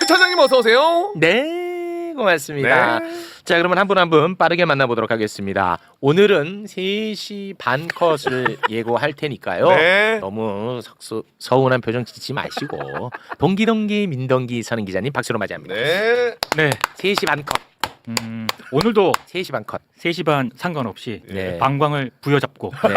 최 차장님 어서 오세요. 네, 고맙습니다. 네. 자, 그러면 한 분 한 분 빠르게 만나보도록 하겠습니다. 오늘은 3시 반 컷을 예고할 테니까요. 네. 너무 서운한 표정 짓지 마시고 동기 민동기 서는 기자님 박수로 맞이합니다. 네. 네. 3시 반 컷. 오늘도 3시 반 컷. 3시 반 상관없이 네. 방광을 부여잡고 네.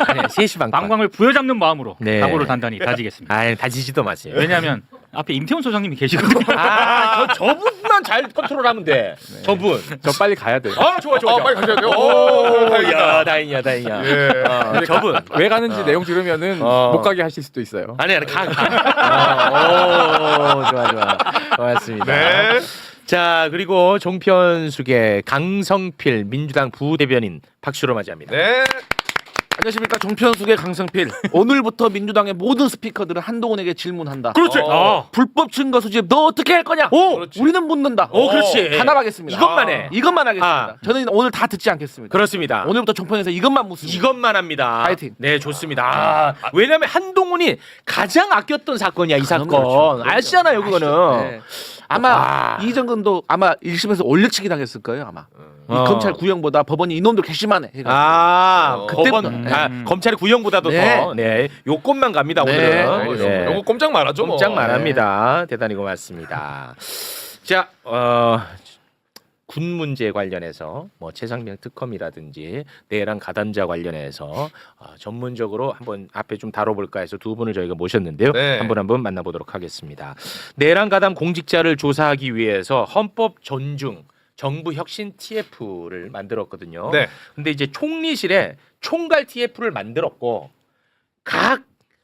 아니, 3시 반 컷. 방광을 부여잡는 마음으로 네. 각오를 단단히 다지겠습니다. 아, 다지지도 마세요. 왜냐하면 앞에 임태훈 소장님이 계시거든요. 아, 저분만 잘 컨트롤하면 돼. 네. 저분. 저 빨리 가야 돼요. 아, 좋아. 빨리 가셔야 돼요. 오, 다행이다. 야, 다행이야. 예. 저분. 왜 가는지 내용 들으면은 못 가게 하실 수도 있어요. 아니, 가. 오, 좋아. 고맙습니다. 네. 자, 그리고 종편숙의 강성필 민주당 부대변인 박수로 맞이합니다. 네. 안녕하십니까, 종편숙의 강성필. 오늘부터 민주당의 모든 스피커들은 한동훈에게 질문한다. 그렇지. 불법 증거 수집 너 어떻게 할 거냐? 그렇지. 우리는 묻는다. 그렇지. 단합하겠습니다. 이것만 해. 이것만 하겠습니다. 아. 저는 오늘 다 듣지 않겠습니다. 그렇습니다. 오늘부터 종편에서 이것만 묻습니다. 이것만 합니다. 파이팅. 네, 좋습니다. 왜냐면 한동훈이 가장 아꼈던 사건이야, 이 사건. 그렇죠. 아시잖아요, 그거는. 네. 아마 와. 이정근도 아마 1심에서 올려치기 당했을 거예요, 아마. 이 검찰 구형보다 법원이 이놈들 괘씸하네. 해가지고. 그때부터 그때부터. 검찰의 구형보다도 네. 더 요건만 갑니다, 네. 오늘은. 알겠습니다. 요거 꼼짝 말아줘. 뭐. 꼼짝 말합니다. 대단히 고맙습니다. 자, 군 문제 관련해서 뭐 최상병 특검이라든지 내란 가담자 관련해서 전문적으로 한번 앞에 좀 다뤄볼까 해서 두 분을 저희가 모셨는데요. 네. 한 분 한 분 만나보도록 하겠습니다. 내란 가담 공직자를 조사하기 위해서 헌법 존중 정부 혁신 TF를 만들었거든요. 네. 근데 이제 총리실에 총괄 TF를 만들었고 각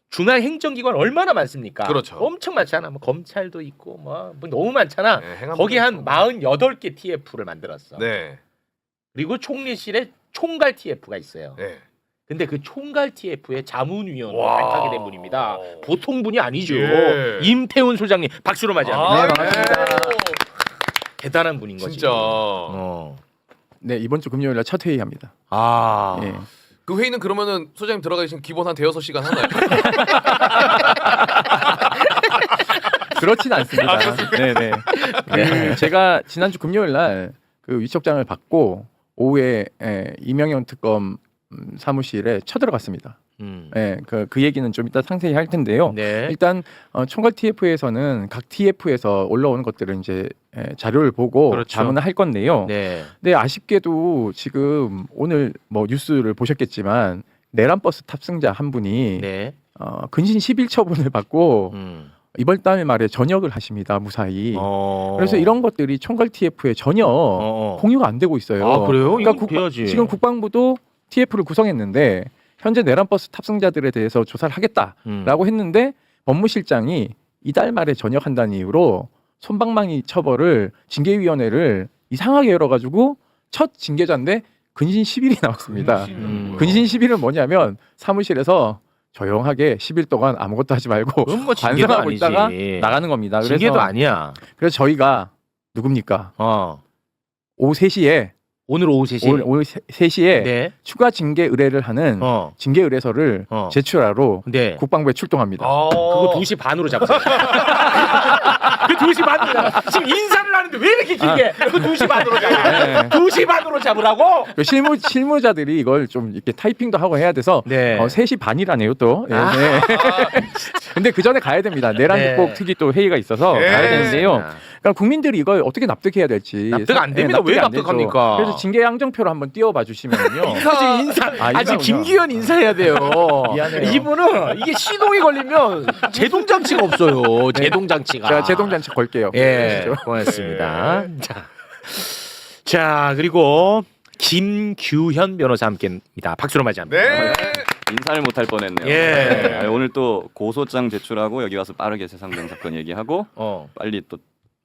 중앙 행정기관 얼마나 많습니까? 그렇죠. 엄청 많잖아. 뭐 검찰도 있고 뭐 너무 많잖아. 네, 행안부도 거기 한 있고. 48개 TF를 만들었어. 네. 그리고 총리실에 총괄 TF가 있어요. 네. 근데 그 총괄 TF의 자문위원을 와. 맡게 된 분입니다. 보통 분이 아니죠. 예. 임태훈 소장님 박수로 맞이합니다. 아, 네, 반갑습니다. 대단한 분인 거지. 진짜. 네, 이번 주 금요일 날 첫 회의합니다. 아. 예. 그 회의는 그러면은 소장님 들어가 계신 기본 한 대여섯 시간 하나요? 그렇진 않습니다. 네네. 제가 지난주 금요일 날 그 위촉장을 받고 오후에 이명현 특검 사무실에 쳐들어갔습니다. 그 얘기는 좀 이따 상세히 할 텐데요. 네. 일단 총괄 TF에서는 각 TF에서 올라오는 것들을 이제 자료를 보고 그렇죠. 자문을 할 건데요. 네. 근데 아쉽게도 지금 오늘 뭐 뉴스를 보셨겠지만 내란 버스 탑승자 한 분이 네. 근신 10일 처분을 받고 음. 이번 달 말에 전역을 하십니다, 무사히. 어. 그래서 이런 것들이 총괄 TF에 전혀 공유가 안 되고 있어요. 아, 그래요? 그러니까 이거 돼야지. 지금 국방부도 TF를 구성했는데 현재 내란 버스 탑승자들에 대해서 조사를 하겠다라고 했는데 법무실장이 이달 말에 전역한다는 이유로 솜방망이 처벌을 징계위원회를 이상하게 열어가지고 첫 징계자인데 근신 10일이 나왔습니다. 근신 10일은 뭐냐면 사무실에서 조용하게 10일 동안 아무것도 하지 말고 그건 뭐 징계도 반성하고 아니지. 있다가 나가는 겁니다. 징계도 아니야. 그래서 저희가 누굽니까? 오후 3시에 오늘 오후 3시. 오후 3시에 네. 추가 징계 의뢰를 하는 징계 의뢰서를 제출하러 네. 국방부에 출동합니다. 그거 2시 반으로 잡으세요. 그 2시 반으로 잡아. 지금 인사를 하는데 왜 이렇게 길게? 그 2시 반으로 잡아. 네. 2시 반으로 잡으라고? 그 실무자들이 이걸 좀 이렇게 타이핑도 하고 해야 돼서 네. 3시 반이라네요 또. 네. 근데 그 전에 가야 됩니다. 내란 네. 특보 특위 또 회의가 있어서 네. 가야 되는데요. 그러니까 국민들이 이걸 어떻게 납득해야 될지 납득 안 됩니다. 왜 납득이 안 되죠. 납득합니까? 그래서 징계 양정표로 한번 띄워봐 주시면요. 아직 김기현 인사해야 돼요. 미안해요. 이분은 이게 시동이 걸리면 제동 장치가 없어요. 제동 장치가. 제가 제동잔치 걸게요. 예, 그러시죠? 고맙습니다. 자, 그리고 김규현 변호사 함께입니다. 박수로 맞이합니다. 네. 인사를 못할 뻔했네요. 예. 네, 오늘 또 고소장 제출하고 여기 와서 빠르게 세상경 사건 얘기하고 빨리 또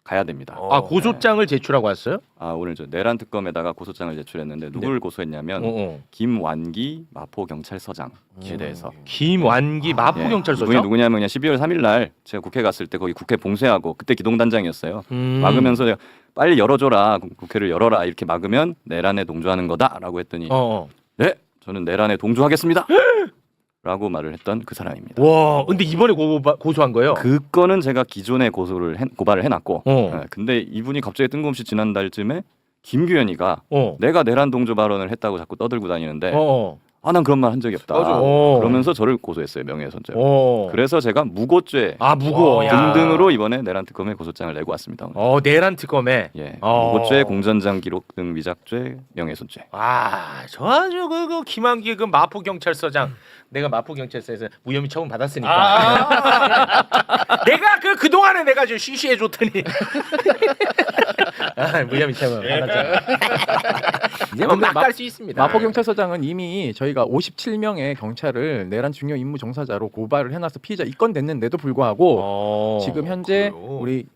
가야 됩니다. 아, 고소장을 제출하고 왔어요? 오늘 저 내란 특검에다가 고소장을 제출했는데 누구를 고소했냐면 김완기 마포 경찰서장에 대해서. 김완기 마포 예, 경찰서장. 이분이 누구냐면 그냥 12월 3일 날 제가 국회 갔을 때 거기 국회 봉쇄하고 그때 기동단장이었어요. 막으면서 내가 빨리 열어줘라, 국회를 열어라 이렇게 막으면 내란에 동조하는 거다라고 했더니 네, 저는 내란에 동조하겠습니다. 라고 말을 했던 그 사람입니다. 와, 근데 이번에 고소한 거예요? 그 건은 제가 기존에 고발을 해놨고 어. 근데 이분이 갑자기 뜬금없이 지난달쯤에 김규현이가 어. 내가 내란 동조 발언을 했다고 자꾸 떠들고 다니는데 어. 난 그런 말 한 적이 없다. 맞아. 그러면서 저를 고소했어요. 명예훼손죄로. 어. 그래서 제가 무고죄 무고. 야. 등등으로 이번에 내란 특검에 고소장을 내고 왔습니다. 내란 특검에. 예, 어. 무고죄, 공전장 기록 등 위작죄, 명예훼손죄. 저 아주 그 김한기 그 마포 경찰서장 내가 마포 경찰서에서 무혐의 처분 받았으니까 내가 그 동안에 내가 좀 쉬쉬해 줬더니 무혐의 처분 받았잖아. 이제 막 갈 수 있습니다. 마포 경찰서장은 이미 저희가 57명의 경찰을 내란 중요 임무 종사자로 고발을 해놔서 피의자 입건됐는데도 불구하고 지금 현재 그래요? 우리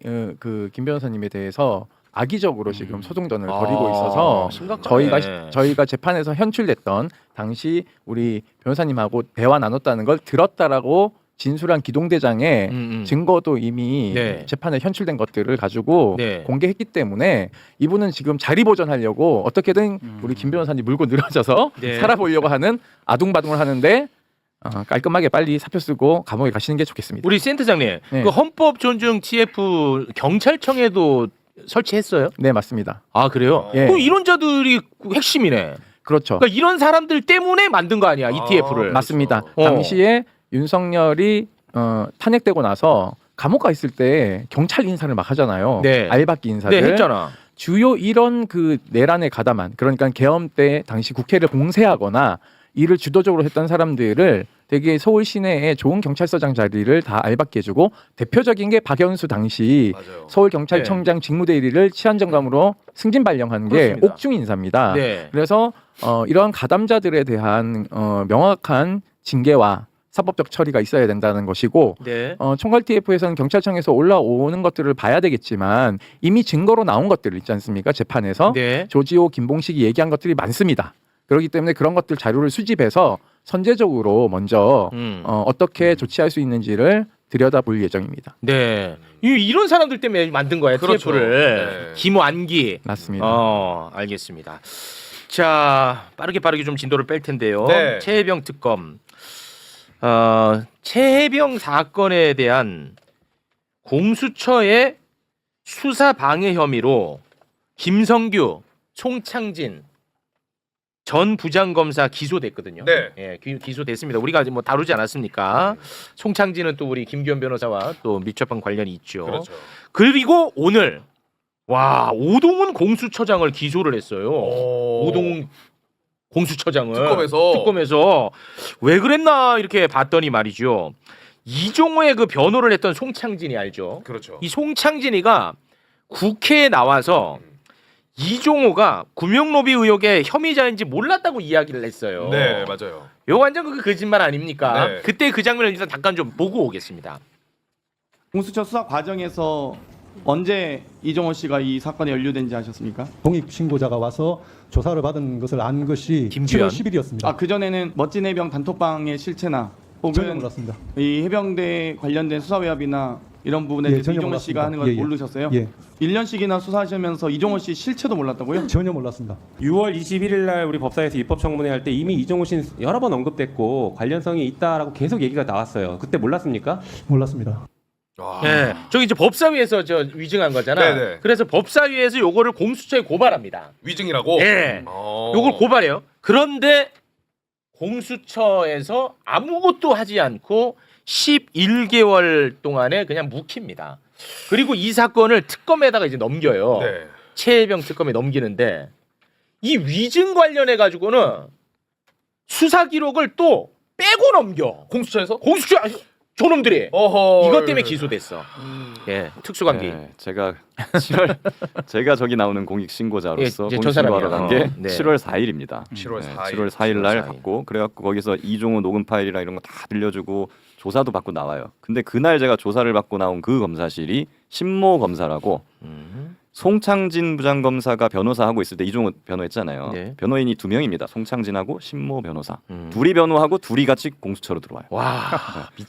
김 변호사님에 대해서 악의적으로 지금 소송전을 아, 벌이고 있어서 심각하네. 저희가 재판에서 현출됐던 당시 우리 변호사님하고 대화 나눴다는 걸 들었다라고 진술한 기동대장의 증거도 이미 네. 재판에 현출된 것들을 가지고 네. 공개했기 때문에 이분은 지금 자리 보전하려고 어떻게든 우리 김 변호사님 물고 늘어져서 네. 살아보려고 하는 아둥바둥을 하는데 깔끔하게 빨리 사표 쓰고 감옥에 가시는 게 좋겠습니다. 우리 센터장님 네. 그 헌법 존중 TF 경찰청에도 설치했어요? 네, 맞습니다. 아 그래요? 예. 그럼 이런 자들이 핵심이네. 그렇죠. 그러니까 이런 사람들 때문에 만든 거 아니야 ETF를? 맞습니다. 어. 당시에 윤석열이 탄핵되고 나서 감옥 가 있을 때 경찰 인사를 막 하잖아요. 네. 알박기 인사들. 네 했잖아. 주요 이런 그 내란에 가담한 그러니까 계엄 때 당시 국회를 공세하거나 이를 주도적으로 했던 사람들을 되게 서울 시내에 좋은 경찰서장 자리를 다 알박게 해주고 대표적인 게 박연수 당시 맞아요. 서울경찰청장 직무대리를 치안정감으로 승진 발령한 게 그렇습니다. 옥중 인사입니다. 네. 그래서 이런 가담자들에 대한 명확한 징계와 사법적 처리가 있어야 된다는 것이고 네. 총괄 TF에서는 경찰청에서 올라오는 것들을 봐야 되겠지만 이미 증거로 나온 것들 있지 않습니까? 재판에서 네. 조지호, 김봉식이 얘기한 것들이 많습니다. 그렇기 때문에 그런 것들 자료를 수집해서 선제적으로 먼저 어떻게 조치할 수 있는지를 들여다볼 예정입니다. 네. 이런 사람들 때문에 만든 거야 그렇죠. TF를. 네. 김완기. 맞습니다. 알겠습니다. 자, 빠르게 좀 진도를 뺄 텐데요. 네. 최혜병 특검. 최혜병 사건에 대한 공수처의 수사 방해 혐의로 김성규, 송창진 전 부장검사 기소됐거든요. 네. 예, 기소됐습니다. 우리가 아직 뭐 다루지 않았습니까? 송창진은 또 우리 김규현 변호사와 또 밀접한 관련이 있죠. 그렇죠. 그리고 오늘 오동훈 공수처장을 기소를 했어요. 오동훈 공수처장을 특검에서 왜 그랬나 이렇게 봤더니 말이죠. 이종호의 그 변호를 했던 송창진이 알죠. 그렇죠. 이 송창진이가 국회에 나와서 이종호가 구명로비 의혹의 혐의자인지 몰랐다고 이야기를 했어요. 네, 맞아요. 이거 완전 그 거짓말 아닙니까? 네. 그때 그 장면을 일단 잠깐 좀 보고 오겠습니다. 공수처 수사 과정에서 언제 이종호 씨가 이 사건에 연루된지 아셨습니까? 공익 신고자가 와서 조사를 받은 것을 안 것이 김주현. 7월 10일이었습니다. 그전에는 멋진 해병 단톡방의 실체나 전혀 혹은 몰랐습니다. 이 해병대 관련된 수사 외압이나 이런 부분에 예, 대해서 전혀 이종호 씨가 몰랐습니다. 하는 걸 예, 예. 모르셨어요? 예, 1년씩이나 수사하시면서 이종호 씨 실체도 몰랐다고요? 전혀 몰랐습니다. 6월 21일 날 우리 법사에서 입법청문회 할 때 이미 이종호 씨는 여러 번 언급됐고 관련성이 있다라고 계속 얘기가 나왔어요. 그때 몰랐습니까? 몰랐습니다. 네, 저기 이제 법사위에서 저 위증한 거잖아. 네네. 그래서 법사위에서 요거를 공수처에 고발합니다. 위증이라고? 네, 요걸 고발해요. 그런데 공수처에서 아무것도 하지 않고 11개월 동안에 그냥 묵힙니다. 그리고 이 사건을 특검에다가 이제 넘겨요. 네. 최혜병 특검에 넘기는데 이 위증 관련해 가지고는 수사 기록을 또 빼고 넘겨. 공수처에서? 공수처 저놈들이 어허. 이것 때문에 기소됐어. 예, 특수관계. 네, 제가 제가 저기 나오는 공익 신고자로서 예, 이제 저 공익 신고하러 사람이요. 간 게 네. 7월 4일입니다. 7월 4일. 7월 4일 날 7월 4일. 갔고 그래갖고 거기서 이종호 녹음 파일이랑 이런 거 다 빌려주고 조사도 받고 나와요. 근데 그날 제가 조사를 받고 나온 그 검사실이 신모 검사라고 송창진 부장검사가 변호사하고 있을 때 이종호 변호했잖아요. 네. 변호인이 2명입니다. 송창진하고 신모 변호사. 음. 둘이 변호하고 둘이 같이 공수처로 들어와요. 와,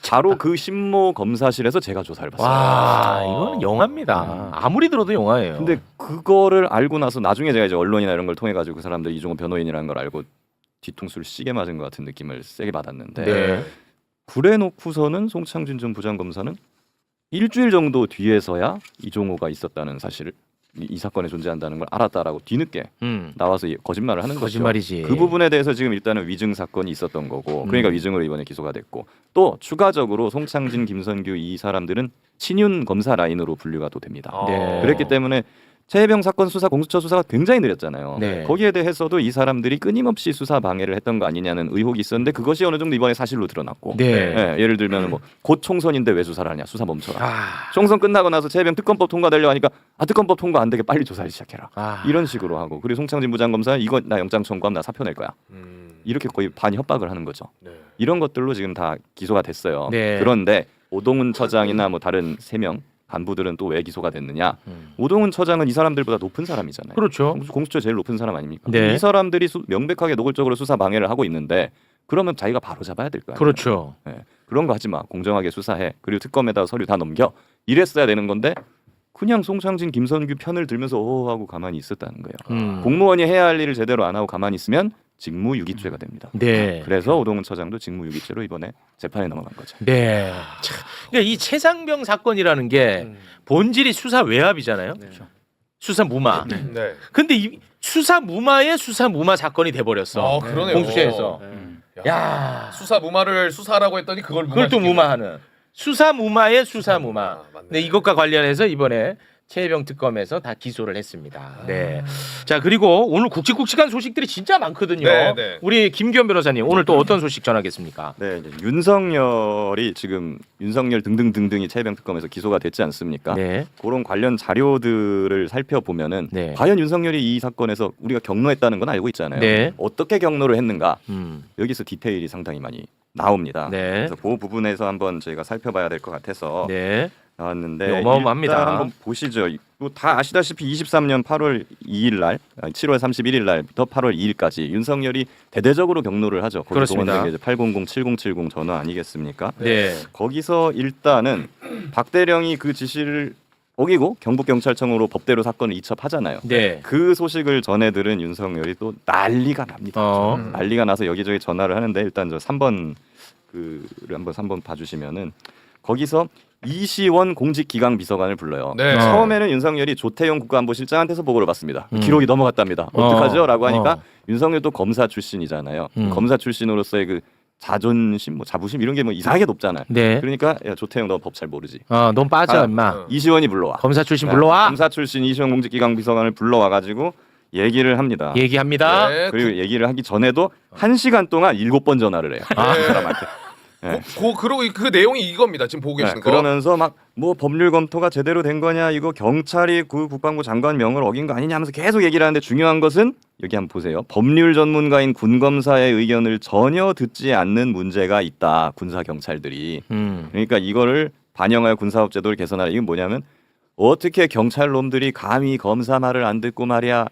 바로 그 신모 검사실에서 제가 조사를 받았어요. 와, 이거는 영화입니다. 아무리 들어도 영화예요. 근데 그거를 알고 나서 나중에 제가 이제 언론이나 이런 걸 통해 가지고 그 사람들 이종호 변호인이라는 걸 알고 뒤통수를 시게 맞은 것 같은 느낌을 세게 받았는데 네. 그래 놓고서는 송창진 전 부장검사는 일주일 정도 뒤에서야 이종호가 있었다는 사실을 이 사건에 존재한다는 걸 알았다라고 뒤늦게 나와서 거짓말을 하는 거죠. 거짓말이지. 그 부분에 대해서 지금 일단은 위증 사건이 있었던 거고 그러니까 위증으로 이번에 기소가 됐고 또 추가적으로 송창진, 김선규 이 사람들은 친윤 검사 라인으로 분류가 또 됩니다. 네. 그랬기 때문에 최혜병 사건 수사 공수처 수사가 굉장히 느렸잖아요. 네. 거기에 대해서도 이 사람들이 끊임없이 수사 방해를 했던 거 아니냐는 의혹이 있었는데 그것이 어느 정도 이번에 사실로 드러났고 네. 예, 예를 들면 뭐 곧 총선인데 왜 수사를 하냐 수사 멈춰라. 아. 총선 끝나고 나서 최혜병 특검법 통과되려 하니까 특검법 통과 안 되게 빨리 조사를 시작해라. 아. 이런 식으로 하고 그리고 송창진 부장검사 이거 나 영장 청구하면 나 사표 낼 거야. 이렇게 거의 반 협박을 하는 거죠. 네. 이런 것들로 지금 다 기소가 됐어요. 네. 그런데 오동훈 처장이나 뭐 다른 3명 간부들은 또 왜 기소가 됐느냐? 오동훈 처장은 이 사람들보다 높은 사람이잖아요. 그렇죠. 공수처 제일 높은 사람 아닙니까? 네. 이 사람들이 명백하게 노골적으로 수사 방해를 하고 있는데 그러면 자기가 바로 잡아야 될 거 아니에요. 그렇죠. 네. 그런 거 하지 마. 공정하게 수사해. 그리고 특검에다가 서류 다 넘겨. 이랬어야 되는 건데 그냥 송창진, 김선규 편을 들면서 하고 가만히 있었다는 거예요. 공무원이 해야 할 일을 제대로 안 하고 가만히 있으면 직무유기죄가 됩니다. 네. 그래서 오동훈 처장도 직무유기죄로 이번에 재판에 넘어간 거죠. 네. 참, 그러니까 이 최상병 사건이라는 게 본질이 수사 외압이잖아요. 수사 무마. 네. 근데 이 수사 무마의 수사 무마 사건이 돼 버렸어. 그러네요. 공수처에서. 야. 수사 무마를 수사라고 했더니 그걸 그걸 또 무마하는. 수사 무마의 수사 무마. 맞네. 네, 이것과 관련해서 이번에 최혜병 특검에서 다 기소를 했습니다. 네. 자, 그리고 오늘 굵직굵직한 소식들이 진짜 많거든요. 네, 네. 우리 김기현 변호사님 오늘 또 어떤 소식 전하겠습니까? 네, 이제 윤석열이 지금 윤석열 등등등등이 최혜병 특검에서 기소가 됐지 않습니까? 네. 그런 관련 자료들을 살펴보면은 네. 과연 윤석열이 이 사건에서 우리가 경로했다는 건 알고 있잖아요. 네. 어떻게 경로를 했는가? 음. 여기서 디테일이 상당히 많이 나옵니다. 네. 그래서 그 부분에서 한번 저희가 살펴봐야 될 것 같아서 네. 나왔는데 네, 어마어마합니다. 일단 한번 보시죠. 이거 다 아시다시피 23년 8월 2일 날, 7월 31일 날부터 8월 2일까지 윤석열이 대대적으로 경로를 하죠. 거기 그렇습니다. 동원된 게 800 7070 전화 아니겠습니까? 네. 거기서 일단은 박 대령이 그 지시를 어기고 경북경찰청으로 법대로 사건을 이첩하잖아요. 네. 그 소식을 전해 들은 윤석열이 또 난리가 납니다. 난리가 나서 여기저기 전화를 하는데 일단 저 3번 그를 한번 3번 봐주시면은 거기서 이시원 공직기강 비서관을 불러요. 네. 처음에는 윤석열이 조태용 국가안보실장한테서 보고를 받습니다. 음. 기록이 넘어갔답니다. 어떡하죠? 라고 하니까 어. 윤석열도 검사 출신이잖아요. 검사 출신으로서의 그 자존심, 뭐 자부심 이런 게 뭐 이상하게 높잖아요. 네. 그러니까 야, 조태용 너 법 잘 모르지. 넌 빠져 아, 임마. 이시원이 불러와. 검사 출신 네, 불러와. 검사 출신 이시원 공직기강 비서관을 불러와 가지고 얘기를 합니다. 얘기합니다. 네. 그리고 얘기를 하기 전에도 1시간 동안 7번 전화를 해요. 그 사람한테. 네. 그리고 그 내용이 이겁니다. 지금 보고 계시는 거. 그러면서 막 뭐 법률 검토가 제대로 된 거냐 이거 경찰이 그 국방부 장관 명을 어긴 거 아니냐 하면서 계속 얘기를 하는데 중요한 것은 여기 한번 보세요. 법률 전문가인 군검사의 의견을 전혀 듣지 않는 문제가 있다. 군사 경찰들이. 그러니까 이거를 반영하여 군사법 제도를 개선하라. 이건 뭐냐면 어떻게 경찰 놈들이 감히 검사 말을 안 듣고 말이야.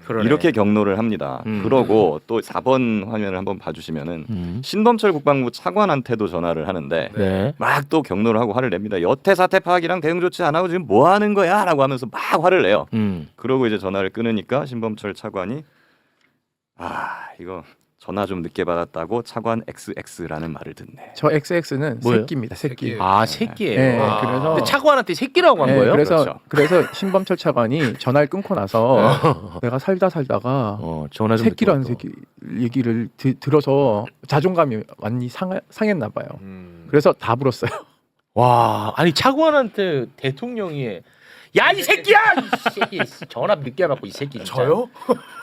그러네. 이렇게 경로를 합니다. 그러고 또 4번 화면을 한번 봐주시면은 신범철 국방부 차관한테도 전화를 하는데 네. 막 또 경로를 하고 화를 냅니다. 여태 사태 파악이랑 대응 조치 안 하고 지금 뭐 하는 거야?라고 하면서 막 화를 내요. 그러고 이제 전화를 끊으니까 신범철 차관이 이거 전화 좀 늦게 받았다고 차관 XX라는 말을 듣네. 저 XX는 뭐예요? 새끼입니다. 새끼. 새끼예요. 네, 그래서 근데 차관한테 새끼라고 한 네, 거예요? 그래서 신범철 차관이 전화를 끊고 나서 내가 살다가 전화 좀 새끼라는 듣고 새끼 얘기를 들어서 자존감이 많이 상했나 봐요. 그래서 다 불었어요. 와, 아니 차관한테 대통령이 야 이 새끼야, 이 새끼 전화 늦게 받고 이 새끼. 진짜. 저요?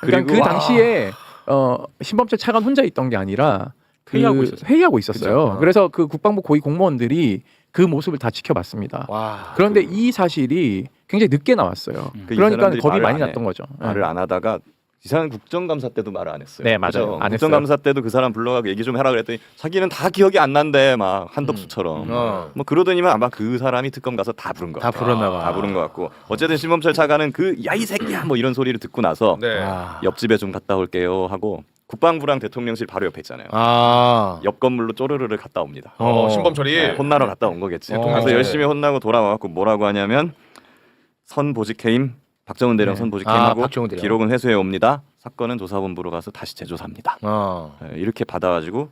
그러니까 그 당시에 신범철 차관 혼자 있던 게 아니라 회의하고 있었어요. 그죠? 그래서 그 국방부 고위 공무원들이 그 모습을 다 지켜봤습니다. 와. 그런데 이 사실이 굉장히 늦게 나왔어요. 이 그러니까 사람들이 겁이 말을 많이 안 해. 났던 거죠. 말을 안 하다가 이 사람 국정감사 때도 말을 안 했어요. 네, 맞아요. 그죠? 안 국정감사 때도 그 사람 불러가고 얘기 좀 해라 그랬더니 자기는 다 기억이 안 난대 막 한덕수처럼. 뭐 그러더니만 아마 그 사람이 특검 가서 다 부른 거. 다 불었나 봐. 다 부른 것 같고. 어쨌든 신범철 차관은 그 야 이 새끼야 뭐 이런 소리를 듣고 나서 네. 옆집에 좀 갔다 올게요 하고 국방부랑 대통령실 바로 옆에 있잖아요. 옆 건물로 쪼르르를 갔다 옵니다. 신범철이 네, 혼나러 갔다 온 거겠지. 대통령실. 그래서 열심히 혼나고 돌아와갖고 뭐라고 하냐면 선보직 해임 박정훈 대령 네. 선보직 해임하고 박정훈 대령. 기록은 회수해 옵니다. 사건은 조사본부로 가서 다시 재조사합니다. 어. 이렇게 받아가지고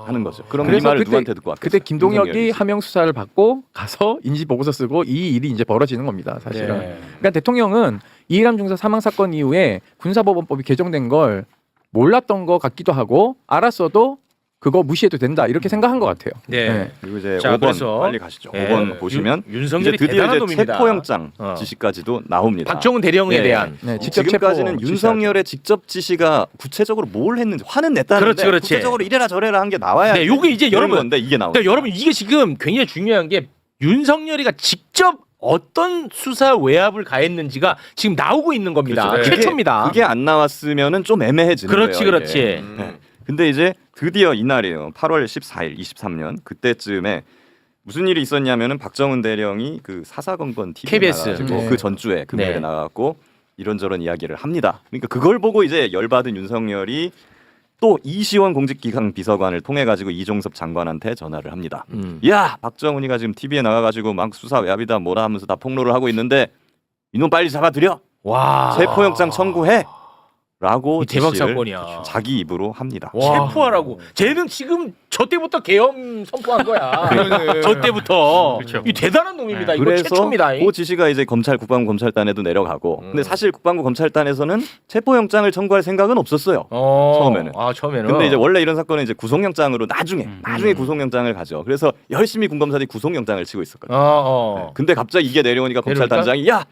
하는 거죠. 그럼 이 그래서 말을 그때- 누구한테 듣고 왔겠어요? 그때 김동혁이 윤석열이지. 하명 수사를 받고 가서 인지 보고서 쓰고 이 일이 이제 벌어지는 겁니다. 사실은. 네. 그러니까 대통령은 이해람 중사 사망 사건 이후에 군사법원법이 개정된 걸 몰랐던 것 같기도 하고 알았어도 그거 무시해도 된다 이렇게 생각한 것 같아요. 네. 네. 그리고 이제 자, 5번 그래서- 빨리 가시죠. 네. 5번 보시면 윤석열이 이제 드디어 대단한 이제 놈입니다. 체포영장 어. 지시까지도 나옵니다. 박정훈 대령에 네. 대한 네, 직접 지금까지는 체포 윤석열의 직접 지시가 구체적으로 뭘 했는지 화는 냈다는데 그렇지, 그렇지. 구체적으로 이래라 저래라 한 게 나와야 네, 요게 이제 여러분 건데 이게 나와. 근데 여러분 이게 지금 굉장히 중요한 게 윤석열이가 직접 어떤 수사 외압을 가했는지가 지금 나오고 있는 겁니다. 그렇죠. 네. 최초입니다. 그게 안 나왔으면은 좀 애매해지는 그렇지, 거예요. 그렇지. 이게. 네. 근데 이제 드디어 이날이에요. 8월 14일 23년 그때쯤에 무슨 일이 있었냐면은 박정훈 대령이 그 사사건건 TV에 KBS. 나가지고 네. 그 전주에 금요일에 네. 나가고 이런저런 이야기를 합니다. 그러니까 그걸 보고 이제 열받은 윤석열이 또 이시원 공직기강 비서관을 통해 가지고 이종섭 장관한테 전화를 합니다. 야 박정훈이가 지금 TV에 나가가지고 막 수사 외압이다 뭐라 하면서 다 폭로를 하고 있는데 이놈 빨리 잡아들여 와. 체포영장 청구해 라고 이 대박 지시를 사건이야. 자기 입으로 합니다. 체포하라고. 쟤는 지금 저 때부터 계엄 선포한 거야. 그러네. 저 때부터. 그렇죠. 이 대단한 놈입니다. 이거 그래서 최초입니다. 그 지시가 이제 검찰 국방부 검찰단에도 내려가고 근데 사실 국방부 검찰단에서는 체포영장을 청구할 생각은 없었어요. 처음에는. 아, 처음에는. 근데 이제 원래 이런 사건은 이제 구속영장으로 나중에 구속영장을 가죠. 그래서 열심히 군검사들이 구속영장을 치고 있었거든요. 네. 근데 갑자기 이게 내려오니까 검찰단장이 야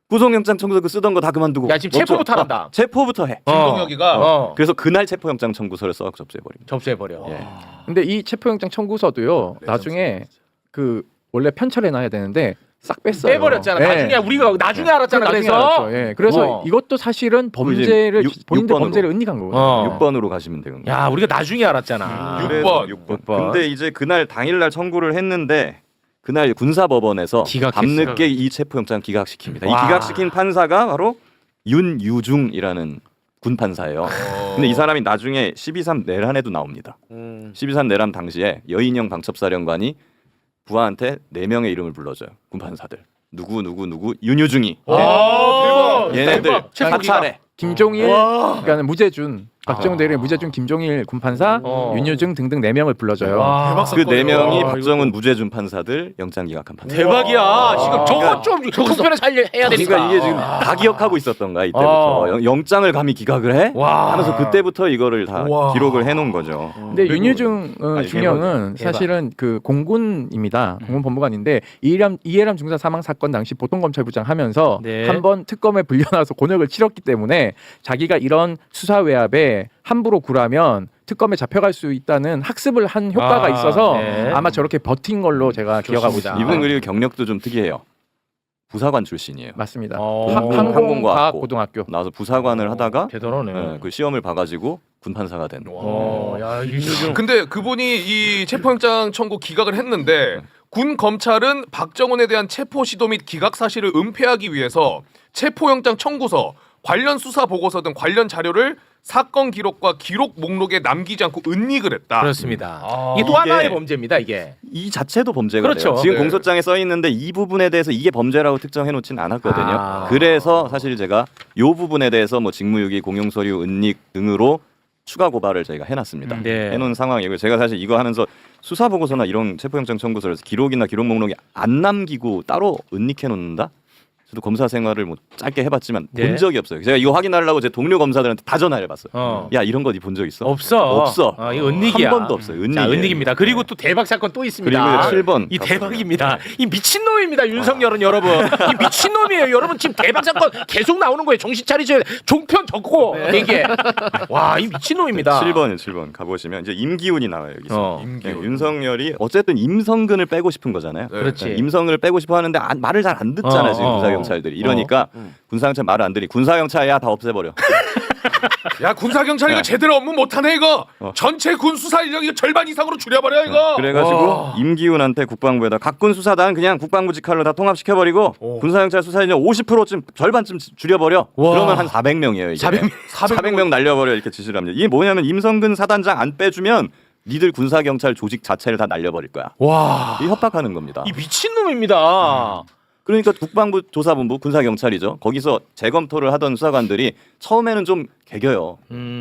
구속영장 청구서 그 쓰던 거 다 그만두고 야, 지금 체포부터 한다. 체포부터 해. 김동혁이가 그래서 그날 체포영장 청구서를 써서 접수해버립니다. 접수해버려. 예. 근데 이 체포영장 청구서도요. 네, 나중에 그 원래 편철해 놔야 되는데 싹 뺐어요. 빼버렸잖아. 네. 나중에 우리가 나중에 알았잖아. 나중에 그래서. 알았죠. 예. 그래서 이것도 사실은 범죄를 이제 본인들 6번으로. 범죄를 은닉한 거거든요. 어. 6번으로 가시면 돼요. 야, 우리가 나중에 알았잖아. 그래서 6번. 6번. 근데 이제 그날 당일날 청구를 했는데 그날 군사법원에서 기각했어. 밤늦게 이 체포영장 기각시킵니다. 와. 이 기각시킨 판사가 바로 윤유중이라는 군 판사예요. 근데 이 사람이 나중에 12.3 내란에도 나옵니다. 12.3 내란 당시에 여인영 방첩사령관이 부하한테 4명의 이름을 불러줘요. 군 판사들. 누구 윤유중이. 아, 얘네들 대박. 사찰해. 김종일, 그러니까 무죄준, 박정훈 아. 대리의 무죄준 김종일 군판사, 윤유중 등등 4명을 불러줘요. 와, 그 4명이 와, 박정훈 무죄준 판사들 영장 기각한 판사. 대박이야. 지금 저거 좀 속편에 해야 되니까. 그러니까 이게 지금 다 기억하고 있었던 거야 이때부터. 영장을 감히 기각을 해? 와. 하면서 그때부터 이거를 다 와. 기록을 해놓은 거죠. 근데 윤유중 아니, 중령은 대박. 사실은 그 공군입니다. 공군본부관인데 이해람 중사 사망 사건 당시 보통검찰부장 하면서 네. 한번 특검에 불려나서 곤욕을 치렀기 때문에 자기가 이런 수사 외압에 함부로 굴하면 특검에 잡혀갈 수 있다는 학습을 한 효과가 아, 있어서 네. 아마 저렇게 버틴 걸로 제가 기억하고 있습니다. 이분 그리고 경력도 좀 특이해요. 부사관 출신이에요. 맞습니다. 항공과학고. 항공과학고등학교. 나와서 부사관을 하다가 대단하네. 그 시험을 봐가지고 군판사가 된. 야, 윤유중. 근데 그분이 이 체포영장 청구 기각을 했는데 군 검찰은 박정훈에 대한 체포 시도 및 기각 사실을 은폐하기 위해서 체포영장 청구서, 관련 수사 보고서 등 관련 자료를 사건 기록과 기록 목록에 남기지 않고 은닉을 했다. 그렇습니다. 아. 이게 또 이게- 하나의 범죄입니다. 이게. 이 자체도 범죄가 그렇죠. 돼요. 지금 네. 공소장에 써 있는데 이 부분에 대해서 이게 범죄라고 특정해 놓진 않았거든요. 아. 그래서 사실 제가 이 부분에 대해서 뭐 직무유기, 공용서류 은닉 등으로 추가 고발을 저희가 해놨습니다. 네. 해놓은 상황이고요. 제가 사실 이거 하면서 수사 보고서나 이런 체포영장 청구서를 기록이나 기록 목록이 안 남기고 따로 은닉해 놓는다. 저도 검사 생활을 뭐 짧게 해봤지만 네. 본 적이 없어요. 제가 이거 확인하려고 제 동료 검사들한테 다 전화를 해봤어요. 야 이런 거 니 본 적 있어? 없어. 이거 은닉이야. 한 번도 없어요. 자, 은닉이에요. 은닉입니다. 그리고 또 대박 사건 또 있습니다. 그리고 7번 이 대박입니다. 이 미친놈입니다. 윤석열은 여러분. 이 미친놈이에요. 여러분 지금 대박 사건 계속 나오는 거예요. 정신 차리셔야 돼. 종편 적고 이게. 와, 이 미친놈입니다. 7번 가보시면 이제 임기훈이 나와요 여기서. 임기훈. 네, 윤석열이 어쨌든 임성근을 빼고 싶은 거잖아요. 네. 그렇지. 임성근을 빼고 싶어 하는데 말을 잘 안 듣잖아요. 지금 군사경찰들이. 이러니까 군사경찰 말을 안 들으니 군사경찰 다 없애버려. 야 군사경찰 이거 제대로 업무 못하네 이거. 전체 군 수사 인력 이거 절반 이상으로 줄여버려 이거. 그래가지고 임기훈한테 국방부에다 각군 수사단 그냥 국방부 직할로 다 통합시켜버리고 군사경찰 수사 인력 50%쯤 절반쯤 줄여버려. 그러면 한 400명이에요. 이게. 400명 날려버려 이렇게 지시를 합니다. 이게 뭐냐면 임성근 사단장 안 빼주면 니들 군사경찰 조직 자체를 다 날려버릴 거야. 와. 이 협박하는 겁니다. 이 미친놈입니다. 그러니까 국방부 조사본부 군사경찰이죠. 거기서 재검토를 하던 수사관들이 처음에는 좀 개겨요.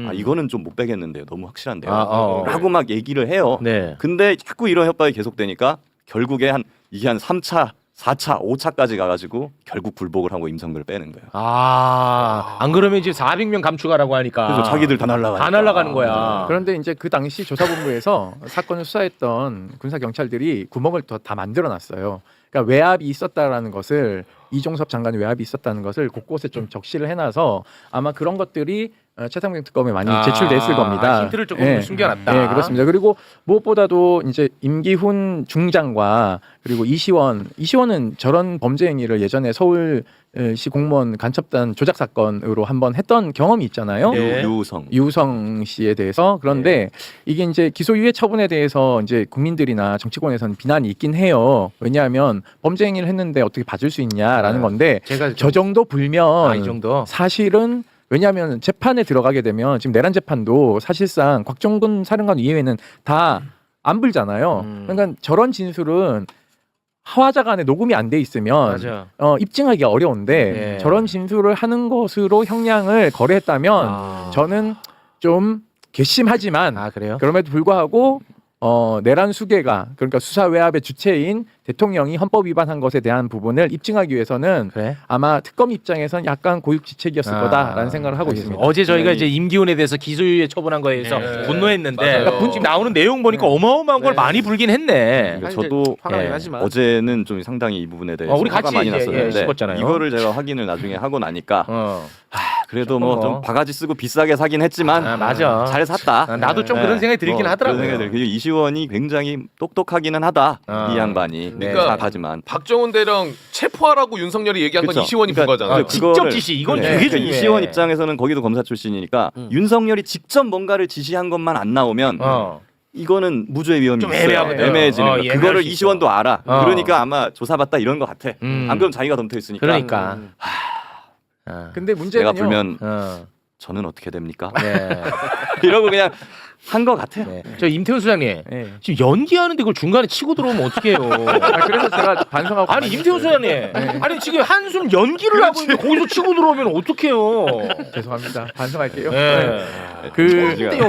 아 이거는 좀 못 빼겠는데요. 너무 확실한데요. 라고 막 얘기를 해요. 네. 근데 자꾸 이런 협박이 계속되니까 결국에 이게 한 3차, 4차, 5차까지 가가지고 결국 굴복을 하고 임성근을 빼는 거예요. 안 그러면 이제 400명 감축하라고 하니까. 그래서 자기들 다 날라가니까. 다 날아가는 거야. 그런데 이제 그 당시 조사본부에서 사건을 수사했던 군사 경찰들이 구멍을 다 만들어놨어요. 그러니까 외압이 있었다라는 것을 이종섭 장관의 외압이 있었다는 것을 곳곳에 좀 적시를 해놔서 아마 그런 것들이 최상병 특검에 많이 제출됐을 겁니다. 힌트를 조금 숨겨놨다. 네, 그렇습니다. 그리고 무엇보다도 이제 임기훈 중장과 그리고 이시원은 저런 범죄 행위를 예전에 서울시 공무원 간첩단 조작 사건으로 한번 했던 경험이 있잖아요. 네. 유우성 씨에 대해서. 그런데 이게 이제 기소유예 처분에 대해서 이제 국민들이나 정치권에서는 비난이 있긴 해요. 왜냐하면 범죄 행위를 했는데 어떻게 봐줄 수 있냐라는 건데 제가 저 정도 불면 이 정도. 사실은 왜냐하면 재판에 들어가게 되면 지금 내란 재판도 사실상 곽종근 사령관 이외에는 다 안 불잖아요. 그러니까 저런 진술은 하화자가 안에 녹음이 안 돼 있으면 맞아. 입증하기가 어려운데 네. 저런 진술을 하는 것으로 형량을 거래했다면 저는 좀 괘씸하지만 그래요? 그럼에도 불구하고 내란 수괴가 그러니까 수사 외압의 주체인 대통령이 헌법 위반한 것에 대한 부분을 입증하기 위해서는 그래? 아마 특검 입장에선 약간 고육지책이었을 거다라는 생각을 하고 있습니다. 어제 저희가 이제 임기훈에 대해서 기소유예 처분한 거에 대해서 분노했는데 맞아요. 지금 나오는 내용 보니까 어마어마한 걸 많이 불긴 했네. 그러니까 저도 화나긴 하지만 어제는 좀 상당히 이 부분에 대해서 우리 화가 같이 많이 이제, 났었는데 씹었잖아요. 이거를 제가 확인을 나중에 하고 나니까 그래도 뭐 조금 좀 바가지 쓰고 비싸게 사긴 했지만 맞아. 잘 샀다. 나도 좀 그런 생각이 들긴 하더라고요. 그런 생각이 들고 이시원이 굉장히 똑똑하기는 하다. 이 양반이 그러니까 하지만 박정훈 대령 체포하라고 윤석열이 얘기한 건 그쵸. 이시원이 그러니까 부가잖아요. 직접 지시 이건 되게 그러니까 중요해. 이시원 입장에서는 거기도 검사 출신이니까 윤석열이 직접 뭔가를 지시한 것만 안 나오면 이거는 무죄의 위험이 좀 있어요. 애매하거든. 애매해지는 거야. 애매할 그거를 수 있어. 이시원도 알아. 그러니까 아마 조사받다 이런 것 같아. 음. 안 그럼 자기가 검토했으니까. 그러니까. 근데 문제는요. 내가 불면 저는 어떻게 됩니까? 이러고 그냥 한 것 같아요. 저 임태훈 소장님 네. 지금 연기하는데 그걸 중간에 치고 들어오면 어떡해요? 그래서 제가 반성하고 아니 임태훈 소장님 아니 지금 한숨 연기를 하고 있는데 거기서 치고 들어오면 어떡해요? 죄송합니다. 반성할게요. 네.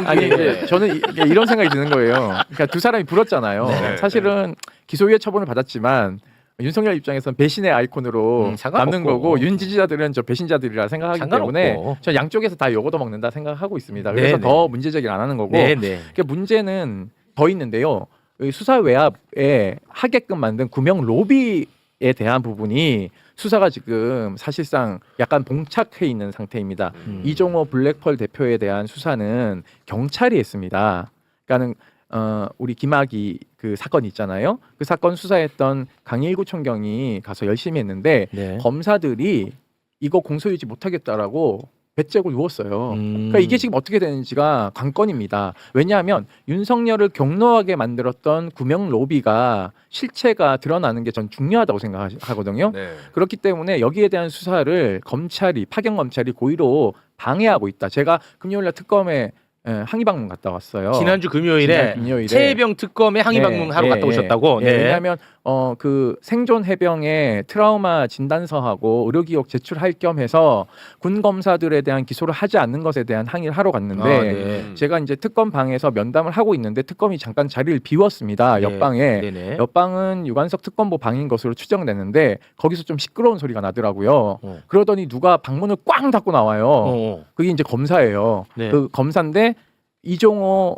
아니 이제 저는 이런 생각이 드는 거예요. 그러니까 두 사람이 불었잖아요. 네. 사실은 기소유예 처분을 받았지만 윤석열 입장에서는 배신의 아이콘으로 상관없고. 남는 거고 윤 지지자들은 저 배신자들이라 생각하기 상관없고. 때문에 저 양쪽에서 다 요거도 먹는다 생각하고 있습니다. 그래서 네네. 더 문제제기를 안 하는 거고 그러니까 문제는 더 있는데요. 이 수사 외압에 하게끔 만든 구명 로비에 대한 부분이 수사가 지금 사실상 약간 봉착해 있는 상태입니다. 이종호 블랙펄 대표에 대한 수사는 경찰이 했습니다. 그러니까는 우리 김학의 그 사건 있잖아요. 그 사건 수사했던 강일구 총경이 가서 열심히 했는데 검사들이 이거 공소유지 못하겠다라고 배째고 누웠어요. 그러니까 이게 지금 어떻게 되는지가 관건입니다. 왜냐하면 윤석열을 경로하게 만들었던 구명 로비가 실체가 드러나는 게 전 중요하다고 생각하거든요. 네. 그렇기 때문에 여기에 대한 수사를 검찰이 파견 검찰이 고의로 방해하고 있다. 제가 금요일날 특검에 항의 방문 갔다 왔어요. 지난주 금요일에 최혜병 특검에 항의 방문 하러 갔다 오셨다고. 왜냐하면 그 생존 해병의 트라우마 진단서하고 의료기록 제출할 겸해서 군 검사들에 대한 기소를 하지 않는 것에 대한 항의를 하러 갔는데 제가 이제 특검 방에서 면담을 하고 있는데 특검이 잠깐 자리를 비웠습니다. 옆방에. 옆방은 유관석 특검보 방인 것으로 추정되는데 거기서 좀 시끄러운 소리가 나더라고요. 그러더니 누가 방문을 꽝 닫고 나와요. 그게 이제 검사예요. 그 검사인데 이종호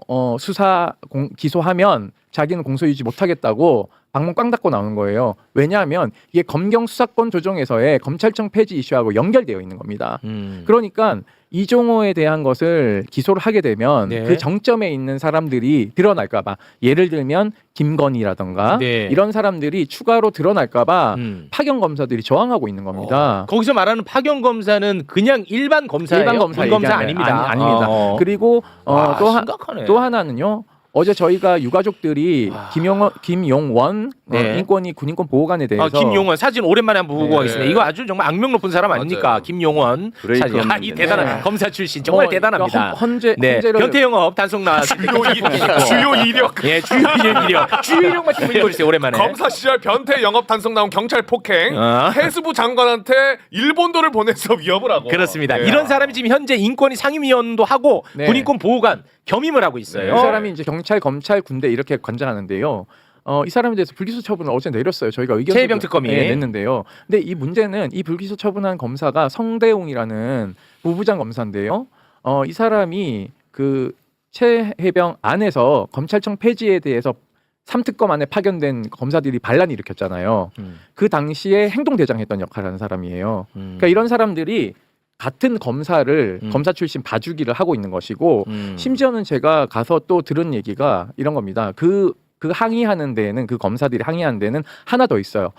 기소하면 자기는 공소유지 못하겠다고 방문 꽝 닫고 나오는 거예요. 왜냐하면 이게 검경 수사권 조정에서의 검찰청 폐지 이슈하고 연결되어 있는 겁니다. 그러니까 이종호에 대한 것을 기소를 하게 되면 그 정점에 있는 사람들이 드러날까 봐. 예를 들면 김건희라던가 이런 사람들이 추가로 드러날까 봐 파견 검사들이 저항하고 있는 겁니다. 거기서 말하는 파견 검사는 그냥 일반 검사예요? 일반 검사 군 검사 아닙니다. 아닙니다. 그리고 심각하네. 또 하나는요. 어제 저희가 유가족들이 김용원 네. 인권위 군인권 보호관에 대해서 김용원 사진 오랜만에 한번 보고 네. 가겠습니다. 이거 아주 정말 악명 높은 사람 아닙니까? 맞아요. 김용원 브레이크 사진. 없는 이 데네. 대단한 검사 출신 정말 대단합니다. 헌재 네, 헌재를 변태영업 단속 나왔을 때 주요 이력. 예, 주요 이력만 좀 읽어주세요. 오랜만에. 검사 시절 변태 영업 단속 나온 경찰 폭행, 어. 해수부 장관한테 일본도를 보내서 위협을 하고. 그렇습니다. 예. 이런 사람이 지금 현재 인권위 상임위원도 하고 네. 군인권 보호관 겸임을 하고 있어요. 이 사람이 이제 경찰, 검찰, 군대 이렇게 관장하는데요. 이 사람에 대해서 불기소 처분을 어제 내렸어요. 저희가 의견 최혜병 특검이. 냈는데요. 근데 이 문제는 이 불기소 처분한 검사가 성대웅이라는 부부장 검사인데요. 이 사람이 그 최혜병 안에서 검찰청 폐지에 대해서 3특검 안에 파견된 검사들이 반란을 일으켰잖아요. 그 당시에 행동대장했던 역할을 하는 사람이에요. 그러니까 이런 사람들이 같은 검사를 검사 출신 봐주기를 하고 있는 것이고 심지어는 제가 가서 또 들은 얘기가 이런 겁니다. 그 항의하는 데에는 그 검사들이 항의하는 데는 하나 더 있어요.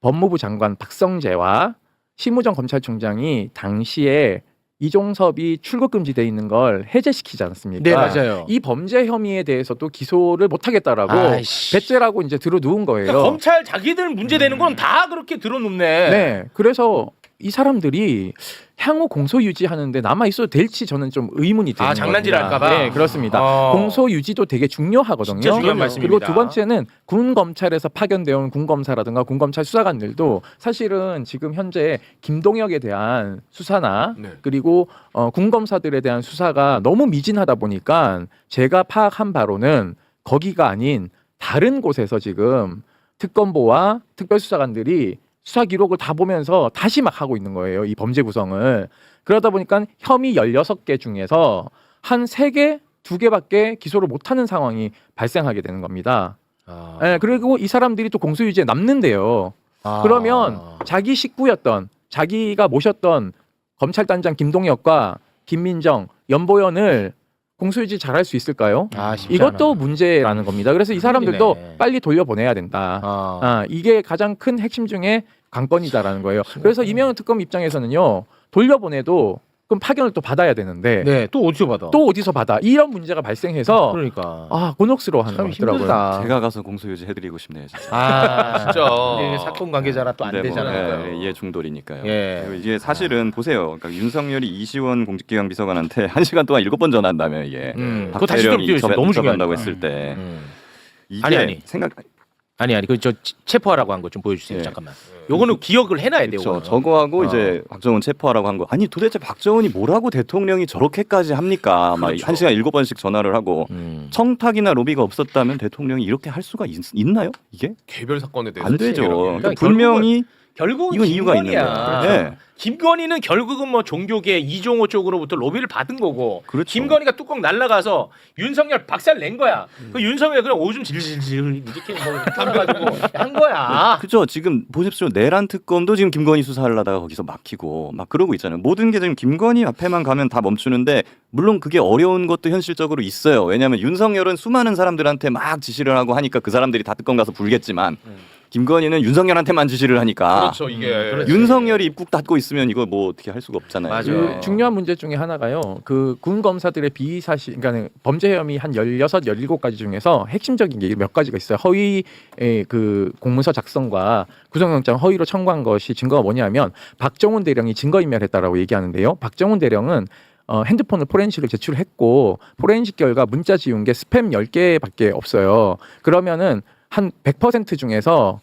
법무부 장관 박성재와 심우정 검찰총장이 당시에 이종섭이 출국 금지돼 있는 걸 해제시키지 않았습니까? 네, 맞아요. 이 범죄 혐의에 대해서도 기소를 못 하겠다라고 아이씨. 배째라고 이제 들어누운 거예요. 그러니까 검찰 자기들 문제되는 건 다 그렇게 들어눕네. 네. 그래서 이 사람들이 향후 공소 유지하는데 남아 있어도 될지 저는 좀 의문이 드는 장난질 겁니다. 할까 봐? 네, 그렇습니다. 공소 유지도 되게 중요하거든요. 진짜 중요한 말씀입니다. 그리고 두 번째는 군 검찰에서 파견되어 온 군 검사라든가 군 검찰 수사관들도 사실은 지금 현재 김동혁에 대한 수사나 네. 그리고 군 검사들에 대한 수사가 너무 미진하다 보니까 제가 파악한 바로는 거기가 아닌 다른 곳에서 지금 특검보와 특별수사관들이 수사 기록을 다 보면서 다시 막 하고 있는 거예요. 이 범죄 구성을. 그러다 보니까 혐의 16개 중에서 한 3개, 2개밖에 기소를 못하는 상황이 발생하게 되는 겁니다. 네, 그리고 이 사람들이 또 공소유지에 남는데요. 그러면 자기 식구였던 자기가 모셨던 검찰단장 김동혁과 김민정, 연보연을 공소유지 잘할 수 있을까요? 쉽지 이것도 않아. 문제라는 겁니다. 그래서 이 사람들도 큰일이네. 빨리 돌려보내야 된다. 이게 가장 큰 핵심 중에 관건이다라는 거예요. 그래서 이명훈 특검 입장에서는요, 돌려보내도 그럼 파견을 또 받아야 되는데 네, 또 어디서 받아? 또 어디서 받아? 이런 문제가 발생해서 그러니까. 곤혹스러워하는 참 것 같더라고요. 힘들다. 제가 가서 공소유지 해드리고 싶네요. 진짜. 진짜. 이게 사건 관계자라 또 안 근데 뭐, 되잖아요. 이해 중돌이니까요. 예. 그리고 이게 사실은 보세요. 그러니까 윤석열이 이시원 공직기강 비서관한테 1시간 동안 7번 전화한다며 이게. 그거 다시 좀 띄워주세요. 너무 접한다고 중요하니까. 했을 때 이게 아니. 생각 아니 그저 체포하라고 한 거 좀 보여주세요. 예. 잠깐만. 요거는 기억을 해놔야 돼요. 그렇죠. 요거는. 저거하고 이제 박정훈 체포하라고 한 거. 아니 도대체 박정훈이 뭐라고 대통령이 저렇게까지 합니까? 막 그렇죠. 1시간 7번씩 전화를 하고 청탁이나 로비가 없었다면 대통령이 이렇게 할 수가 있나요? 이게 개별 사건에 대해서 안 되죠. 이런 게. 그러니까 분명히 결국은 이건 이유가 있는 김건희야. 거예요. 네. 김건희는 결국은 뭐 종교계 이종호 쪽으로부터 로비를 받은 거고 그렇죠. 김건희가 뚜껑 날라가서 윤석열 박살 낸 거야. 그 윤석열 그냥 오줌 질질질 이렇게 뭐 가지고 한 거야. 그죠. 지금 보십시오. 내란 특검도 지금 김건희 수사를 하다가 거기서 막히고 막 그러고 있잖아요. 모든 게 지금 김건희 앞에만 가면 다 멈추는데 물론 그게 어려운 것도 현실적으로 있어요. 왜냐하면 윤석열은 수많은 사람들한테 막 지시를 하고 하니까 그 사람들이 다 특검 가서 불겠지만 김건희는 윤석열한테만 지시를 하니까 그렇죠. 이게 윤석열이 입국 닫고 있으면 이거 뭐 어떻게 할 수가 없잖아요. 맞아요. 그 중요한 문제 중에 하나가요. 그 군 검사들의 비위 사실, 그러니까 범죄 혐의 한 16, 17가지 중에서 핵심적인 게 몇 가지가 있어요. 허위의 그 공문서 작성과 구속영장 허위로 청구한 것이 증거가 뭐냐면 박정훈 대령이 증거인멸했다라고 얘기하는데요. 박정훈 대령은 핸드폰을 포렌식을 제출했고 포렌식 결과 문자 지운 게 스팸 10개밖에 없어요. 그러면은 한 100% 중에서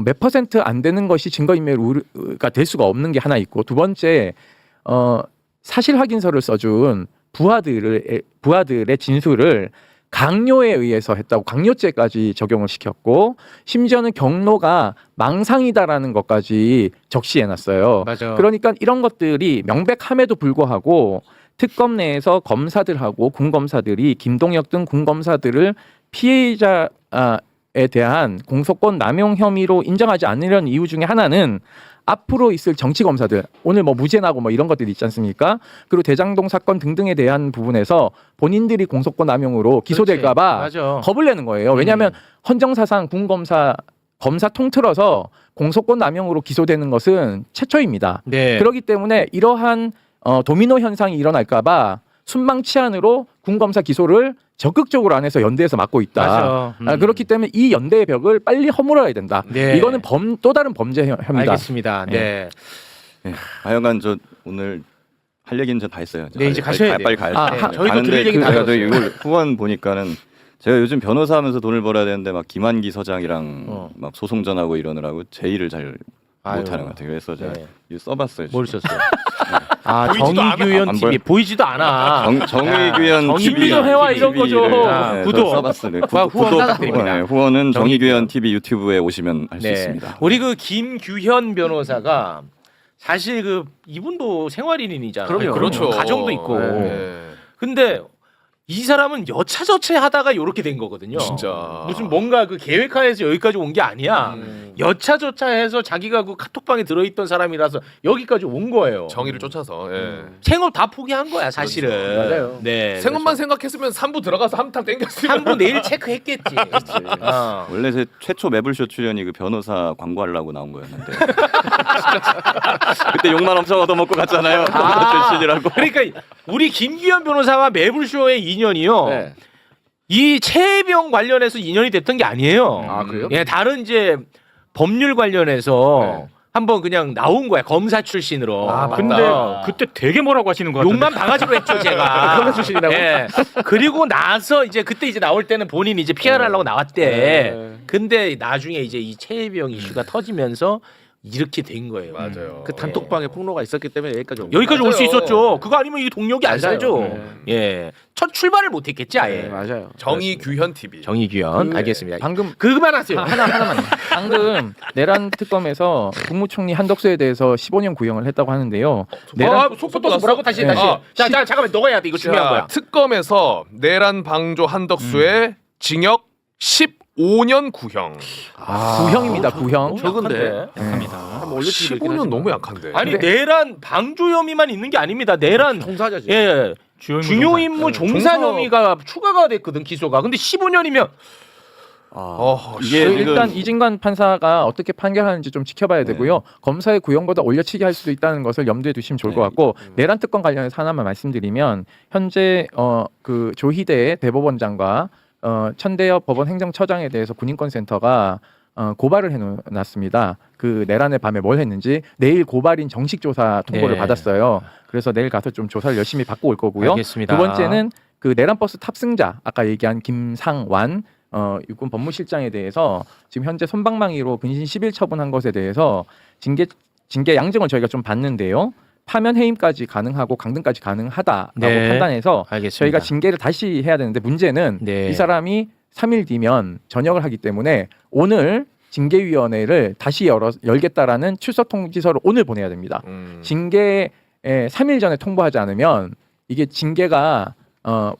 몇 퍼센트 안 되는 것이 증거인멸가 될 수가 없는 게 하나 있고 두 번째 사실 확인서를 써준 부하들의 진술을 강요에 의해서 했다고 강요죄까지 적용을 시켰고 심지어는 경로가 망상이다라는 것까지 적시해놨어요. 맞아. 그러니까 이런 것들이 명백함에도 불구하고 특검 내에서 검사들하고 군검사들이 김동혁 등 군검사들을 피해자에 대한 공소권 남용 혐의로 인정하지 않으려는 이유 중에 하나는 앞으로 있을 정치 검사들 오늘 뭐 무죄나고 뭐 이런 것들이 있지 않습니까? 그리고 대장동 사건 등등에 대한 부분에서 본인들이 공소권 남용으로 기소될까봐 맞아. 겁을 내는 거예요. 왜냐하면 헌정사상 군검사 검사 통틀어서 공소권 남용으로 기소되는 것은 최초입니다. 네. 그렇기 때문에 이러한 도미노 현상이 일어날까봐 순방 치안으로 군 검사 기소를 적극적으로 안 해서 연대에서 막고 있다. 맞아. 그렇기 때문에 이 연대의 벽을 빨리 허물어야 된다. 네. 이거는 또 다른 범죄 혐의다. 알겠습니다. 네. 하여간 저 오늘 할 얘기는 저 다 했어요. 네, 이제 가셔야 돼요. 빨리 가야 아, 돼요. 하- 저희도 가는데 들을 얘기 다 제가 들었어요. 이걸 후원 보니까는 제가 요즘 변호사 하면서 돈을 벌어야 되는데 막 김한기 서장이랑 막 소송 전하고 이러느라고 제 일을 잘 아유. 못하는 것 같아요. 그래서 제가 네. 이거 써봤어요. 뭘 지금. 썼어요? 아, 보이지도 정의규현 않아. TV 안 보이지도 않아. 정의규현 정의규현 회화 이런 거죠. 구독. 써봤어요. 후원 부탁드립니다. 네, 후원은 정의규현 정의규현 TV 유튜브에 오시면 할 수 네. 있습니다. 우리 그 김규현 변호사가 사실 그 이분도 생활인이잖아요. 그럼요. 그렇죠. 가정도 있고. 네. 근데 이 사람은 여차저차 하다가 이렇게 된 거거든요. 진짜. 무슨 뭔가 그 계획하에서 여기까지 온 게 아니야. 여차저차 해서 자기가 그 카톡방에 들어있던 사람이라서 여기까지 온 거예요. 정의를 쫓아서. 예. 생업 다 포기한 거야 사실은. 그렇죠. 맞아요. 네. 생업만 생각했으면 3부 들어가서 한탕 땡겼으면. 한부 내일 체크했겠지. 원래 제 최초 매블쇼 출연이 그 변호사 광고하려고 나온 거였는데 그때 욕만 엄청 얻어먹고 갔잖아요. 출신이라고. 그러니까 우리 김규현 변호사와 매불쇼의 인연이요. 네. 이 체해병 관련해서 인연이 됐던 게 아니에요. 아, 그래요? 예, 다른 이제 법률 관련해서 한번 그냥 나온 거야 검사 출신으로. 아, 근데 그때 되게 뭐라고 하시는 거 같은데. 욕만 바가지로 했죠 제가. 검사 출신이라고? 예. 그리고 나서 이제 그때 이제 나올 때는 본인이 이제 PR 하려고 나왔대. 근데 나중에 이제 이 체해병 이슈가 터지면서 이렇게 된 거예요. 맞아요. 그 단톡방에 폭로가 있었기 때문에 여기까지 온 거예요. 여기까지 올 수 맞아요. 있었죠. 그거 아니면 이 동력이 안 맞아요. 살죠. 네. 예, 첫 출발을 못했겠지 아예. 네, 맞아요. 정의규현 TV. 정의규현 그- 알겠습니다. 방금 그만하세요. 하나만. 방금 내란 특검에서 국무총리 한덕수에 대해서 15년 구형을 했다고 하는데요. 내란 속보 떠서 뭐라고 다시 네. 다시. 자, 잠깐만 너가 해야 돼. 이거 중요한 거야. 특검에서 내란 방조 한덕수의 징역 15년 구형. 구형입니다. 구형. 적은데. 약합니다. 한번 올려치기 15년 너무 약한데. 아니 근데- 내란 방조 혐의만 있는 게 아닙니다. 내란 총사자지. 예, 중요 임무 종사 종사- 혐의가 추가가 됐거든 기소가. 근데 15년이면 이게 그 지금 일단 이진관 판사가 어떻게 판결하는지 좀 지켜봐야 되고요. 검사의 구형보다 올려치기 할 수도 있다는 것을 염두에 두시면 좋을 것 같고 내란 특검 관련해서 하나만 말씀드리면 현재 그 조희대 대법원장과 천대엽 법원 행정처장에 대해서 군인권센터가 고발을 해놨습니다. 그 내란의 밤에 뭘 했는지 내일 고발인 정식 조사 통보를 네. 받았어요. 그래서 내일 가서 좀 조사를 열심히 받고 올 거고요. 알겠습니다. 두 번째는 그 내란 버스 탑승자 아까 얘기한 김상완 육군 법무실장에 대해서 지금 현재 솜방망이로 근신 10일 처분한 것에 대해서 징계 양증을 저희가 좀 봤는데요. 파면 해임까지 가능하고 강등까지 가능하다라고 네. 판단해서 알겠습니다. 저희가 징계를 다시 해야 되는데 문제는 네. 이 사람이 3일 뒤면 전역을 하기 때문에 오늘 징계위원회를 다시 열겠다라는 출석 통지서를 오늘 보내야 됩니다. 징계 3일 전에 통보하지 않으면 이게 징계가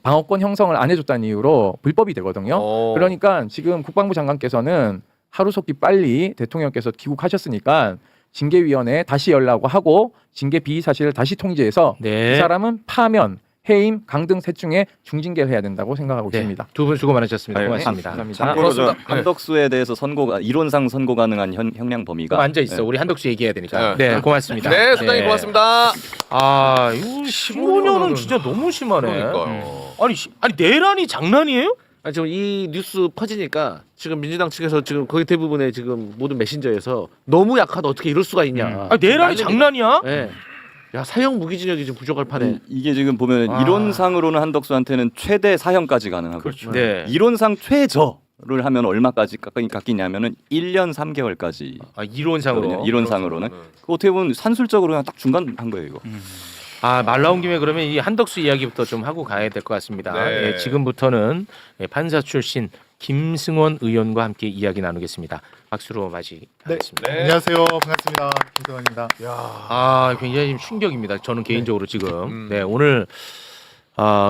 방어권 형성을 안 해줬다는 이유로 불법이 되거든요. 그러니까 지금 국방부 장관께서는 하루속히 빨리 대통령께서 귀국하셨으니까 징계위원회에 다시 연락을 하고 징계 비의 사실을 다시 통지해서 네. 이 사람은 파면, 해임, 강등 셋 중에 중징계를 해야 된다고 생각하고 있습니다. 두 분 수고 많으셨습니다. 아유, 고맙습니다. 감사합니다. 참고로 저 그렇습니다. 한덕수에 대해서 이론상 선고 가능한 형량 범위가 그럼 앉아 있어. 네. 우리 한덕수 얘기해야 되니까. 네. 네, 고맙습니다. 네, 소장님 고맙습니다. 아, 이거 15년은 진짜 너무 심하네. 그러니까요. 아니 내란이 장난이에요? 아, 지금 이 뉴스 퍼지니까 지금 민주당 측에서 지금 거의 대부분의 지금 모든 메신저에서 너무 약하다 어떻게 이럴 수가 있냐. 아니 내란이 난리니까. 장난이야? 예. 야 사형 무기징역이 지금 부족할 판에. 이게 지금 보면 이론상으로는 한덕수한테는 최대 사형까지 가능하고 그렇죠. 네. 이론상 최저를 하면 얼마까지 깎이냐면은 1년 3개월까지 아, 이론상으로. 이론상으로는 그 어떻게 보면 산술적으로 그냥 딱 중간 한 거예요 이거. 아, 말 나온 김에 그러면 이 한덕수 이야기부터 좀 하고 가야 될 것 같습니다. 네. 예, 지금부터는 판사 출신 김승원 의원과 함께 이야기 나누겠습니다. 박수로 맞이하겠습니다. 네. 안녕하세요. 반갑습니다. 김승원입니다. 아, 굉장히 지금 충격입니다. 저는 개인적으로 지금 네, 오늘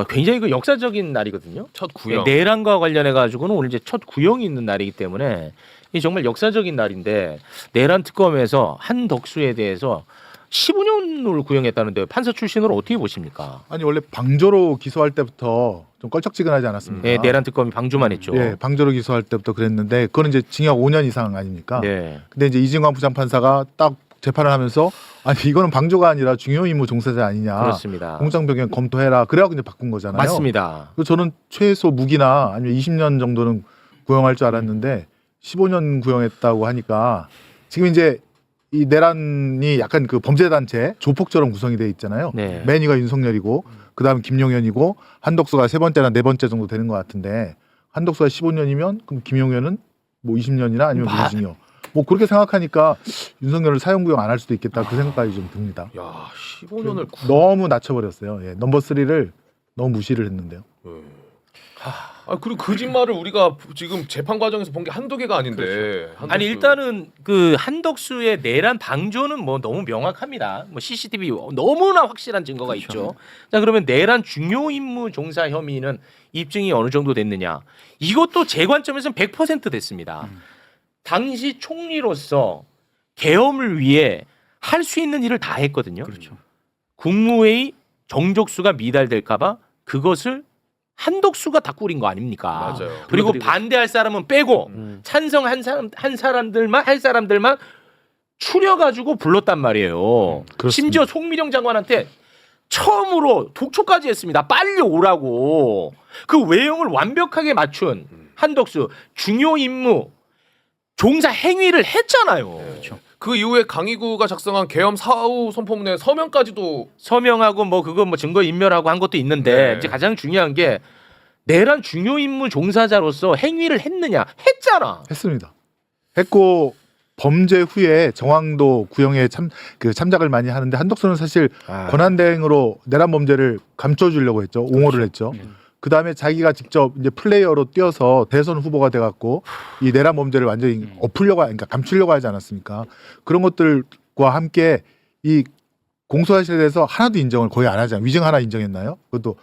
굉장히 그 역사적인 날이거든요. 첫 구형. 내란과 관련해 가지고는 오늘 이제 첫 구형이 있는 날이기 때문에 이 정말 역사적인 날인데 내란 특검에서 한덕수에 대해서 15년을 구형했다는데 판사 출신으로 어떻게 보십니까? 아니 원래 방조로 기소할 때부터 좀 껄쩍지근하지 않았습니까? 네, 내란 특검이 방조만 했죠. 예, 방조로 기소할 때부터 그랬는데 그거는 이제 징역 5년 이상 아닙니까? 네. 근데 이제 이진관 부장판사가 딱 재판을 하면서 아니 이거는 방조가 아니라 중요 임무 종사자 아니냐. 그렇습니다. 공장 변경 검토해라. 그래갖고 이제 바꾼 거잖아요. 맞습니다. 그래서 저는 최소 무기나 아니면 20년 정도는 구형할 줄 알았는데 15년 구형했다고 하니까 지금 이제 이 내란이 약간 그 범죄단체 조폭처럼 구성이 돼 있잖아요. 네. 매니가 윤석열이고 그다음 김용현이고 한덕수가 세 번째나 네 번째 정도 되는 것 같은데 한덕수가 15년이면 그럼 김용현은 뭐 20년이나 아니면 무기징역. 뭐 그렇게 생각하니까 윤석열을 사형구형 안 할 수도 있겠다 그 생각까지 좀 듭니다. 야, 15년을 너무 낮춰버렸어요. 예, 넘버 3를 너무 무시를 했는데요. 아, 그리고 거짓말을 우리가 지금 재판 과정에서 본 게 한두 개가 아닌데. 한덕수. 아니 일단은 그 한덕수의 내란 방조는 뭐 너무 명확합니다. 뭐 CCTV 너무나 확실한 증거가 있죠. 자 그러면 내란 중요 임무 종사 혐의는 입증이 어느 정도 됐느냐? 이것도 제 관점에서는 100% 됐습니다. 당시 총리로서 계엄을 위해 할 수 있는 일을 다 했거든요. 그렇죠. 국무회의 정족수가 미달될까봐 그것을 한덕수가 다 꾸린 거 아닙니까? 맞아요. 그리고 반대할 사람은 빼고 찬성한 사람들만 할 사람들만 추려가지고 불렀단 말이에요. 그렇습니다. 심지어 송미령 장관한테 처음으로 독촉까지 했습니다. 빨리 오라고. 그 외형을 완벽하게 맞춘 한덕수 중요 임무 종사 행위를 했잖아요. 그 이후에 강희구가 작성한 계엄 사후 선포문에 서명까지도 서명하고 뭐 그거 뭐 증거 인멸하고 한 것도 있는데 네. 이제 가장 중요한 게 내란 중요 임무 종사자로서 행위를 했느냐? 했잖아. 했습니다. 했고 범죄 후에 정황도 구형에 참작을 많이 하는데 한덕수는 사실 권한대행으로 내란 범죄를 감춰주려고 했죠. 옹호를 했죠. 그 다음에 자기가 직접 이제 플레이어로 뛰어서 대선 후보가 돼갖고 이 내란 범죄를 완전히 그러니까 감추려고 하지 않았습니까? 그런 것들과 함께 이 공소사실에 대해서 하나도 인정을 거의 안 하잖아요. 위증 하나 인정했나요? 그것도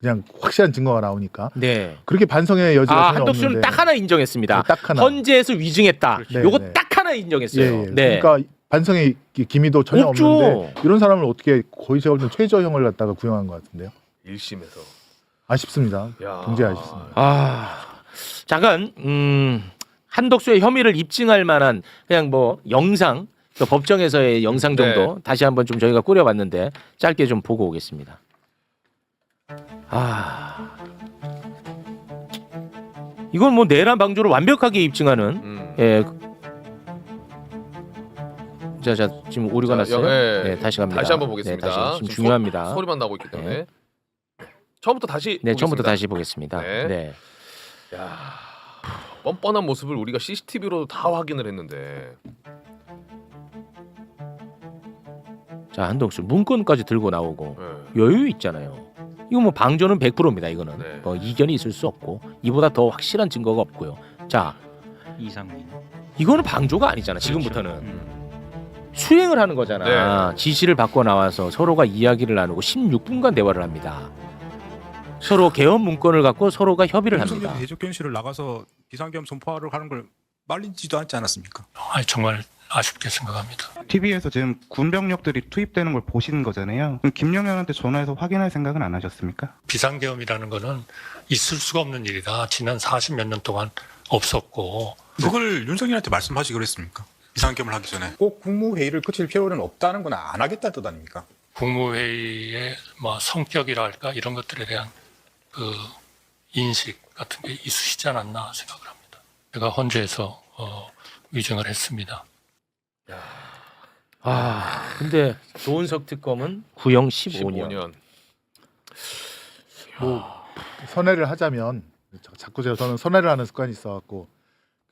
그냥 확실한 증거가 나오니까 네. 그렇게 반성의 여지가 전혀 한덕수는 없는데 딱 하나 인정했습니다. 네, 딱 하나. 헌재에서 위증했다. 네, 요거 네. 딱 하나 인정했어요. 예, 예. 네. 그러니까 반성의 기미도 전혀 없죠. 없는데 이런 사람을 어떻게 거의 제가 볼 때는 최저형을 갖다가 구형한 것 같은데요. 1심에서. 아쉽습니다. 야. 굉장히 아쉽습니다. 잠깐 한덕수의 혐의를 입증할 만한 그냥 뭐 영상 그 법정에서의 영상 정도 다시 한번 좀 저희가 꾸려봤는데 짧게 좀 보고 오겠습니다. 이건 뭐 내란 방조를 완벽하게 입증하는 예. 자 지금 오류가 났어요. 네, 다시 갑니다. 다시 한번 보겠습니다. 네, 다시 지금 지금 중요합니다. 소리만 나고 있기 때문에. 처음부터 다시 네, 처음부터 보겠습니다. 다시 보겠습니다. 네. 네. 야, 뻔뻔한 모습을 우리가 CCTV로 다 확인을 했는데. 자 한덕수 문건까지 들고 나오고 네. 여유 있잖아요. 이거 뭐 방조는 100%입니다. 이거는 네. 뭐 이견이 있을 수 없고 이보다 더 확실한 증거가 없고요. 자 이상민. 이거는 방조가 아니잖아. 지금부터는 수행을 하는 거잖아. 네. 지시를 받고 나와서 서로가 이야기를 나누고 16분간 대화를 합니다. 서로 개헌 문건을 갖고 서로가 협의를 합니다. 대적견실을 나가서 비상계엄 선포하러 가는 걸 말리지도 않지 않았습니까? 정말 아쉽게 생각합니다. TV에서 지금 군병력들이 투입되는 걸 보시는 거잖아요. 그럼 김영현한테 전화해서 확인할 생각은 안 하셨습니까? 비상계엄이라는 거는 있을 수가 없는 일이다. 지난 40몇 년 동안 없었고. 그걸 윤석열한테 말씀하시 그랬습니까? 비상계엄을 하기 전에. 꼭 국무회의를 거칠 필요는 없다는 건 안 하겠다는 뜻 아닙니까? 국무회의의 뭐 성격이랄까 이런 것들에 대한 그 인식 같은 게 있으시지 않았나 생각을 합니다. 제가 헌재에서 위증을 했습니다. 근데 조은석 특검은 구형 15년. 선회를 하자면 자꾸 저는 선회를 하는 습관이 있어갖고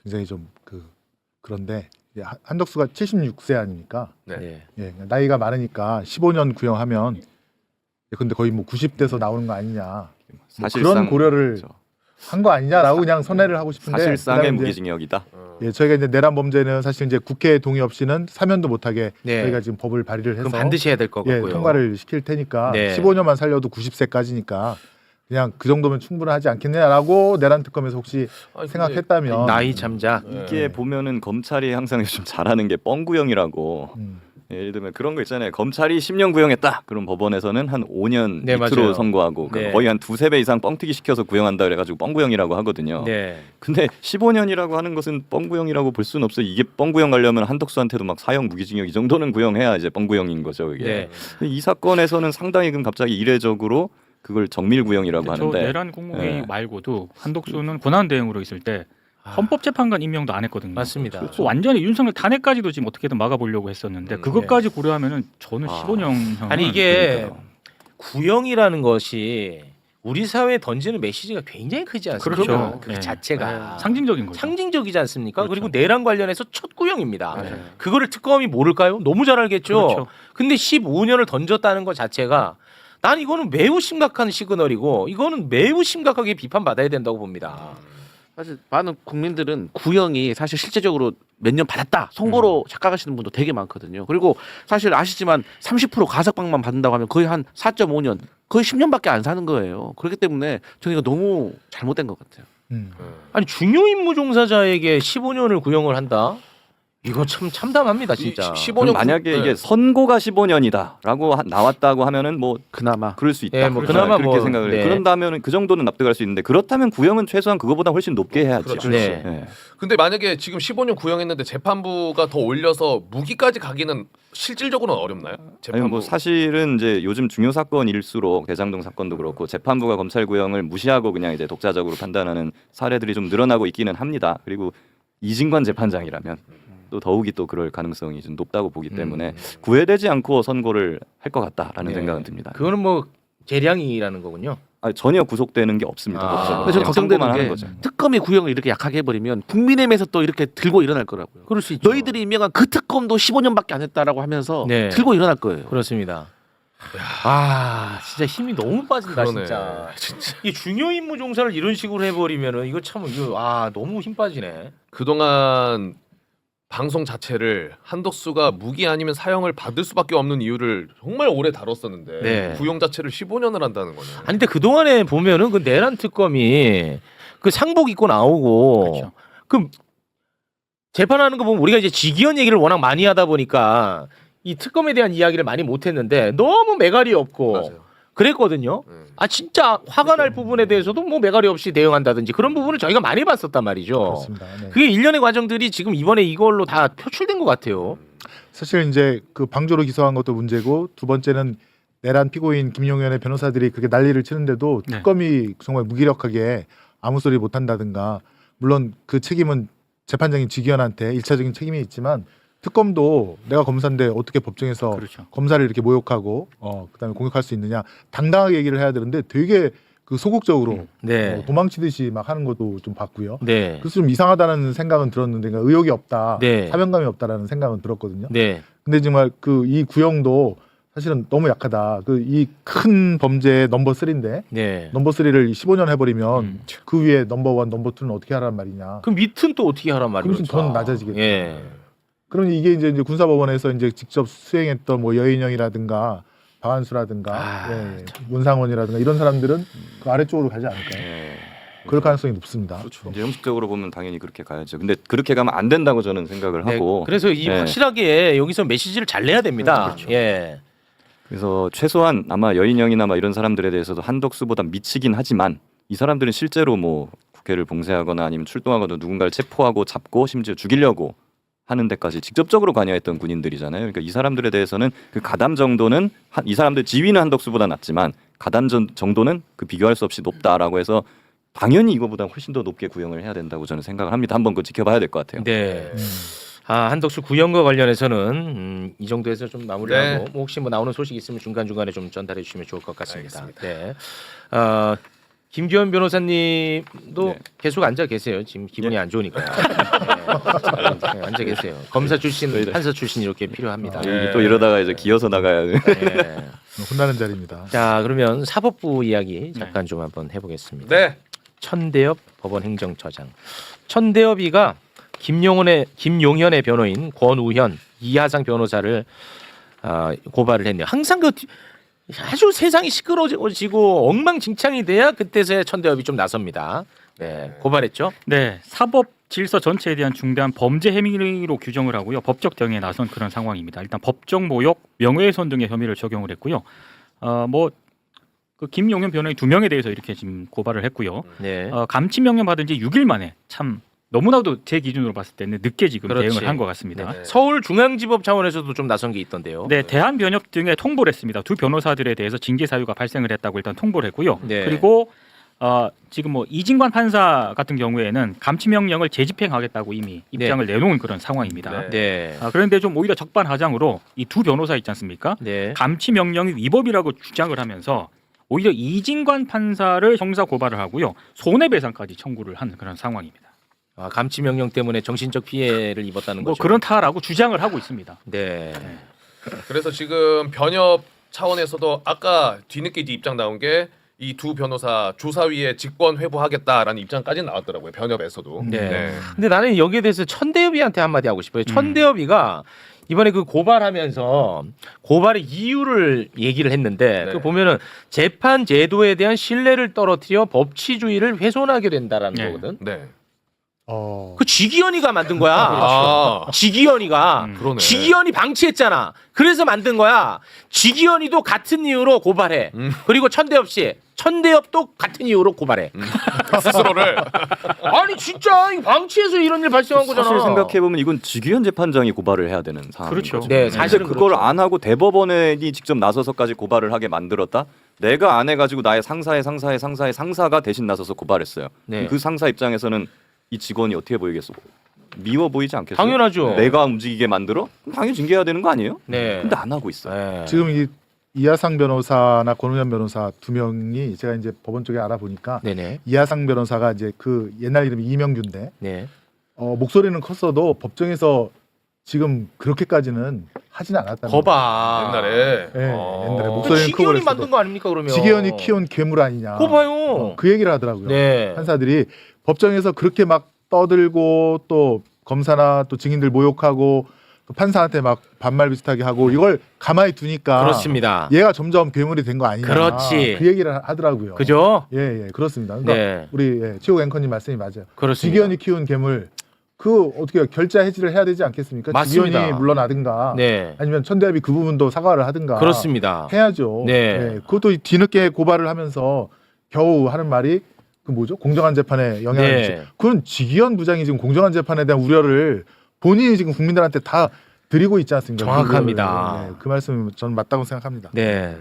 굉장히 좀 그런데 이제 한덕수가 76세 아닙니까? 네. 예, 나이가 많으니까 15년 구형하면 근데 거의 뭐 90대에서 나오는 거 아니냐. 뭐 사실상 그런 고려를 한 거 아니냐라고 그냥 선회를 하고 싶은데 사실상의 그다음에 이제 무기징역이다. 예, 저희가 이제 내란 범죄는 사실 이제 국회 동의 없이는 사면도 못하게 네. 저희가 지금 법을 발의를 해서 그럼 반드시 해야 될 거고요. 예, 통과를 시킬 테니까 네. 15년만 살려도 90세까지니까 그냥 그 정도면 충분하지 않겠냐라고 내란 특검에서 혹시 아니, 근데 생각했다면 나이 참자. 이게 보면은 검찰이 항상 요즘 잘하는 게 뻥구형이라고. 예를 들면 그런 거 있잖아요. 검찰이 10년 구형했다. 그럼 법원에서는 한 5년 네, 밑으로 맞아요. 선고하고 네. 거의 한 2-3배 이상 뻥튀기 시켜서 구형한다 그래가지고 뻥구형이라고 하거든요. 네. 근데 15년이라고 하는 것은 뻥구형이라고 볼 수는 없어요. 이게 뻥구형 가려면 한덕수한테도 막 사형 무기징역 이 정도는 구형해야 이제 뻥구형인 거죠. 이게. 네. 이 사건에서는 상당히 그럼 갑자기 이례적으로 그걸 정밀구형이라고 저 하는데 내란 국무회의 네. 말고도 한덕수는 권한 대행으로 있을 때 헌법재판관 임명도 안 했거든요. 맞습니다. 그래서 완전히 윤석열 탄핵까지도 지금 어떻게든 막아보려고 했었는데 그것까지 고려하면은 저는 15년 아니 이게 구형이라는 것이 우리 사회에 던지는 메시지가 굉장히 크지 않습니까? 그렇죠. 그 네. 자체가 상징적인 거죠. 상징적이지 않습니까? 그렇죠. 그리고 내란 관련해서 첫 구형입니다. 맞아요. 그거를 특검이 모를까요? 너무 잘 알겠죠. 그렇죠. 근데 15년을 던졌다는 것 자체가 난 이거는 매우 심각한 시그널이고 이거는 매우 심각하게 비판받아야 된다고 봅니다. 사실 많은 국민들은 구형이 사실 실제적으로 몇 년 받았다 선고로 착각하시는 분도 되게 많거든요. 그리고 사실 아시지만 30% 가석방만 받는다고 하면 거의 한 4.5년 거의 10년밖에 안 사는 거예요. 그렇기 때문에 저는 이거 너무 잘못된 것 같아요. 아니 중요 임무 종사자에게 15년을 구형을 한다? 이거 참 참담합니다, 진짜. 15년 만약에 이게 선고가 15년이다라고 나왔다고 하면은 뭐 그나마 그럴 수 있다. 예, 뭐 그나마 그렇게 뭐, 생각을 네. 해요. 그런다면 그 정도는 납득할 수 있는데 그렇다면 구형은 최소한 그거보다 훨씬 높게 해야죠. 그렇죠. 네. 예. 근데 만약에 지금 15년 구형했는데 재판부가 더 올려서 무기까지 가기는 실질적으로는 어렵나요? 아니 재판부. 뭐 사실은 이제 요즘 중요 사건일수록 대장동 사건도 그렇고 재판부가 검찰 구형을 무시하고 그냥 이제 독자적으로 판단하는 사례들이 좀 늘어나고 있기는 합니다. 그리고 이진관 재판장이라면 또 더욱이 또 그럴 가능성이 좀 높다고 보기 때문에 구애되지 않고 선고를 할 것 같다라는 네. 생각은 듭니다. 그거는 뭐 재량이라는 거군요. 아니, 전혀 구속되는 게 없습니다. 아. 법적으로. 근데 저는 그냥 걱정되는 선고만 게 하는 거죠. 특검이 구형을 이렇게 약하게 해버리면 국민의힘에서 또 이렇게 들고 일어날 거라고요. 그럴 수 있죠. 너희들이 임명한 그 특검도 15년밖에 안 했다라고 하면서 네. 들고 일어날 거예요. 그렇습니다. 아, 진짜 힘이 너무 빠진다, 그러네. 진짜. 이 중요 임무 종사를 이런 식으로 해버리면은 이거 참 이거 너무 힘 빠지네. 그동안 방송 자체를 한덕수가 무기 아니면 사형을 받을 수밖에 없는 이유를 정말 오래 다뤘었는데 네. 구형 자체를 15년을 한다는 거네. 아니 근데 그 동안에 보면은 그 내란 특검이 그 상복 입고 나오고 그렇죠. 그 재판하는 거 보면 우리가 이제 직위원 얘기를 워낙 많이 하다 보니까 이 특검에 대한 이야기를 많이 못했는데 너무 매갈이 없고 맞아요. 그랬거든요. 아 진짜 화가 날 부분에 대해서도 뭐 매갈이 없이 대응한다든지 그런 부분을 저희가 많이 봤었단 말이죠. 그렇습니다. 네. 그게 일련의 과정들이 지금 이번에 이걸로 다 표출된 것 같아요. 사실 이제 그 방조로 기소한 것도 문제고 두 번째는 내란 피고인 김용현의 변호사들이 그렇게 난리를 치는데도 네. 특검이 정말 무기력하게 아무 소리 못 한다든가 물론 그 책임은 재판장인 지기현한테 1차적인 책임이 있지만 특검도 내가 검사인데 어떻게 법정에서 그렇죠. 검사를 이렇게 모욕하고 그다음에 공격할 수 있느냐 당당하게 얘기를 해야 되는데 되게 그 소극적으로 네. 도망치듯이 막 하는 것도 좀 봤고요. 네. 그래서 좀 이상하다는 생각은 들었는데 그러니까 의욕이 없다, 네. 사명감이 없다라는 생각은 들었거든요. 네. 근데 정말 그 이 구형도 사실은 너무 약하다. 그 이 큰 범죄의 넘버 3인데 네. 넘버 3를 15년 해버리면 그 위에 넘버 1, 넘버 2는 어떻게 하란 말이냐. 그 밑은 또 어떻게 하란 말이죠? 그럼 더 낮아지겠죠. 예. 그러니 이게 이제 군사법원에서 이제 직접 수행했던 뭐 여인영이라든가 박한수라든가 문상원이라든가 이런 사람들은 그 아래쪽으로 가지 않을까요? 그럴 가능성이 높습니다. 그렇죠. 이제 형식적으로 보면 당연히 그렇게 가야죠. 근데 그렇게 가면 안 된다고 저는 생각을 네, 하고. 그래서 이 네. 확실하게 여기서 메시지를 잘 내야 됩니다. 그렇죠. 예. 그래서 최소한 아마 여인영이나 막 이런 사람들에 대해서도 한덕수보다 미치긴 하지만 이 사람들은 실제로 뭐 국회를 봉쇄하거나 아니면 출동하거나 누군가를 체포하고 잡고 심지어 죽이려고 하는 데까지 직접적으로 관여했던 군인들이잖아요. 그러니까 이 사람들에 대해서는 그 가담 정도는 이 사람들 지위는 한덕수보다 낮지만 가담 정도는 그 비교할 수 없이 높다라고 해서 당연히 이거보다 훨씬 더 높게 구형을 해야 된다고 저는 생각을 합니다. 한번 그 지켜봐야 될 것 같아요. 네. 한덕수 구형과 관련해서는 이 정도에서 좀 마무리하고 네. 뭐 혹시 뭐 나오는 소식 있으면 중간 중간에 좀 전달해 주시면 좋을 것 같습니다. 알겠습니다. 네. 김기현 변호사님도 네. 계속 앉아 계세요. 지금 기분이 안 좋으니까요. 네, 앉아 계세요. 검사 출신, 판사 출신 이렇게 필요합니다. 또 이러다가 이제 기어서 나가야 돼. 네. 혼나는 자리입니다. 자, 그러면 사법부 이야기 잠깐 좀 한번 해보겠습니다. 네. 천대엽 법원행정처장. 천대엽이가 김용현의 변호인 권우현, 이하상 변호사를 고발을 했네요. 항상 그 아주 세상이 시끄러워지고 엉망진창이 돼야 그때서야 천대엽이 좀 나섭니다. 네, 고발했죠. 네, 사법 질서 전체에 대한 중대한 범죄 행위로 규정을 하고요. 법적 대응에 나선 그런 상황입니다. 일단 법정 모욕, 명예훼손 등의 혐의를 적용을 했고요. 그 김용현 변호인 2명에 대해서 이렇게 지금 고발을 했고요. 네. 감치 명령 받은 지 6일 만에 참 너무나도 제 기준으로 봤을 때는 늦게 지금 그렇지. 대응을 한 것 같습니다. 네. 서울중앙지법 차원에서도 좀 나선 게 있던데요. 네, 대한변협 등에 통보를 했습니다. 두 변호사들에 대해서 징계 사유가 발생을 했다고 일단 통보를 했고요. 네. 그리고 지금 뭐 이진관 판사 같은 경우에는 감치 명령을 재집행하겠다고 이미 입장을 내놓은 그런 상황입니다. 네. 그런데 좀 오히려 적반하장으로 이 두 변호사 있지 않습니까? 네. 감치 명령이 위법이라고 주장을 하면서 오히려 이진관 판사를 형사 고발을 하고요. 손해배상까지 청구를 한 그런 상황입니다. 감치 명령 때문에 정신적 피해를 입었다는 뭐 거죠. 그렇다라고 주장을 하고 있습니다. 네. 그래서 지금 변협 차원에서도 아까 뒤늦게 입장 나온 게 이 두 변호사 조사위에 직권 회부하겠다라는 입장까지 나왔더라고요. 변협에서도. 네. 근데 나는 여기에 대해서 천대엽이한테 한마디 하고 싶어요. 천대엽이가 이번에 그 고발하면서 고발의 이유를 얘기를 했는데 네. 그 보면은 재판 제도에 대한 신뢰를 떨어뜨려 법치주의를 훼손하게 된다라는 네. 거거든. 네. 그 지기현이가 만든 거야. 아. 지기현이가 그러네. 지기현이 방치했잖아. 그래서 만든 거야. 지기현이도 같은 이유로 고발해. 그리고 천대엽 씨, 천대엽도 같은 이유로 고발해. 스스로를 아니 진짜 이거 방치해서 이런 일 발생한 거잖아. 사실 생각해 보면 이건 지기현 재판장이 고발을 해야 되는 상황인 그렇죠. 거죠. 네, 근데 사실은 그걸 그렇죠. 안 하고 대법원이 직접 나서서까지 고발을 하게 만들었다. 내가 안 해가지고 나의 상사의 상사가 대신 나서서 고발했어요. 네. 그 상사 입장에서는 이 직원이 어떻게 보이겠어? 미워 보이지 않겠어요? 당연하죠. 내가 움직이게 만들어? 그럼 당연히 징계해야 되는 거 아니에요? 네. 근데 안 하고 있어요. 네. 지금 이 이하상 변호사나 권우현 변호사 2명이 제가 이제 법원 쪽에 알아보니까 네네. 이하상 변호사가 이제 그 옛날 이름이 이명규인데 네. 목소리는 컸어도 법정에서 지금 그렇게까지는 하지는 않았다는 거예요. 거봐. 옛날에 예, 옛날에 그 목소리는 크고 지기현이 그랬어도 만든 거 아닙니까 그러면? 지기현이 키운 괴물 아니냐. 거 봐요. 그 얘기를 하더라고요. 네. 판사들이 법정에서 그렇게 막 떠들고 또 검사나 또 증인들 모욕하고 또 판사한테 막 반말 비슷하게 하고 이걸 가만히 두니까 그렇습니다. 얘가 점점 괴물이 된 거 아니냐. 그렇지. 그 얘기를 하더라고요. 그죠? 예, 그렇습니다. 그러니까 네. 우리 최욱 앵커님 말씀이 맞아요. 그렇습니다. 지기현이 키운 괴물 그 어떻게 결자 해지를 해야 되지 않겠습니까? 맞습니다. 지기현이 물러나든가 네. 아니면 천대엽이 그 부분도 사과를 하든가 그렇습니다. 해야죠. 네. 그것도 뒤늦게 고발을 하면서 겨우 하는 말이 그 뭐죠? 공정한 재판에 영향을 네. 미치. 그건 지기현 부장이 지금 공정한 재판에 대한 우려를 본인이 지금 국민들한테 다 드리고 있지 않습니까? 정확합니다. 그 말씀 저는 맞다고 생각합니다. 네.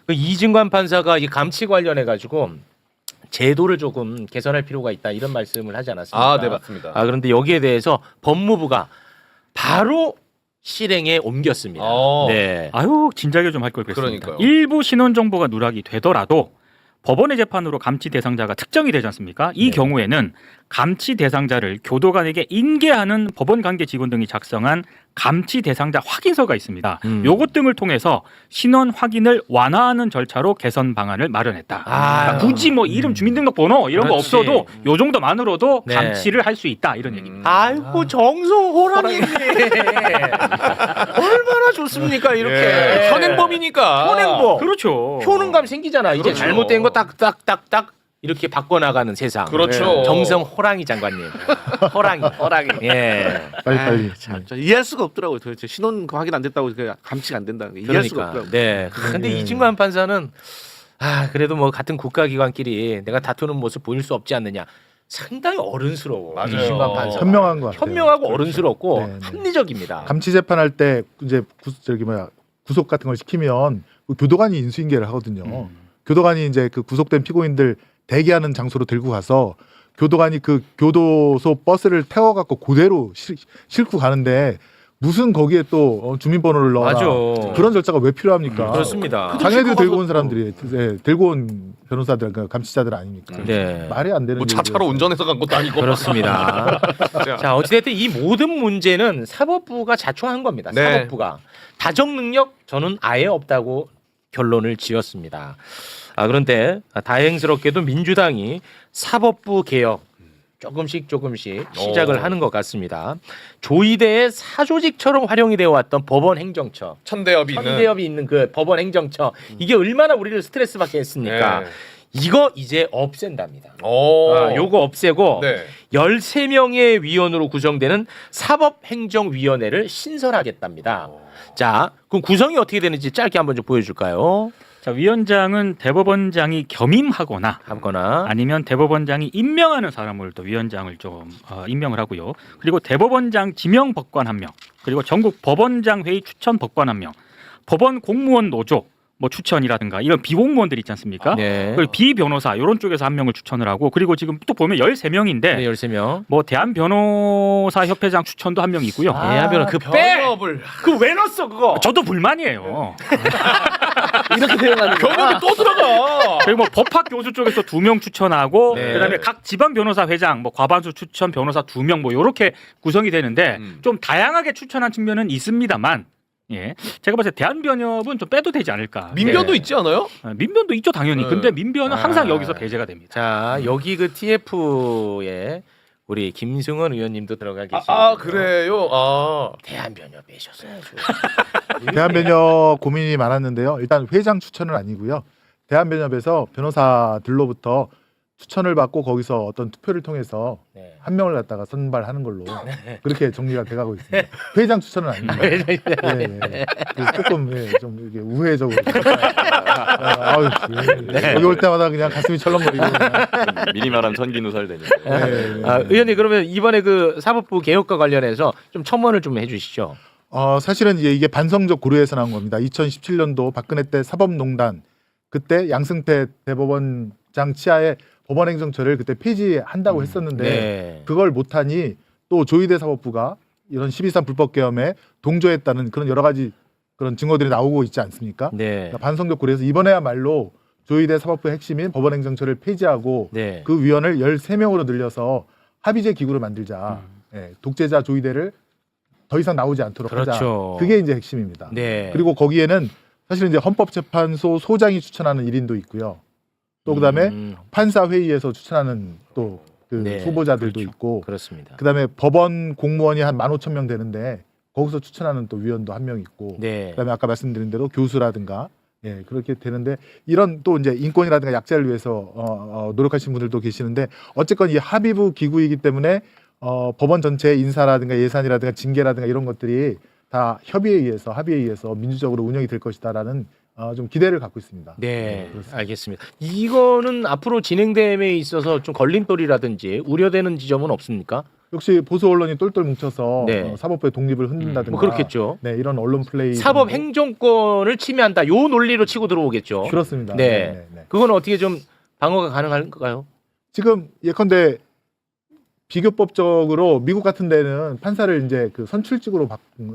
그 이진관 판사가 이 감치 관련해 가지고 제도를 조금 개선할 필요가 있다 이런 말씀을 하지 않았습니까? 네, 맞습니다. 그런데 여기에 대해서 법무부가 바로 실행에 옮겼습니다. 네. 아유 진작에 좀 할 걸 그랬습니다. 그러니까요. 일부 신원 정보가 누락이 되더라도 법원의 재판으로 감치 대상자가 특정이 되지 않습니까? 이 경우에는 감치 대상자를 교도관에게 인계하는 법원 관계 직원 등이 작성한 감치 대상자 확인서가 있습니다. 요것 등을 통해서 신원 확인을 완화하는 절차로 개선 방안을 마련했다. 그러니까 굳이 뭐 이름 주민등록번호 이런 거 그렇지. 없어도 요 정도만으로도 네. 감치를 할 수 있다 이런 얘기입니다. 아이고 정성 호랑이 얼마나 좋습니까 이렇게 현행범이니까. 현행범 그렇죠. 효능감 생기잖아. 이제 그렇죠. 잘못된 거 딱딱딱딱 이렇게 바꿔나가는 세상. 그렇죠. 정성 호랑이 장관님. 호랑이. 예. 빨리. 참, 저 이해할 수가 없더라고요. 도대체 신원 확인 안 됐다고 감치가 안 된다는 게 이해할 수가 그러니까. 없더라고요. 네. 근데 이진관 판사는 그래도 뭐 같은 국가기관끼리 내가 다투는 모습 보일 수 없지 않느냐. 상당히 어른스러워. 맞아요. 이진관 판사. 현명한 것 같아요. 현명하고 어른스럽고 네. 합리적입니다. 감치 재판할 때 이제 구속 같은 걸 시키면 그 교도관이 인수인계를 하거든요. 교도관이 이제 그 구속된 피고인들 대기하는 장소로 들고 가서 교도관이 그 교도소 버스를 태워갖고 그대로 싣고 가는데 무슨 거기에 또 주민번호를 넣어라. 맞아. 그런 절차가 왜 필요합니까? 그렇습니다. 자기네들이 들고 온 사람들이 들고 온 변호사들, 그 감치자들 아닙니까? 네. 말이 안 되는 뭐 차차로 얘기였어요. 운전해서 간 것도 아니고. 그렇습니다. 자, 어찌됐든 이 모든 문제는 사법부가 자초한 겁니다. 네. 사법부가. 다정 능력 저는 아예 없다고 결론을 지었습니다. 그런데 다행스럽게도 민주당이 사법부 개혁 조금씩 시작을 하는 것 같습니다. 조이대의 사조직처럼 활용이 되어 왔던 법원 행정처, 천대엽이 있는. 천대엽이 있는 그 법원 행정처 이게 얼마나 우리를 스트레스 받게 했습니까? 네. 이거 이제 없앤답니다. 오. 요거 없애고 네. 13명의 위원으로 구성되는 사법행정위원회를 신설하겠답니다. 자, 그럼 구성이 어떻게 되는지 짧게 한번 좀 보여줄까요? 자, 위원장은 대법원장이 겸임하거나 아니면 대법원장이 임명하는 사람을 또 위원장을 좀 임명을 하고요. 그리고 대법원장 지명 법관 1명, 그리고 전국 법원장 회의 추천 법관 1명, 법원 공무원 노조 뭐 추천이라든가 이런 비공무원들 있지 않습니까? 네. 그리고 비변호사 이런 쪽에서 1명을 추천을 하고, 그리고 지금 또 보면 13명인데 네, 13명. 뭐 대한변호사 협회장 추천도 1명 있고요. 대한변호 그 변협을 그 왜 넣었어 그거? 저도 불만이에요. 이렇게 대응하는 거. 변협이 또 들어가. 그리고 뭐 법학 교수 쪽에서 2명 추천하고 네. 그다음에 각 지방 변호사 회장, 뭐 과반수 추천 변호사 2명 뭐 이렇게 구성이 되는데 좀 다양하게 추천한 측면은 있습니다만, 예, 제가 봤을 때 대한변협은 좀 빼도 되지 않을까. 민변도 네. 있지 않아요? 민변도 있죠 당연히. 근데 민변은 항상 여기서 배제가 됩니다. 자, 여기 그 TF에 우리 김승원 의원님도 들어가 계시고. 그래요? 대한변협 빼셨어야죠. 대한변협 고민이 많았는데요. 일단 회장 추천은 아니고요. 대한변협에서 변호사들로부터 추천을 받고 거기서 어떤 투표를 통해서 네. 한 명을 갖다가 선발하는 걸로 그렇게 정리가 돼가고 있습니다. 회장 추천은 아닙니다. 그래서 조금 좀 이렇게 우회적으로. 여기 올 때마다 그냥 가슴이 철렁거리고. 미리 말하면 천기누설되니까. 의원님 그러면 이번에 그 사법부 개혁과 관련해서 좀 첨언을 좀 해주시죠. 사실은 이게 반성적 고려에서 나온 겁니다. 2017년도 박근혜 때 사법농단, 그때 양승태 대법원장 치하에 법원행정처를 그때 폐지한다고 했었는데 네. 그걸 못하니 또 조희대 사법부가 이런 12.3 불법계엄에 동조했다는 그런 여러 가지 그런 증거들이 나오고 있지 않습니까? 네. 그러니까 반성적 고려에서 이번에야말로 조희대 사법부의 핵심인 법원행정처를 폐지하고 네. 그 위원을 13명으로 늘려서 합의제 기구를 만들자. 독재자 조희대를 더 이상 나오지 않도록 그렇죠. 하자. 그게 이제 핵심입니다. 네. 그리고 거기에는 사실은 이제 헌법재판소 소장이 추천하는 1인도 있고요. 또 그다음에 판사 회의에서 추천하는 또 그 네, 후보자들도 그렇죠. 있고, 그렇습니다. 그다음에 법원 공무원이 한 15,000명 되는데 거기서 추천하는 또 위원도 1명 있고, 네. 그다음에 아까 말씀드린 대로 교수라든가 그렇게 되는데 이런 또 이제 인권이라든가 약자를 위해서 노력하시는 분들도 계시는데 어쨌건 이 합의부 기구이기 때문에 법원 전체의 인사라든가 예산이라든가 징계라든가 이런 것들이 다 합의에 의해서 민주적으로 운영이 될 것이다라는 좀 기대를 갖고 있습니다. 네, 그렇습니다. 알겠습니다. 이거는 앞으로 진행됨에 있어서 좀 걸림돌이라든지 우려되는 지점은 없습니까? 역시 보수 언론이 똘똘 뭉쳐서 네. 사법부의 독립을 흔든다든가, 뭐 그렇겠죠. 네, 이런 언론 플레이, 사법 행정권을 침해한다. 요 논리로 치고 들어오겠죠. 그렇습니다. 네. 그건 어떻게 좀 방어가 가능할까요? 지금 예컨대 비교법적으로 미국 같은 데는 판사를 이제 그 선출직으로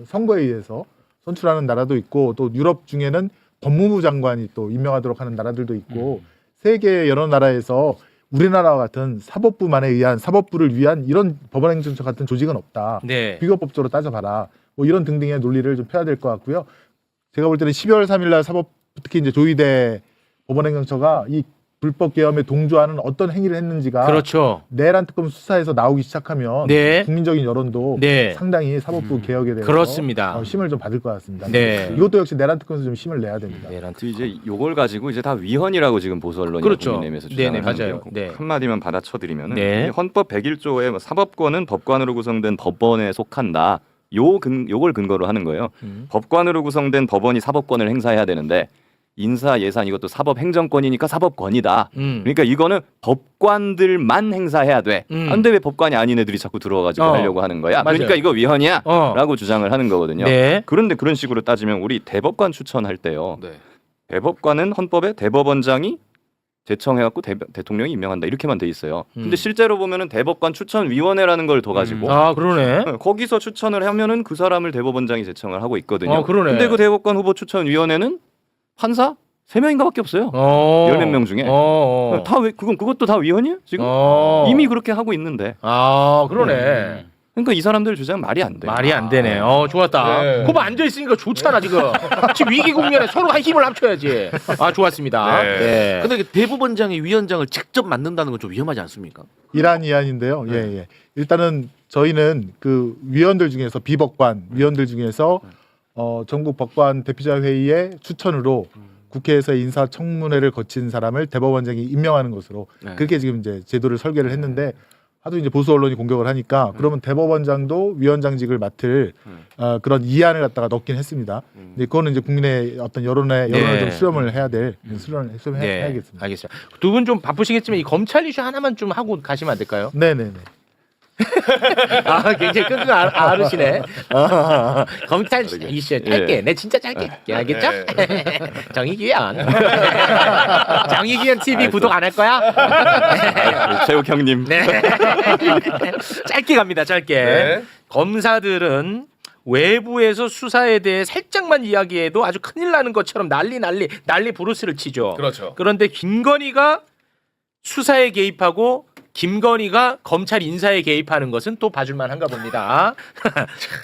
선거에 의해서 선출하는 나라도 있고, 또 유럽 중에는 법무부 장관이 또 임명하도록 하는 나라들도 있고, 세계 여러 나라에서 우리나라와 같은 사법부를 위한 이런 법원행정처 같은 조직은 없다. 네. 비교법적으로 따져봐라. 뭐 이런 등등의 논리를 좀 펴야 될 것 같고요. 제가 볼 때는 12월 3일 날 특히 이제 조희대 법원행정처가 이 불법 계엄에 동조하는 어떤 행위를 했는지가 그렇죠. 내란 특검 수사에서 나오기 시작하면 네. 국민적인 여론도 네. 상당히 사법부 개혁에 대해서 그렇습니다. 힘을 좀 받을 것 같습니다. 네. 이것도 역시 내란 특검에서 좀 힘을 내야 됩니다. 그 이제 요걸 가지고 이제 다 위헌이라고 지금 보수 언론이 그렇죠. 국민의힘에서 주장을 네네, 하는데요. 맞아요. 네. 한마디만 받아쳐드리면은 네. 헌법 101조에 뭐 사법권은 법관으로 구성된 법원에 속한다. 요걸 근거로 하는 거예요. 법관으로 구성된 법원이 사법권을 행사해야 되는데 인사 예산 이것도 사법 행정권이니까 사법권이다. 그러니까 이거는 법관들만 행사해야 돼. 안돼 왜 법관이 아닌 애들이 자꾸 들어와가지고 하려고 하는 거야. 맞아요. 그러니까 이거 위헌이야라고 주장을 하는 거거든요. 네. 그런데 그런 식으로 따지면 우리 대법관 추천할 때요. 네. 대법관은 헌법에 대법원장이 제청해갖고 대통령이 임명한다 이렇게만 돼 있어요. 근데 실제로 보면은 대법관 추천위원회라는 걸 둬가지고 그러네. 거기서 추천을 하면은 그 사람을 대법원장이 제청을 하고 있거든요. 그러네. 근데 그 대법관 후보 추천위원회는 판사 3명인가밖에 없어요. 14명 중에 다 왜 그것도 다 위헌이에요? 지금 이미 그렇게 하고 있는데. 그러네. 그러니까 이 사람들 주장 말이 안 돼. 말이 안 되네. 좋았다. 네. 그거 앉아 있으니까 좋잖아 지금. 지금 위기 국면에 서로 힘을 합쳐야지. 좋았습니다. 네. 네. 근데 대법원장이 위원장을 직접 만든다는 건 좀 위험하지 않습니까? 이안인데요. 일단은 저희는 그 위원들 중에서 비법관 위원들 중에서 전국 법관 대표자 회의의 추천으로 국회에서 인사청문회를 거친 사람을 대법원장이 임명하는 것으로 그렇게 지금 이제 제도를 설계를 했는데 하도 이제 보수 언론이 공격을 하니까 그러면 대법원장도 위원장직을 맡을 그런 이안을 갖다가 넣긴 했습니다. 근데 그거는 이제 국민의 어떤 여론을 좀 수렴을 해야 될 수렴을 해야겠습니다. 알겠습니다. 두 분 좀 바쁘시겠지만 이 검찰 이슈 하나만 좀 하고 가시면 안 될까요? 네네네. 아 굉장히 끙끙 앓으시네. 검찰 이슈 짧게, 내 진짜 짧게. 알겠죠? 정의기현. 정의기현 TV 구독 안 할 거야? 최욱 형님. 네. 짧게 갑니다. 짧게. 네. 검사들은 외부에서 수사에 대해 살짝만 이야기해도 아주 큰일 나는 것처럼 난리 부르스를 치죠. 그렇죠. 그런데 김건희가 수사에 개입하고 김건희가 검찰 인사에 개입하는 것은 또 봐줄만한가 봅니다.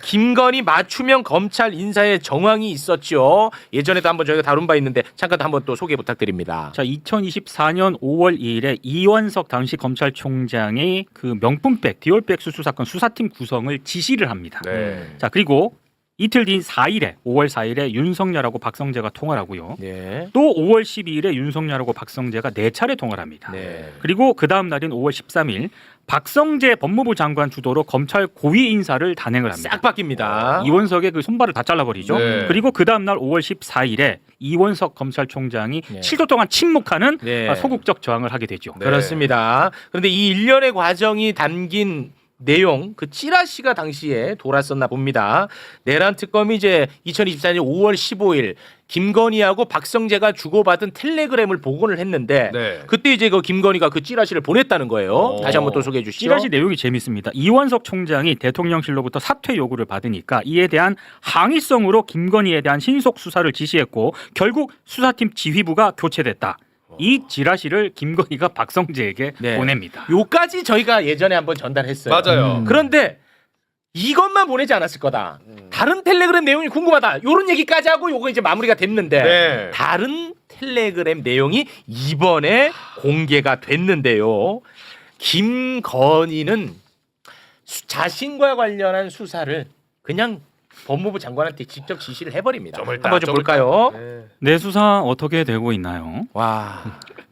김건희 맞춤형 검찰 인사에 정황이 있었죠. 예전에도 한번 저희가 다룬 바 있는데 잠깐 한번 또 소개 부탁드립니다. 자, 2024년 5월 2일에 이원석 당시 검찰총장이 그 명품백, 디올백 수수 사건 수사팀 구성을 지시를 합니다. 네. 자, 그리고 이틀 뒤인 5월 4일에 윤석열하고 박성재가 통화를 하고요. 네. 또 5월 12일에 윤석열하고 박성재가 4차례 통화를 합니다. 네. 그리고 그 다음 날인 5월 13일 박성재 법무부 장관 주도로 검찰 고위 인사를 단행을 합니다. 싹 바뀝니다. 이원석의 그 손발을 다 잘라버리죠. 네. 그리고 그 다음 날 5월 14일에 이원석 검찰총장이 네. 7도 동안 침묵하는 네. 소극적 저항을 하게 되죠. 네. 그렇습니다. 그런데 이 일련의 과정이 담긴 내용, 그 찌라시가 당시에 돌았었나 봅니다. 내란 특검이 이제 2024년 5월 15일 김건희하고 박성재가 주고받은 텔레그램을 복원을 했는데 네. 그때 이제 그 김건희가 그 찌라시를 보냈다는 거예요. 다시 한번 또 소개해 주시죠. 찌라시 내용이 재밌습니다. 이원석 총장이 대통령실로부터 사퇴 요구를 받으니까 이에 대한 항의성으로 김건희에 대한 신속 수사를 지시했고 결국 수사팀 지휘부가 교체됐다. 이 지라시를 김건희가 박성재에게 네. 보냅니다. 요까지 저희가 예전에 한번 전달했어요. 맞아요. 그런데 이것만 보내지 않았을 거다. 다른 텔레그램 내용이 궁금하다. 요런 얘기까지 하고 요거 이제 마무리가 됐는데 네. 다른 텔레그램 내용이 이번에 공개가 됐는데요. 김건희는 자신과 관련한 수사를 그냥 법무부 장관한테 직접 지시를 해버립니다. 한번 좀 볼까요? 내 수사 어떻게 되고 있나요? 와,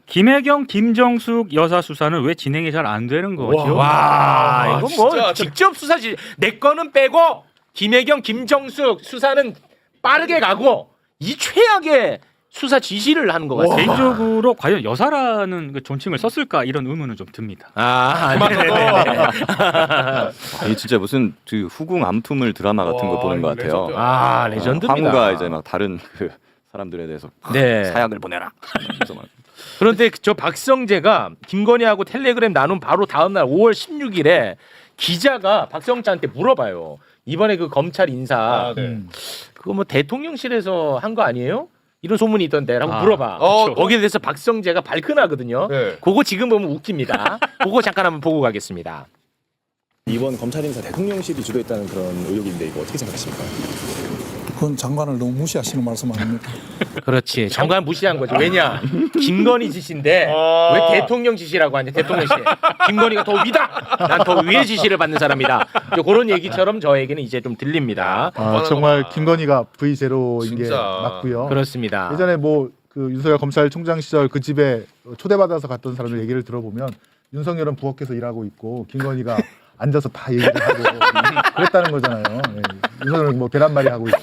김혜경, 김정숙 여사 수사는 왜 진행이 잘 안 되는 거죠? 와, 이거 뭐 진짜 직접 수사지. 내 거는 빼고 김혜경, 김정숙 수사는 빠르게 가고 이 최악의 수사 지시를 하는 것 같아요. 개인적으로 과연 여사라는 그 존칭을 썼을까 이런 의문은 좀 듭니다. 이 진짜 무슨 그 후궁 암투물 드라마 같은 거 보는 것 같아요. 아, 레전드입니다. 황후가 이제 막 다른 그 사람들에 대해서 네. 사약을 보내라. 그래서 막 그런데 저 박성재가 김건희하고 텔레그램 나눈 바로 다음 날 5월 16일에 기자가 박성재한테 물어봐요. 이번에 그 검찰 인사 그거 뭐 대통령실에서 한 거 아니에요? 이런 소문이 있던데라고 물어봐. 거기에 대해서 박성재가 발끈하거든요. 네. 그거 지금 보면 웃깁니다. 그거 잠깐 한번 보고 가겠습니다. 이번 검찰 인사 대통령실이 주도했다는 그런 의혹인데 이거 어떻게 생각하십니까? 그건 장관을 너무 무시하시는 말씀 아닙니까? 그렇지. 장관 무시한 거지. 왜냐? 김건희 지시인데 왜 대통령 지시라고 하냐? 대통령실. 김건희가 더 위다. 난 더 위의 지시를 받는 사람이다. 그런 얘기처럼 저에게는 이제 좀 들립니다. 정말 김건희가 V0인 게 진짜. 맞고요. 그렇습니다. 예전에 뭐 그 윤석열 검찰총장 시절 그 집에 초대받아서 갔던 사람들 얘기를 들어보면 윤석열은 부엌에서 일하고 있고 김건희가 앉아서 다 얘기를 하고 그랬다는 거잖아요. 예. 윤석열은 뭐 계란말이 하고 있고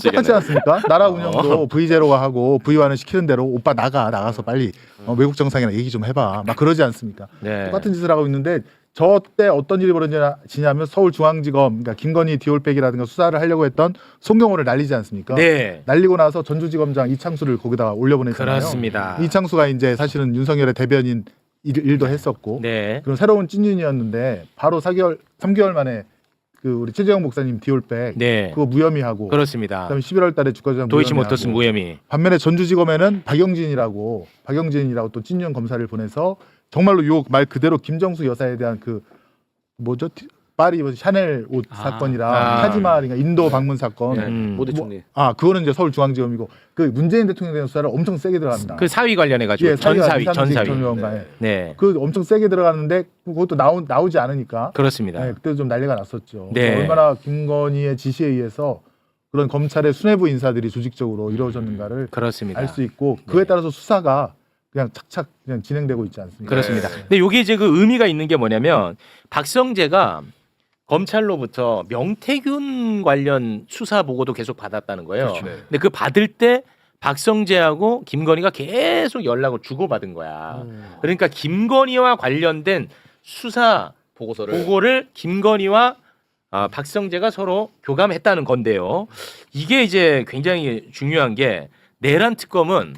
똑같지 않습니까? 나라 운영도 V0가 하고 V1을 시키는 대로 오빠 나가서 빨리 외국 정상이랑 얘기 좀 해봐. 막 그러지 않습니까? 네. 똑같은 짓을 하고 있는데 저 때 어떤 일이 벌어지냐면 서울중앙지검 그러니까 김건희 디올백이라든가 수사를 하려고 했던 송경호를 날리지 않습니까? 네. 날리고 나서 전주지검장 이창수를 거기다가 올려보냈잖아요. 그렇습니다. 이창수가 이제 사실은 윤석열의 대변인 일도 했었고 네. 그런 새로운 찐윤이었는데 바로 3개월 만에 그 우리 최재형 목사님 디올백 네. 그거 무혐의하고 그렇습니다. 그다음에 11월 달에 주가조작 도이치모터스 무혐의하고 무혐의. 반면에 전주지검에는 박영진이라고 또 찐윤 검사를 보내서 정말로 요 말 그대로 김정수 여사에 대한 그 뭐죠? 파리 샤넬 옷 사건이랑 타지마할인가 인도 방문 사건. 모대 총리. 그거는 이제 서울중앙지검이고 그 문재인 대통령에 대한 수사를 엄청 세게 들어갑니다. 그 사위 관련해 가지고 예, 전사위. 네. 그 엄청 세게 들어가는데 그것도 나오지 않으니까. 그렇습니다. 네, 그때도 좀 난리가 났었죠. 네. 얼마나 김건희의 지시에 의해서 그런 검찰의 수뇌부 인사들이 조직적으로 이루어졌는가를 그렇습니다. 알 수 있고 그에 따라서 수사가 그냥 착착 그냥 진행되고 있지 않습니까? 그렇습니다. 근데 이게 이제 그 의미가 있는 게 뭐냐면 박성재가 검찰로부터 명태균 관련 수사 보고도 계속 받았다는 거예요. 그렇죠. 네. 근데 그 받을 때 박성재하고 김건희가 계속 연락을 주고받은 거야. 그러니까 김건희와 관련된 수사 보고를 김건희와 박성재가 서로 교감했다는 건데요. 이게 이제 굉장히 중요한 게 내란 특검은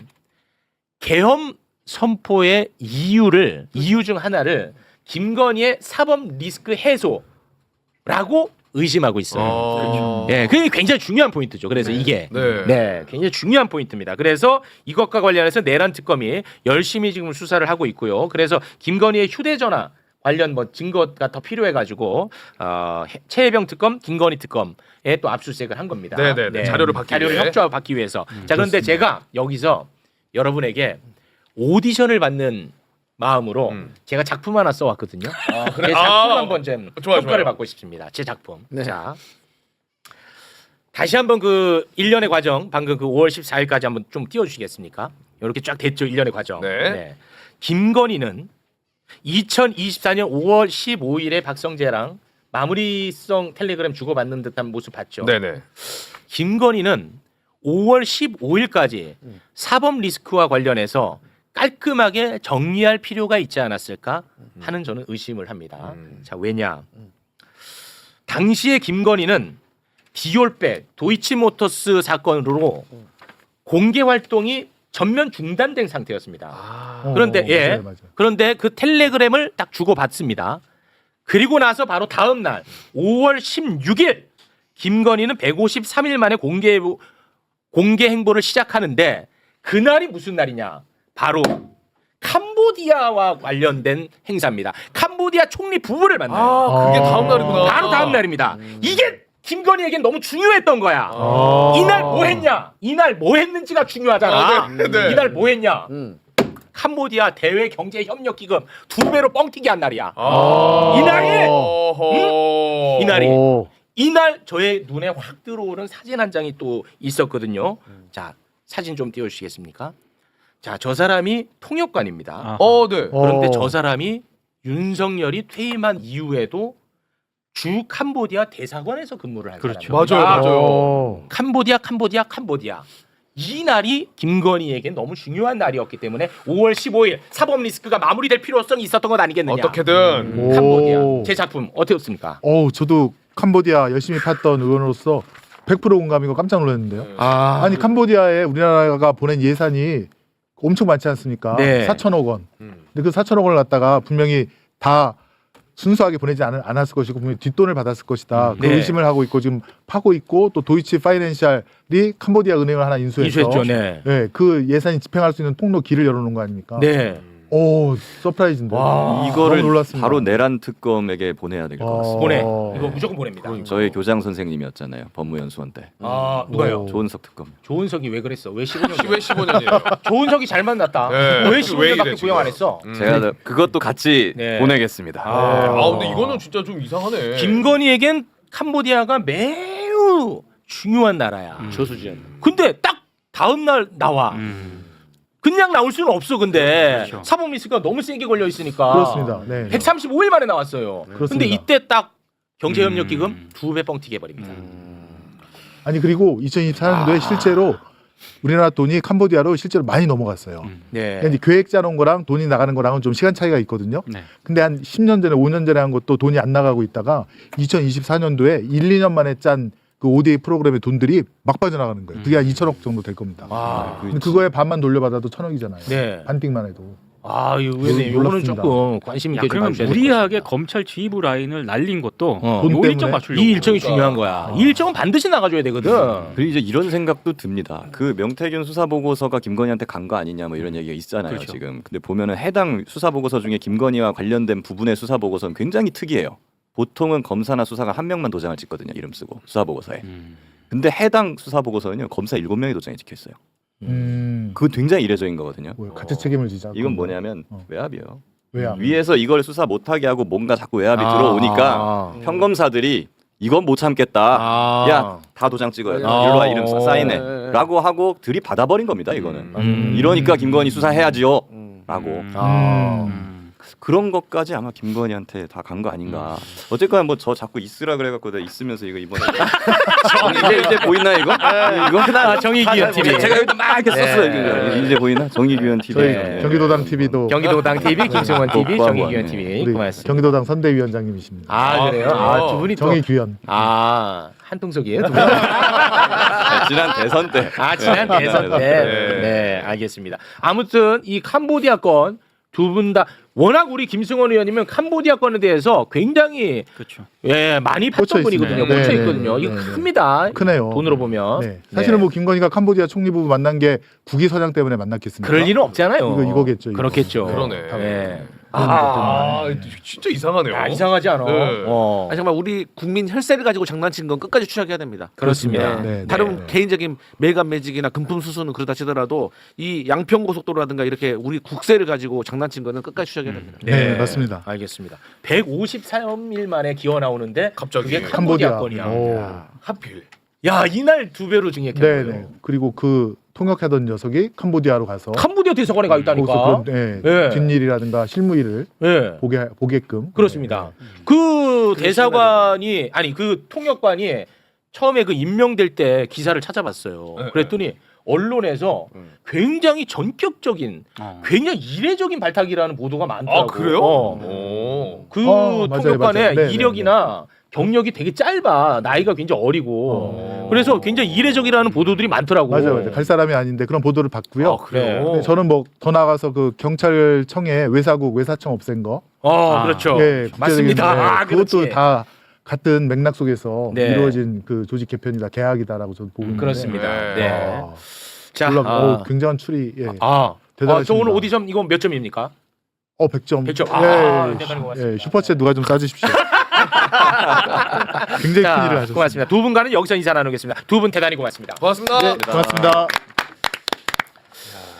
계엄 선포의 이유 중 하나를 김건희의 사법 리스크 해소라고 의심하고 있어요. 그렇죠. 네, 그게 굉장히 중요한 포인트죠. 그래서 이게 굉장히 중요한 포인트입니다. 그래서 이것과 관련해서 내란 특검이 열심히 지금 수사를 하고 있고요. 그래서 김건희의 휴대전화 관련 뭐 증거가 더 필요해가지고 최혜병 특검, 김건희 특검에 또 압수수색을 한 겁니다. 네네. 자료를 받기 위해. 협조하고 받기 위해서. 자, 그런데 제가 여기서 여러분에게 오디션을 받는 마음으로 제가 작품 하나 써왔거든요. 제 작품 한번 좀 평가를 받고 싶습니다. 제 작품. 자, 다시 한번 그 1년의 과정, 방금 그 5월 14일까지 한번 좀 띄워주시겠습니까? 이렇게 쫙 됐죠, 1년의 과정. 네. 김건희는 2024년 5월 15일에 박성재랑 마무리성 텔레그램 주고받는 듯한 모습 봤죠. 네네. 김건희는 5월 15일까지 사법 리스크와 관련해서 깔끔하게 정리할 필요가 있지 않았을까 하는 저는 의심을 합니다. 자, 왜냐? 당시에 김건희는 디올백, 도이치모터스 사건으로 공개 활동이 전면 중단된 상태였습니다. 그런데 맞아요. 그런데 그 텔레그램을 딱 주고 받습니다. 그리고 나서 바로 다음 날 5월 16일 김건희는 153일 만에 공개 행보를 시작하는데 그날이 무슨 날이냐? 바로 캄보디아와 관련된 행사입니다. 캄보디아 총리 부부를 만나요. 그게 다음 날이구나. 바로 다음 날입니다. 이게 김건희에겐 너무 중요했던 거야. 이날 뭐 했냐? 이날 뭐 했는지가 중요하잖아. 네. 이날 뭐 했냐? 캄보디아 대외 경제 협력 기금 2배로 뻥튀기 한 날이야. 이날이 이날 저의 눈에 확 들어오는 사진 한 장이 또 있었거든요. 자, 사진 좀 띄워주시겠습니까? 자, 저 사람이 통역관입니다. 네. 그런데 저 사람이 윤석열이 퇴임한 이후에도 주 캄보디아 대사관에서 근무를 한 사람입니다. 맞아요. 캄보디아. 이 날이 김건희에게 너무 중요한 날이었기 때문에 5월 15일 사법 리스크가 마무리될 필요성이 있었던 것 아니겠느냐. 어떻게든. 캄보디아. 제 작품 어떻습니까? 저도 캄보디아 열심히 팠던 의원으로서 100% 공감이고 깜짝 놀랐는데요. 아니 캄보디아에 우리나라가 보낸 예산이 엄청 많지 않습니까? 네. 4천억 원. 근데 그 4천억 원을 갖다가 분명히 다 순수하게 보내지 않았을 것이고 분명히 뒷돈을 받았을 것이다. 그 의심을 하고 있고 지금 파고 있고 또 도이치 파이낸셜이 캄보디아 은행을 하나 인수했죠. 네. 그 예산이 집행할 수 있는 통로 길을 열어놓은 거 아닙니까? 네. 서프라이즈인데. 이거를 너무 놀랐습니다. 바로 내란 특검에게 보내야 될 것 같습니다. 이거 무조건 보냅니다. 저희 교장 선생님이었잖아요. 법무연수원 때. 누가요? 조은석 특검. 조은석이 왜 그랬어? 왜 15년? 왜 15년이에요? 조은석이 잘 만났다. 네. 왜 왜 15년밖에 이래, 구형 안 했어? 제가 그것도 같이 보내겠습니다. 근데 이거는 진짜 좀 이상하네. 김건희에겐 캄보디아가 매우 중요한 나라야. 조수진. 근데 딱 다음 날 나와. 그냥 나올 수는 없어. 근데 사법 리스크가 너무 세게 걸려 있으니까. 그렇습니다. 네. 135일 만에 나왔어요. 그렇습니다. 근데 이때 딱 경제협력기금 2배 뻥튀기 해버립니다. 아니 그리고 2024년도에 실제로 우리나라 돈이 캄보디아로 실제로 많이 넘어갔어요. 그러니까 이제 계획 짜놓은 거랑 돈이 나가는 거랑은 좀 시간 차이가 있거든요. 근데 한 10년 전에 5년 전에 한 것도 돈이 안 나가고 있다가 2024년도에 1, 2년 만에 짠 그 ODA 프로그램의 돈들이 막 빠져나가는 거예요. 그게 한 2천억 정도 될 겁니다. 근데 그거에 반만 돌려받아도 1,000억이잖아요. 반띵만 해도. 의원님 이거는 조금 관심 있게 좀 그러면 봐주셔야 될 것 무리하게 같습니다. 검찰 지휘부 라인을 날린 것도 돈 요 일정 때문에? 맞추려고. 이 일정이 중요한 거야. 이 일정은 반드시 나가줘야 되거든. 그리고 이제 이런 생각도 듭니다. 그 명태균 수사 보고서가 김건희한테 간 거 아니냐 뭐 이런 얘기가 있잖아요. 그렇죠. 지금. 근데 보면은 해당 수사 보고서 중에 김건희와 관련된 부분의 수사 보고서는 굉장히 특이해요. 보통은 검사나 수사가 한 명만 도장을 찍거든요. 이름 쓰고 수사 보고서에. 근데 해당 수사 보고서는요. 검사 7명이 도장이 찍혀 있어요. 그거 굉장히 이례적인 거거든요. 같이 책임을 지자. 이건 뭐냐면 외압이에요. 외압. 위에서 이걸 수사 못하게 하고 뭔가 자꾸 외압이 들어오니까 평검사들이 이건 못 참겠다. 야, 다 도장 찍어요. 일로 와, 이름 사인해. 라고 하고 들이받아버린 겁니다, 이거는. 이러니까 김건희 수사해야지요. 라고. 그런 것까지 아마 김건희한테 다 간 거 아닌가. 어쨌거나 뭐 저 자꾸 있으라 그래갖고 내가 있으면서 이거 이번에 이제 보이나 이거? 이거 정의기현 TV. 제가 여기다 막 이렇게 썼어요. 이제 보이나? 정의기현 TV. 저희 경기도당 TV도 경기도당 TV, 김승원 TV, 정의기현 TV. 우리 고맙습니다. 경기도당 선대위원장님이십니다. 아 그래요? 두 분이 또 정의규현. 한통속이에요? 두 분? 지난 대선 때. 지난 대선 때. 네, 알겠습니다. 아무튼 이 캄보디아 건 두 분 다 워낙 우리 김승원 의원님은 캄보디아 건에 대해서 굉장히 그렇죠. 많이 꽂혀 팠던 분이거든요. 있습니다. 꽂혀 네, 있거든요. 네, 이거 네. 큽니다. 크네요. 돈으로 보면. 네. 사실은 뭐 김건희가 캄보디아 총리 부부 만난 게 국위선양 때문에 만났겠습니까? 그럴 일은 없잖아요. 이거겠죠. 이거. 그렇겠죠. 그러네. 네. 진짜 이상하네요. 이상하지 않아. 네. 정말 우리 국민 혈세를 가지고 장난친 건 끝까지 추적해야 됩니다. 그렇습니다. 네. 다른 개인적인 매간 매직이나 금품 수수는 그러다 치더라도 이 양평고속도로라든가 이렇게 우리 국세를 가지고 장난친 거는 끝까지 추적해야 됩니다. 네, 맞습니다. 알겠습니다. 153일 만에 기어 나오는데 갑자기 그게 캄보디아 캄보디아. 건이야. 오. 하필. 야, 이날 2배로 증액했어요. 네. 그리고 그 통역하던 녀석이 캄보디아로 가서 캄보디아 대사관에 가 있다니까. 거기서 그, 네. 뒷일이라든가 실무일을 보게끔. 그렇습니다. 그 대사관이 그 통역관이 처음에 그 임명될 때 기사를 찾아봤어요. 그랬더니 언론에서 굉장히 전격적인, 굉장히 이례적인 발탁이라는 보도가 많더라고요. 그래요? 그 맞아요, 통역관의 맞아요. 네, 이력이나 경력이 되게 짧아. 나이가 굉장히 어리고. 그래서 굉장히 이례적이라는 보도들이 많더라고요. 맞아요. 갈 사람이 아닌데 그런 보도를 봤고요. 그래요? 네, 저는 뭐 더 나가서 그 경찰청에 외사청 없앤 거. 그렇죠. 예, 맞습니다. 그것도 그렇지. 다 같은 맥락 속에서 네. 이루어진 그 조직 개편이다, 계약이다라고 저는 보고 있는데. 그렇습니다. 네. 아, 자, 굉장한 추리. 예. 저 대단하십니다. 오늘 오디션 이거 몇 점입니까? 100점. 100점. 대단히 고맙습니다. 예, 슈퍼챗 누가 좀 싸주십시오. 굉장히 큰 일을 하셨습니다. 고맙습니다. 두 분과는 여기서 인사 나누겠습니다. 두 분 대단히 고맙습니다. 고맙습니다. 네, 고맙습니다.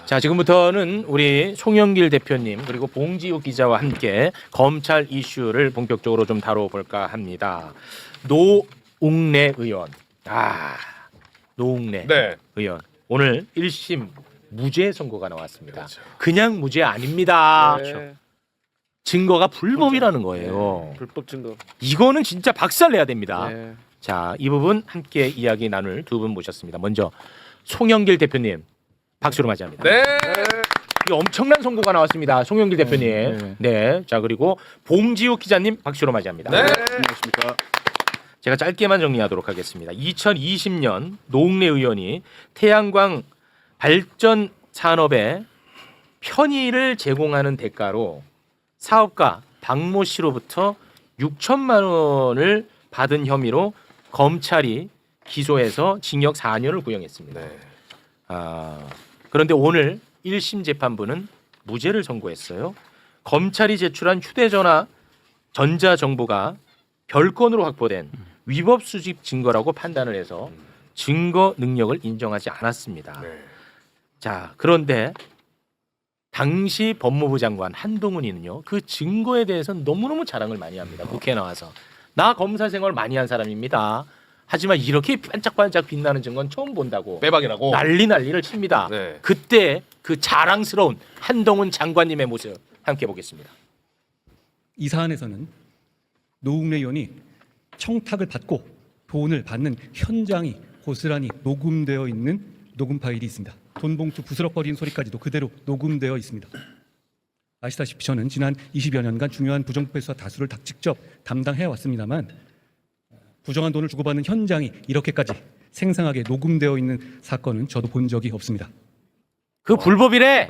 자, 지금부터는 우리 송영길 대표님 그리고 봉지욱 기자와 함께 검찰 이슈를 본격적으로 좀 다뤄볼까 합니다. 노웅래 의원. 노웅래 네. 의원. 오늘 1심 무죄 선고가 나왔습니다. 그냥 무죄 아닙니다. 증거가 불법이라는 거예요. 불법 증거. 이거는 진짜 박살 내야 됩니다. 네. 자, 이 부분 함께 이야기 나눌 두 분 모셨습니다. 먼저 송영길 대표님 박수로 맞이합니다. 네. 이 엄청난 선고가 나왔습니다. 송영길 대표님. 네. 자, 그리고 봉지욱 기자님 박수로 맞이합니다. 네. 안녕하십니까. 제가 짧게만 정리하도록 하겠습니다. 2020년 노웅래 의원이 태양광 발전 산업에 편의를 제공하는 대가로 사업가 박모 씨로부터 6천만 원을 받은 혐의로 검찰이 기소해서 징역 4년을 구형했습니다. 그런데 오늘 1심 재판부는 무죄를 선고했어요. 검찰이 제출한 휴대전화 전자정보가 별건으로 확보된 위법 수집 증거라고 판단을 해서 증거 능력을 인정하지 않았습니다. 자, 그런데 당시 법무부 장관 한동훈이는요, 그 증거에 대해서는 너무너무 자랑을 많이 합니다. 국회에 나와서 나 검사 생활 많이 한 사람입니다. 하지만 이렇게 반짝반짝 빛나는 증거는 처음 본다고 빼박이라고 난리를 칩니다. 네. 그때 그 자랑스러운 한동훈 장관님의 모습 함께 보겠습니다. 이 사안에서는 노웅래 의원이 청탁을 받고 돈을 받는 현장이 고스란히 녹음되어 있는 녹음 파일이 있습니다. 돈 봉투 부스럭거리는 소리까지도 그대로 녹음되어 있습니다. 아시다시피 저는 지난 20여 년간 중요한 부정부패 수사 다수를 직접 담당해 왔습니다만 부정한 돈을 주고받는 현장이 이렇게까지 생생하게 녹음되어 있는 사건은 저도 본 적이 없습니다. 그 불법이래.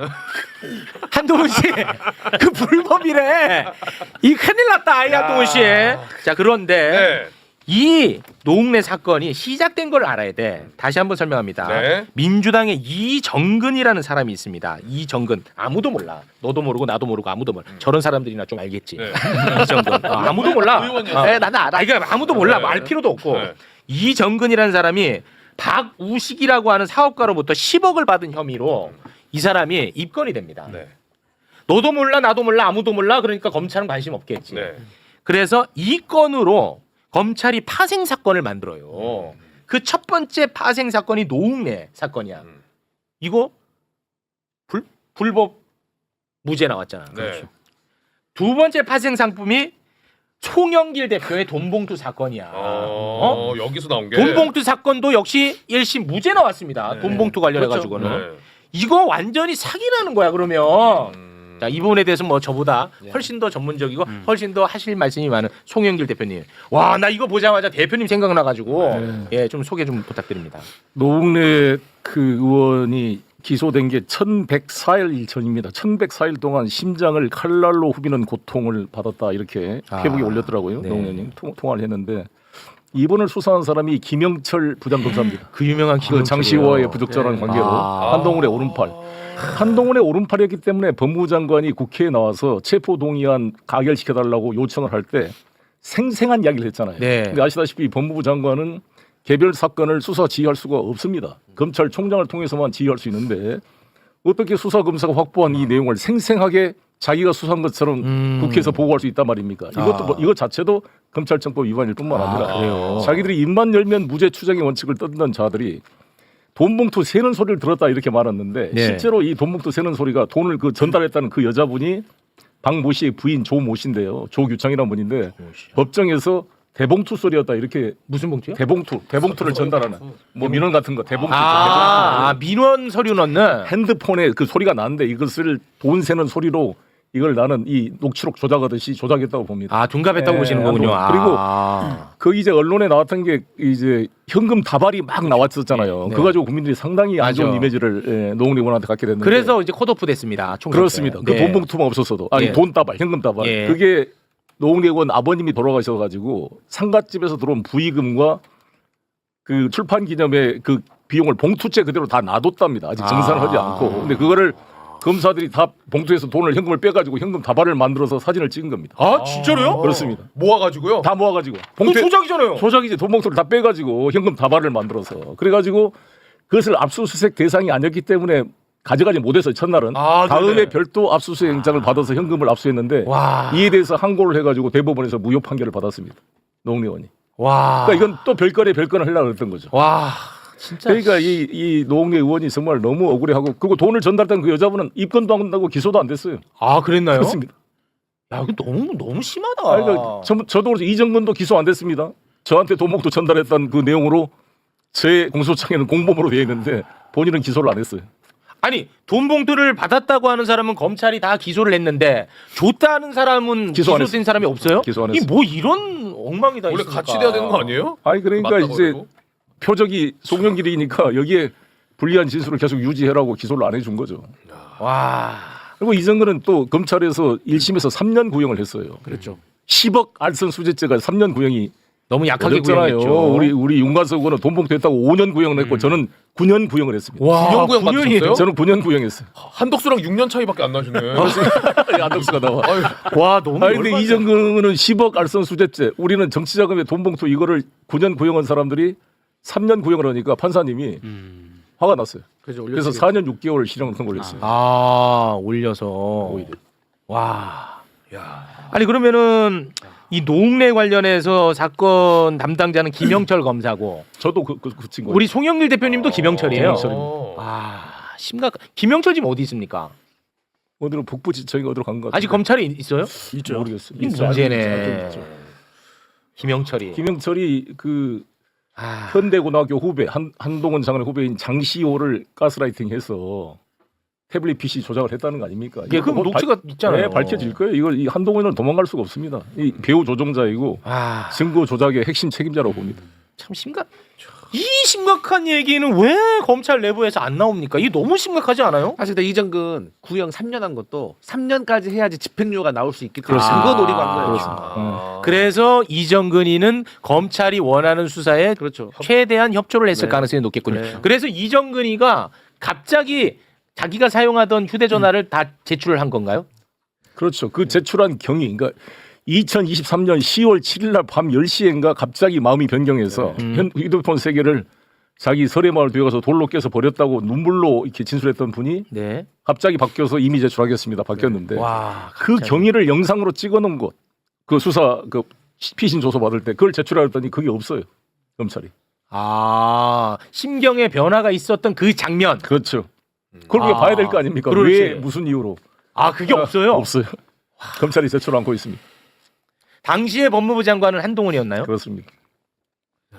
한동훈 씨, 그 불법이래. 이 큰일 났다, 이 한동훈 씨. 자, 그런데 이 노웅래 사건이 시작된 걸 알아야 돼. 다시 한번 설명합니다. 민주당의 이정근이라는 사람이 있습니다. 이정근 아무도 몰라. 너도 모르고 나도 모르고 아무도 몰라. 저런 사람들이나 좀 알겠지. 이정근 아무도 몰라. 나는 알아. 이게 아무도 몰라. 알 필요도 없고. 이정근이라는 사람이 박우식이라고 하는 사업가로부터 10억을 받은 혐의로 이 사람이 입건이 됩니다. 너도 몰라 나도 몰라 아무도 몰라. 그러니까 검찰은 관심 없겠지. 그래서 이 건으로 검찰이 파생 사건을 만들어요. 그 첫 번째 파생 사건이 노웅래 사건이야. 이거 불법 무죄 나왔잖아. 네. 두 번째 파생 상품이 송영길 대표의 돈봉투 사건이야. 여기서 나온 게 돈봉투 사건도 역시 1심 무죄 나왔습니다. 네. 돈봉투 관련해 가지고는 네. 이거 완전히 사기라는 거야. 그러면 자, 이 부분에 대해서 뭐 저보다 훨씬 더 전문적이고 훨씬 더 하실 말씀이 많은 송영길 대표님. 와, 나 이거 보자마자 대표님 생각나 가지고 예, 좀 소개 좀 부탁드립니다. 노웅래 그 의원이 기소된 게 1104일 전입니다. 1104일 동안 심장을 칼날로 후비는 고통을 받았다 이렇게 페이북에 올렸더라고요. 네. 노웅래님 통화를 했는데 이번을 수사한 사람이 김영철 부장검사입니다. 그 유명한 그 장시호와의 부적절한 관계로 한동훈의 오른팔. 한동훈의 오른팔이었기 때문에 법무부 장관이 국회에 나와서 체포 동의안 가결시켜달라고 요청을 할 때 생생한 이야기를 했잖아요. 네. 근데 아시다시피 법무부 장관은 개별 사건을 수사 지휘할 수가 없습니다. 검찰총장을 통해서만 지휘할 수 있는데 어떻게 수사검사가 확보한 이 내용을 생생하게 자기가 수사한 것처럼 국회에서 보고할 수 있단 말입니까? 이것도 이것 자체도 검찰청법 위반일 뿐만 아니라 그래요? 자기들이 입만 열면 무죄 추정의 원칙을 떠드는 자들이 돈봉투 세는 소리를 들었다 이렇게 말했는데 네. 실제로 이 돈봉투 세는 소리가 돈을 그 전달했다는 그 여자분이 박모 씨의 부인 조모 씨인데요. 조규창이라는 분인데 법정에서 대봉투 소리였다 이렇게. 무슨 봉투요? 대봉투를 전달하는 뭐 민원 같은 거 대봉투. 민원 서류 넣는 핸드폰에 그 소리가 나는데 이것을 돈 세는 소리로 이걸 나는 이 녹취록 조작하듯이 조작했다고 봅니다. 둔갑했다고 보시는 거군요. 그리고 그 이제 언론에 나왔던 게 이제 현금 다발이 막 나왔었잖아요. 네. 그거 가지고 국민들이 상당히 안 좋은 맞아. 이미지를 노웅래 의원한테 갖게 됐는데. 그래서 이제 컷오프 됐습니다. 총선 때. 그렇습니다. 그 네. 돈 봉투만 없었어도 아니 예. 돈 다발, 현금 다발. 예. 그게 노웅래 의원 아버님이 돌아가셔가지고 상갓집에서 들어온 부의금과 그 출판 기념회 그 비용을 봉투째 그대로 다 놔뒀답니다. 아직 정산을 하지 않고. 근데 그거를 검사들이 다 봉투에서 돈을 현금을 빼가지고 현금 다발을 만들어서 사진을 찍은 겁니다. 진짜로요? 그렇습니다. 모아가지고요? 다 모아가지고. 봉투 조작이잖아요. 조작이지. 돈 봉투를 다 빼가지고 현금 다발을 만들어서. 그래가지고 그것을 압수수색 대상이 아니었기 때문에 가져가지 못해서 첫날은 다음에 네네. 별도 압수수색 영장을 받아서 현금을 압수했는데 이에 대해서 항고를 해가지고 대법원에서 무효 판결을 받았습니다. 노웅래 의원이. 그러니까 이건 또 별건에 별건을 하려고 했던 거죠. 진짜. 그러니까 이 노웅래 의원이 정말 너무 억울해하고 그리고 돈을 전달했던 그 여자분은 입건도 안 한다고 기소도 안 됐어요. 그랬나요? 그렇습니다. 야, 이거 너무 심하다. 그러니까 저도 그래서 이정근도 기소 안 됐습니다. 저한테 돈목도 전달했던 그 내용으로 제 공소장에는 공범으로 되어 있는데 본인은 기소를 안 했어요. 아니, 돈 봉투를 받았다고 하는 사람은 검찰이 다 기소를 했는데 줬다는 사람은 기소 안 기소된 사람이 없어요? 기소 안 이 했어요. 뭐 이런 엉망이다. 원래 있습니까? 같이 돼야 되는 거 아니에요? 아니 그러니까 맞다고 이제 해도? 표적이 송영길이니까 여기에 불리한 진술을 계속 유지해라고 기소를 안 해준 거죠. 그리고 이정근은 또 검찰에서 1심에서 3년 구형을 했어요. 그렇죠. 10억 알선 수재죄가 3년 구형이 너무 약하게 어렵잖아요. 구형했죠. 우리 윤관석 의원은 돈봉투 했다고 5년 구형을 했고 저는 9년 구형을 했습니다. 9년 구형 받으셨어요? 저는 9년 구형했어요. 한덕수랑 6년 차이밖에 안 나시네. 안덕수가 나와. 와, 너무 아니 근데 이정근은 10억 알선 수재죄, 우리는 정치자금의 돈봉투 이거를 9년 구형한 사람들이 3년 구형을 하니까 판사님이 화가 났어요. 그래서 4년 6개월 실형 선고를 했어요. 올려서. 오히려. 와. 아니 그러면은 이 노웅래 관련해서 사건 담당자는 김영철 검사고 저도 그 친구. 우리 송영길 대표님도 김영철이에요. 김영철입니다. 심각. 김영철 지금 어디 있습니까? 어디로 북부 지청이 어디로 간 것 같아요. 아직 검찰에 있어요? 있죠. 모르겠어요. 이 문제네. 김영철이. 김영철이 그 현대고등학교 후배 한동훈 장관의 후배인 장시호를 가스라이팅해서 태블릿 PC 조작을 했다는 거 아닙니까? 예, 그럼 녹취가 있잖아요. 네, 밝혀질 거예요. 이거 이 한동훈은 도망갈 수가 없습니다. 이 배후 조종자이고 증거 조작의 핵심 책임자라고 봅니다. 참 이 심각한 얘기는 왜 검찰 내부에서 안 나옵니까? 이게 너무 심각하지 않아요? 사실 근데 이정근 구형 3년 한 것도 3년까지 해야지 집행유예가 나올 수 있기 때문에 그거 노리고 한 거예요. 그래서 이정근이는 검찰이 원하는 수사에 최대한 협조를 했을 네. 가능성이 높겠군요. 네. 그래서 이정근이가 갑자기 자기가 사용하던 휴대전화를 다 제출을 한 건가요? 그렇죠. 그 제출한 경위, 그러니까 2023년 10월 7일 날 밤 10시인가 갑자기 마음이 변경해서 휴대폰 3개를 자기 설해마을 뒤에 가서 돌로 깨서 버렸다고 눈물로 이렇게 진술했던 분이 갑자기 바뀌어서 이미 제출하겠습니다. 바뀌었는데 그 경위를 영상으로 찍어놓은 것, 그 수사 그 피신 조서 받을 때 그걸 제출하랬더니 그게 없어요. 검찰이. 아, 심경의 변화가 있었던 그 장면. 그렇죠. 그걸 우리가 봐야 될 거 아닙니까? 그렇지. 왜 무슨 이유로? 아, 그게 없어요? 없어요. 검찰이 제출 않고 있습니다. 당시의 법무부 장관은 한동훈이었나요? 그렇습니다.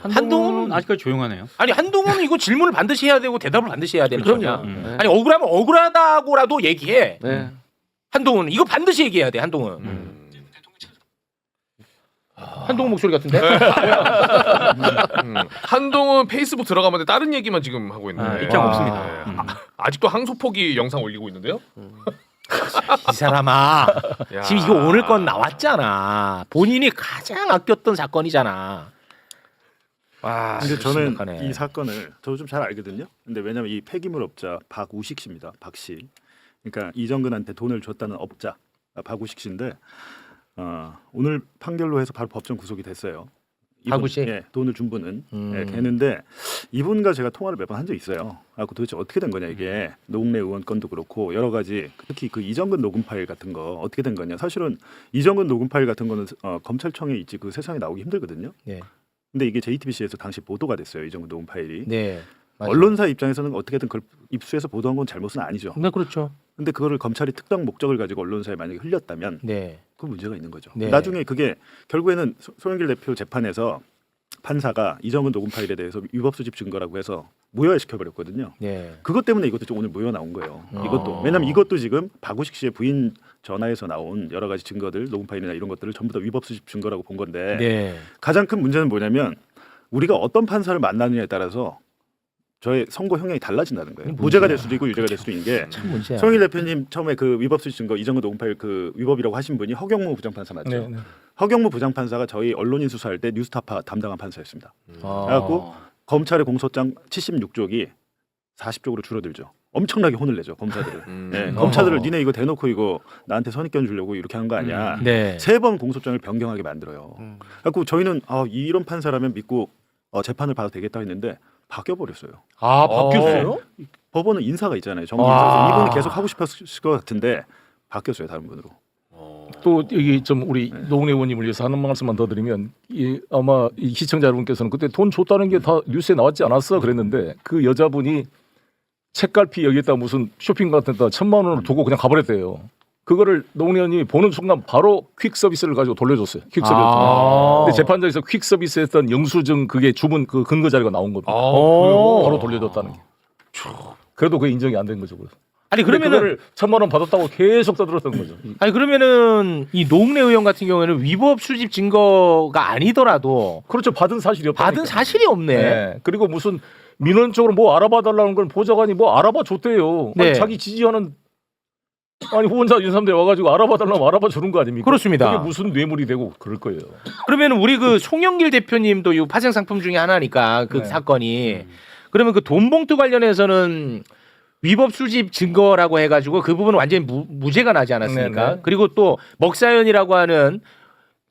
한동훈은 아직까지 조용하네요. 아니, 한동훈은 이거 질문을 반드시 해야 되고 대답을 반드시 해야 되는 그럼요. 거냐. 네. 아니, 억울하면 억울하다고라도 얘기해. 네. 한동훈은 이거 반드시 얘기해야 돼. 한동훈. 한동훈 목소리 같은데? 한동훈 페이스북 들어가면 다른 얘기만 지금 하고 있네요. 입장 없습니다. 아직도 항소포기 영상 올리고 있는데요? 이 사람아. 야. 지금 이거 오늘 건 나왔잖아. 본인이 가장 아꼈던 사건이잖아. 와, 근데 저는 심각하네. 이 사건을 저도 좀 잘 알거든요. 근데 왜냐면 이 폐기물 업자 박우식 씨입니다. 박 씨. 그러니까 이정근한테 돈을 줬다는 업자 박우식 씨인데 오늘 판결로 해서 바로 법정 구속이 됐어요. 박우식? 예, 돈을 준 분은 예, 됐는데 이분과 제가 통화를 몇 번 한 적 있어요. 그 도대체 어떻게 된 거냐 이게 노웅래 의원 건도 그렇고 여러 가지 특히 그 이정근 녹음 파일 같은 거 어떻게 된 거냐. 사실은 이정근 녹음 파일 같은 거는 검찰청에 있지 그 세상에 나오기 힘들거든요. 네. 근데 이게 JTBC에서 당시 보도가 됐어요. 이정근 녹음 파일이. 네. 맞아요. 언론사 입장에서는 어떻게든 그걸 입수해서 보도한 건 잘못은 아니죠. 네, 그렇죠. 근데 그거를 검찰이 특정 목적을 가지고 언론사에 만약에 흘렸다면 네. 그 문제가 있는 거죠. 네. 나중에 그게 결국에는 송영길 대표 재판에서 판사가 이정근 녹음 파일에 대해서 위법 수집 증거라고 해서 무효화시켜 버렸거든요. 네. 그것 때문에 이것도 좀 오늘 무효 나온 거예요. 어. 이것도 왜냐하면 이것도 지금 박우식 씨의 부인 전화에서 나온 여러 가지 증거들 녹음 파일이나 이런 것들을 전부 다 위법 수집 증거라고 본 건데 네. 가장 큰 문제는 뭐냐면 우리가 어떤 판사를 만나느냐에 따라서 저의 선고 형량이 달라진다는 거예요. 무죄가 될 수도 있고 유죄가 될 수도 있는 게 참 문제야. 송영길 대표님 처음에 그 위법 수집 증거 이정근 녹음 파일 그 위법이라고 하신 분이 허경무 부장판사 맞죠? 네, 네. 허경무 부장판사가 저희 언론인 수사할 때 뉴스타파 담당한 판사였습니다. 아. 그래갖고 검찰의 공소장 76쪽이 40쪽으로 줄어들죠. 엄청나게 혼을 내죠 검사들을. 네, 검사들을 니네 이거 대놓고 이거 나한테 선입견 주려고 이렇게 한 거 아니야. 네. 3번 공소장을 변경하게 만들어요. 그래갖고 저희는 이런 판사라면 믿고 재판을 봐도 되겠다 했는데 바뀌어 버렸어요. 아, 바뀌었어요? 법원은 인사가 있잖아요. 정기 인사에서 이분은 계속 하고 싶었을 것 같은데 바뀌었어요 다른 분으로. 또 여기 좀 우리 노웅래 의원님을 위해서 하는 말씀만 더 드리면 아마 이 시청자 여러분께서는 그때 돈 줬다는 게 다 뉴스에 나왔지 않았어 그랬는데 그 여자분이 책갈피 여기다 무슨 쇼핑 같은 데다 1,000만 원을 두고 그냥 가버렸대요. 그거를 노웅래 의원님이 보는 순간 바로 퀵 서비스를 가지고 돌려줬어요. 퀵 서비스. 근데 재판장에서 퀵 서비스 했던 영수증 그게 주문 그 근거 자료가 나온 겁니다. 바로 돌려줬다는 게. 그래도 그게 인정이 안 된 거죠. 그래서. 아니 그러면은 1,000만 원 받았다고 계속 떠들었던 거죠. 아니 그러면은 이 노웅래 의원 같은 경우에는 위법 수집 증거가 아니더라도 그렇죠. 받은 사실이 없다. 받은 사실이 없네. 네. 그리고 무슨 민원적으로 뭐 알아봐 달라는 걸 보좌관이 뭐 알아봐 줬대요. 네. 아니, 자기 지지하는 후원자 윤삼대 와가지고 알아봐 달라면 알아봐 주는 거 아닙니까? 그렇습니다. 그게 무슨 뇌물이 되고 그럴 거예요. 그러면 우리 그 송영길 대표님도 이 파생 상품 중에 하나니까 그 사건이 그러면 그 돈봉투 관련해서는 위법 수집 증거라고 해가지고 그 부분은 완전히 무죄가 나지 않았습니까? 네네. 그리고 또 먹사연이라고 하는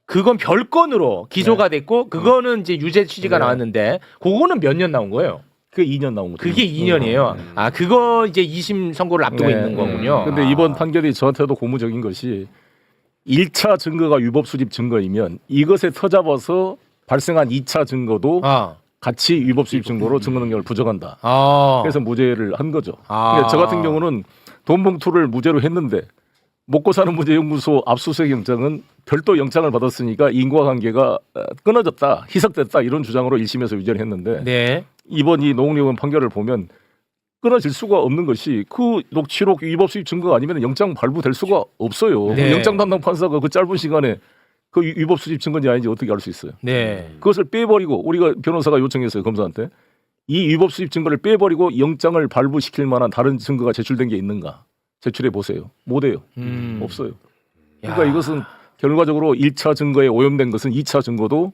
그건 별건으로 기소가 됐고 그거는 이제 유죄 취지가 나왔는데 그거는 몇 년 나온 거예요? 그게 2년 나온 거죠. 그게 2년이에요. 아 그거 이제 2심 선고를 앞두고 있는 거군요. 근데 이번 판결이 저한테도 고무적인 것이 1차 증거가 위법 수집 증거이면 이것에 터잡아서 발생한 2차 증거도 같이 위법 수집 증거로 증거 능력을 부정한다. 그래서 무죄를 한 거죠. 그러니까 저 같은 경우는 돈 봉투를 무죄로 했는데 먹고 사는 문제 연구소 압수수색 영장은 별도 영장을 받았으니까 인과관계가 끊어졌다, 희석됐다 이런 주장으로 1심에서 유죄를 했는데 네. 이번 이 노웅래 의원 판결을 보면 끊어질 수가 없는 것이 그 녹취록 위법 수입 증거가 아니면 영장 발부될 수가 없어요. 네. 영장 담당 판사가 그 짧은 시간에 그 위법 수집 증거인지 아닌지 어떻게 알 수 있어요? 네. 그것을 빼버리고 우리가 변호사가 요청했어요 검사한테 이 위법 수입 증거를 빼버리고 영장을 발부시킬 만한 다른 증거가 제출된 게 있는가 제출해 보세요. 못해요. 없어요. 그러니까 이것은 결과적으로 1차 증거에 오염된 것은 2차 증거도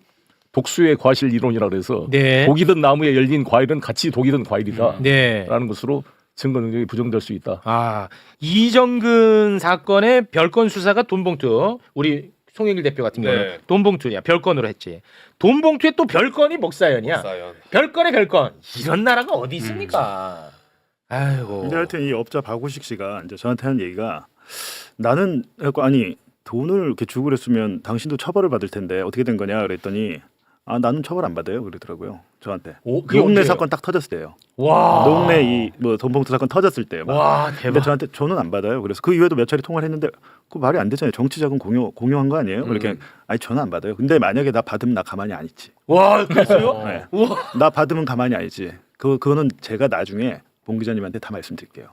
독수의 과실 이론이라 그래서 네. 독이든 나무에 열린 과일은 같이 독이든 과일이다 네. 라는 것으로 증거 능력이 부정될 수 있다. 아 이정근 사건의 별건 수사가 돈봉투 우리 송영길 대표 같은 경우는 돈봉투냐 별건으로 했지. 돈봉투에 또 별건이 먹사연이야. 별건의 별건 이런 나라가 어디 있습니까? 아이고. 근데 하여튼 이 업자 박우식 씨가 이제 저한테 한 얘기가 나는 아니 돈을 이렇게 주고 그랬으면 당신도 처벌을 받을 텐데 어떻게 된 거냐 그랬더니 아 나는 처벌 안 받아요 그러더라고요 저한테. 그게 노웅래 언제예요? 사건 딱 터졌을 때요. 와. 노웅래 이뭐 돈봉투 사건 터졌을 때요. 와, 근데 대박. 저한테 저는 안 받아요. 그래서 그 이후에도 몇 차례 통화를 했는데 그 말이 안 되잖아요. 정치자금 공유한 거 아니에요? 그렇게 아니 저는 안 받아요. 근데 만약에 나 받으면 나 가만히 안 있지. 와, 그랬어요? 네. 우와. 나 받으면 가만히 안 있지. 그거는 제가 나중에 봉 기자님한테 다 말씀드릴게요.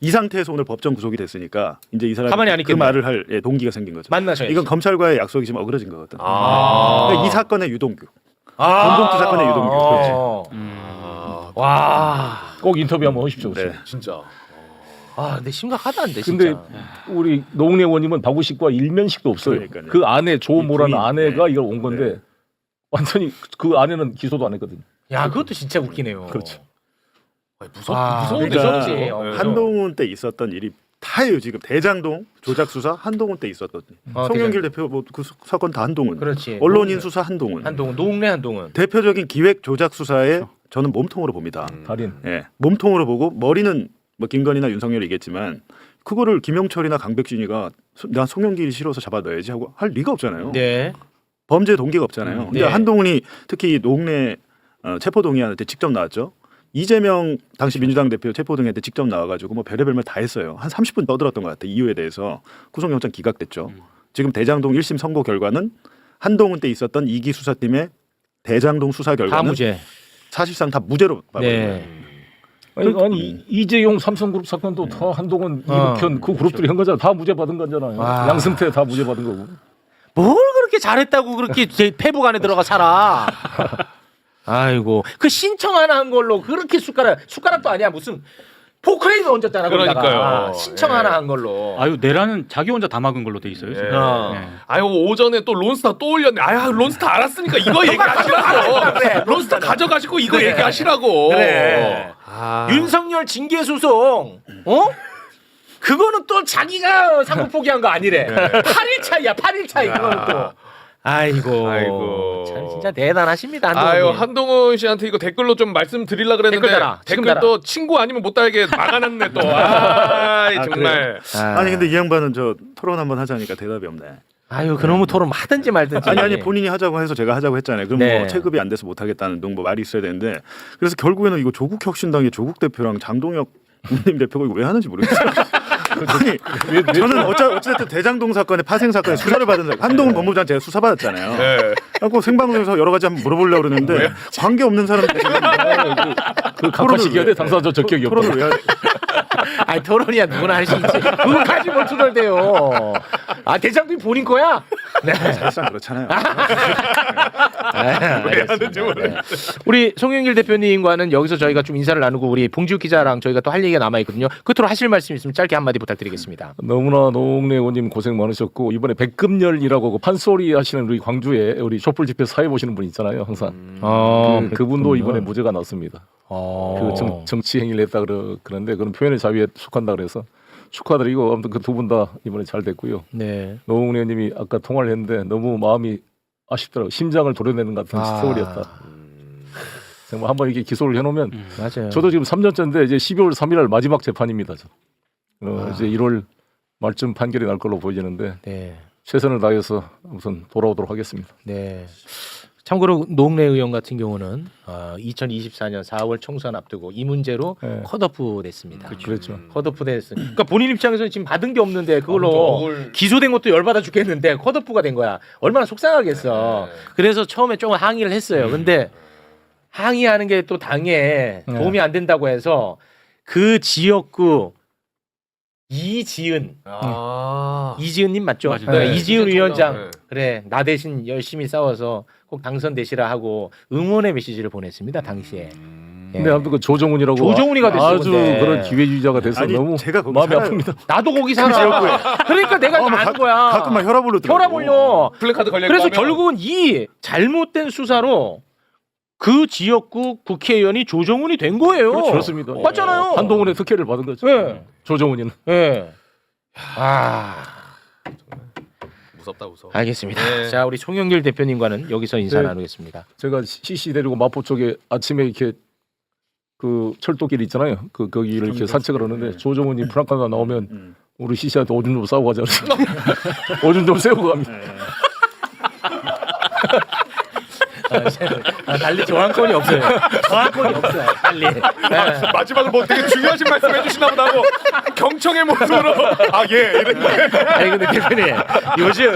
이 상태에서 오늘 법정 구속이 됐으니까 이제 이 사람이 가만히 안 그 있겠네. 말을 할 동기가 생긴 거죠. 만나셔야지. 이건 검찰과의 약속이 지금 어그러진 거거든. 아. 그러니까 이 사건의 유동규. 아. 돈봉투 사건의 유동규. 그렇지. 와. 꼭 인터뷰 한번 하십시오. 네. 진짜. 아, 근데 심각하다는데 진짜. 근데 우리 노웅래 의원님은 박우식과 일면식도 없어요. 그러니까요. 그 아내 조모라는 부인, 아내가 네. 이걸 온 건데 완전히 그 아내는 기소도 안 했거든요. 야, 그것도 진짜 웃기네요. 그렇죠. 무섭지. 그러니까 어, 한동훈 때 있었던 일이 다예요 지금. 대장동 조작 수사 한동훈 때 있었던. 송영길 대표 뭐 그 사건 다 한동훈. 그렇지. 언론인 수사 한동훈. 노웅래 한동훈. 대표적인 기획 조작 수사에 저는 몸통으로 봅니다. 달인. 예, 몸통으로 보고 머리는 뭐 김건희나 윤석열이겠지만 그거를 김영철이나 강백진이가 나 송영길이 싫어서 잡아넣어야지 하고 할 리가 없잖아요. 네. 범죄 동기가 없잖아요. 근데 네. 한동훈이 특히 노웅래 체포동의안한테 직접 나왔죠. 이재명 당시 민주당 대표 체포동의안한테 직접 나와가지고 뭐 별의별 말 다 했어요. 한 30분 떠들었던 것 같아요. 이유에 대해서 구속영장 기각됐죠. 지금 대장동 1심 선고 결과는 한동훈 때 있었던 2기 수사팀의 대장동 수사 다 결과는 무죄. 사실상 다 무죄로 봐버린 네. 거예요. 아니 이재용 삼성그룹 사건도 다 한동훈 이북현 그 그룹들이 한 거잖아요. 다 무죄 받은 거잖아요. 와. 양승태 다 무죄 받은 거고. 뭘 그렇게 잘했다고 그렇게 제 페북 안에 들어가 살아. 아이고, 그 신청 하나 한 걸로 그렇게 숟가락도 아니야 무슨 포크레인 얹었잖아. 그러니까요. 신청 예. 하나 한 걸로. 아유 내란은 자기 혼자 다 막은 걸로 돼 있어요. 예. 지금. 네. 아유 오전에 또 론스타 또 올렸네. 아야 론스타 알았으니까 이거 얘기하시라고. 그래, 론스타 가져가시고 이거 그래. 얘기하시라고. 그래. 아. 윤석열 징계 소송. 어? 그거는 또 자기가 상품 포기한 거 아니래. 8일 차이야. 8일 차이. 그거는 또. 아이고. 참 진짜 대단하십니다. 아유 한동훈님. 한동훈 씨한테 이거 댓글로 좀 말씀드리려 그랬는데 댓글 달아. 지금 달아. 또 친구 아니면 못 달게 막아놨네 또. 아, 정말. 아니 근데 이 양반은 저 토론 한번 하자니까 대답이 없네. 아유 그놈의 토론 하든지 말든지. 아니 본인이 하자고 해서 제가 하자고 했잖아요. 그럼 네. 뭐 체급이 안 돼서 못 하겠다는 등 뭐 말이 있어야 되는데 그래서 결국에는 이거 조국혁신당의 조국 대표랑 장동혁 국민의힘 대표가 이거 왜 하는지 모르겠어요. 아니 저는 어쨌든 대장동 사건의 파생 사건에 수사를 받은 사람 한동훈 법무부장 제가 수사 받았잖아요. 네. 그래서 생방송에서 여러 가지 한번 물어보려고 그러는데 관계 없는 사람들 그 각하시기에 대 당사자 적격이 없다. 토론을 왜 하지? 아니 토론이야 누구나 할 수 있지. 그거까지 뭘 투덜대요. 아 대장동이 본인 거야? 네. 사실상 그렇잖아요. 왜 하는지 모르겠어요. 우리 송영길 대표님과는 여기서 저희가 좀 인사를 나누고 우리 봉지욱 기자랑 저희가 또 할 얘기가 남아 있거든요. 끝으로 하실 말씀 있으면 짧게 한마디 부탁드리겠습니다. 너무나 노웅래 의원님 고생 많으셨고 이번에 백금열이라고 그 판소리 하시는 우리 광주에 우리 촛불 집회 사회 보시는 분 있잖아요. 항상 그분도 이번에 무죄가 났습니다. 그 정치 행위를 했다 그러는데 그런 표현의 자유에 속한다 그래서 축하드리고 아무튼 그 두 분 다 이번에 잘 됐고요. 네. 노웅래 의원님이 아까 통화를 했는데 너무 마음이 아쉽더라고요. 심장을 도려내는 같은 세월이었다. 정말 한번 이렇게 기소를 해놓으면 맞아요. 저도 지금 3년째인데 이제 12월 3일 마지막 재판입니다. 이제 1월 말쯤 판결이 날 걸로 보이는데 네. 최선을 다해서 우선 돌아오도록 하겠습니다. 네. 참고로 노웅래 의원 같은 경우는 2024년 4월 총선 앞두고 이 문제로 컷오프 됐습니다. 그렇죠. 컷오프 됐어요. 그러니까 본인 입장에서는 지금 받은 게 없는데 그걸로 기소된 것도 열받아 죽겠는데 컷오프가 된 거야. 얼마나 속상하겠어. 그래서 처음에 조금 항의를 했어요. 근데 항의하는 게 또 당에 도움이 안 된다고 해서 그 지역구 이지은 이지은님 맞죠? 맞아요. 네. 네. 이지은 위원장 네. 그래 나 대신 열심히 싸워서 꼭 당선되시라 하고 응원의 메시지를 보냈습니다 당시에. 근데 아무튼 그 조정훈이라고 조정훈이가 됐어, 아주 근데. 그런 기회주의자가 돼서 아니, 너무 제가 거기 마음이 살아요. 아픕니다. 나도 거기 살아. 그러니까 내가 아는 거야. 가끔 막 혈압 올르더라고. 혈압 올려. 플래카드 걸려. 그래서 결국은 이 잘못된 수사로 그 지역구 국회의원이 조정훈이 된 거예요. 그렇습니다. 맞잖아요. 한동훈의 특혜를 받은 거죠. 네. 조정훈이는. 예. 아. 무섭다 무서워. 알겠습니다. 네. 자, 우리 송영길 대표님과는 여기서 인사 네. 나누겠습니다. 제가 CC 데리고 마포 쪽에 아침에 이렇게 그 철도길 있잖아요. 거기를 이렇게 산책을 하는데 조정훈이 프랑카가 나오면 우리 시시한테 오줌 좀 싸고 가자. 오줌 좀 세우고 갑니다. 달리 저항권이 없어요. 저항권이 없어요. 달리. 마지막으로 뭐 되게 중요하신 말씀 해주시나 보다 하고 경청의 모습으로 예 이랬는데. 아니 근데 대표님 요즘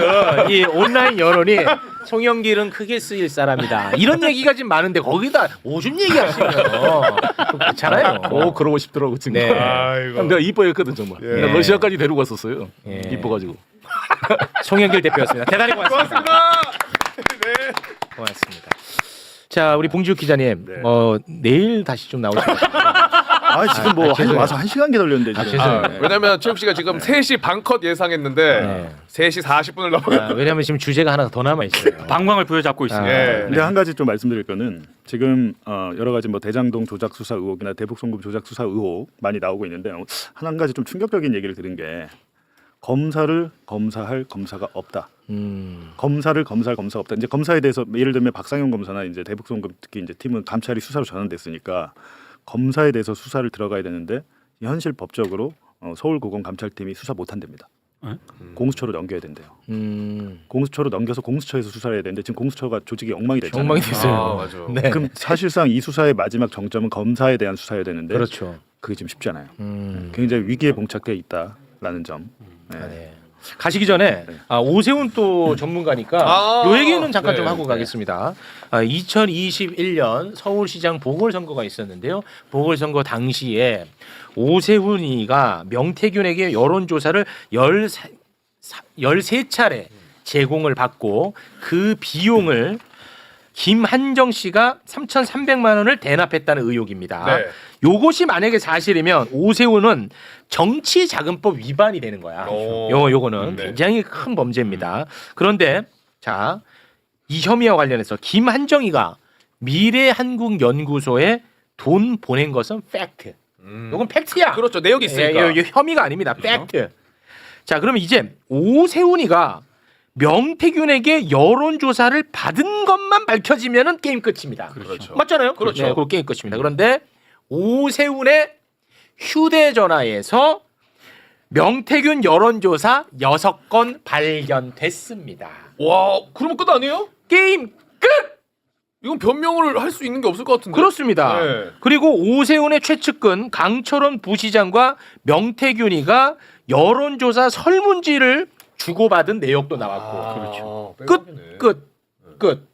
이 온라인 여론이 송영길은 크게 쓰일 사람이다 이런 얘기가 지금 많은데 거기다 오줌 얘기하시면 좀 그렇잖아요. 그러고 싶더라고 지금. 네. 내가 이뻐했거든 정말. 예. 내가 러시아까지 데리고 갔었어요. 예. 이뻐가지고. 송영길 대표였습니다. 대단히 고맙습니다. 네. 고맙습니다. 자 우리 봉지욱 기자님 내일 다시 좀 나오시면 지금 뭐 죄송해요. 와서 1시간 기다렸는데 지금. 죄송해요. 왜냐면 최욱 씨가 지금 3시 반 컷 예상했는데 3시 40분을 넘어. 왜냐하면 지금 주제가 하나 더 남아 있어요. 방광을 부여잡고 있습니다. 예. 근데 한 가지 좀 말씀드릴 거는 지금 여러 가지 뭐 대장동 조작 수사 의혹이나 대북 송금 조작 수사 의혹 많이 나오고 있는데 한 가지 좀 충격적인 얘기를 들은 게 검사를 검사할 검사가 없다. 검사를 검사할 검사가 없다. 이제 검사에 대해서 예를 들면 박상현 검사나 이제 대북 송금 특히 이제 팀은 감찰이 수사로 전환됐으니까 검사에 대해서 수사를 들어가야 되는데 현실 법적으로 서울고검 감찰팀이 수사 못 한답니다. 공수처로 넘겨야 된대요. 공수처로 넘겨서 공수처에서 수사를 해야 되는데 지금 공수처가 조직이 엉망이 됐잖아요. 엉망이 됐어요. 맞아. 네. 그럼 사실상 이 수사의 마지막 정점은 검사에 대한 수사여야 되는데 그렇죠. 그게 지금 쉽지 않아요. 굉장히 위기에 봉착해 있다라는 점. 네. 네. 가시기 전에 오세훈 또 전문가니까 요 얘기는 잠깐 좀 하고 가겠습니다. 2021년 서울시장 보궐선거가 있었는데요. 보궐선거 당시에 오세훈이가 명태균에게 여론조사를 13차례 제공을 받고 그 비용을 김한정 씨가 3,300만 원을 대납했다는 의혹입니다. 네. 요것이 만약에 사실이면 오세훈은 정치자금법 위반이 되는 거야. 요거는 네. 굉장히 큰 범죄입니다. 그런데 자, 이 혐의와 관련해서 김한정이가 미래한국연구소에 돈 보낸 것은 팩트. 요건 팩트야. 그렇죠. 내역이 있으니까. 예, 혐의가 아닙니다. 팩트. 자, 그러면 이제 오세훈이가 명태균에게 여론조사를 받은 것만 밝혀지면은 게임 끝입니다. 그렇죠. 맞잖아요. 그렇죠. 네, 그 게임 끝입니다. 그런데 오세훈의 휴대전화에서 명태균 여론조사 6건 발견됐습니다. 와, 그러면 끝 아니에요? 게임 끝! 이건 변명을 할 수 있는 게 없을 것 같은데. 그렇습니다. 네. 그리고 오세훈의 최측근 강철원 부시장과 명태균이가 여론조사 설문지를 주고받은 내역도 나왔고. 끝.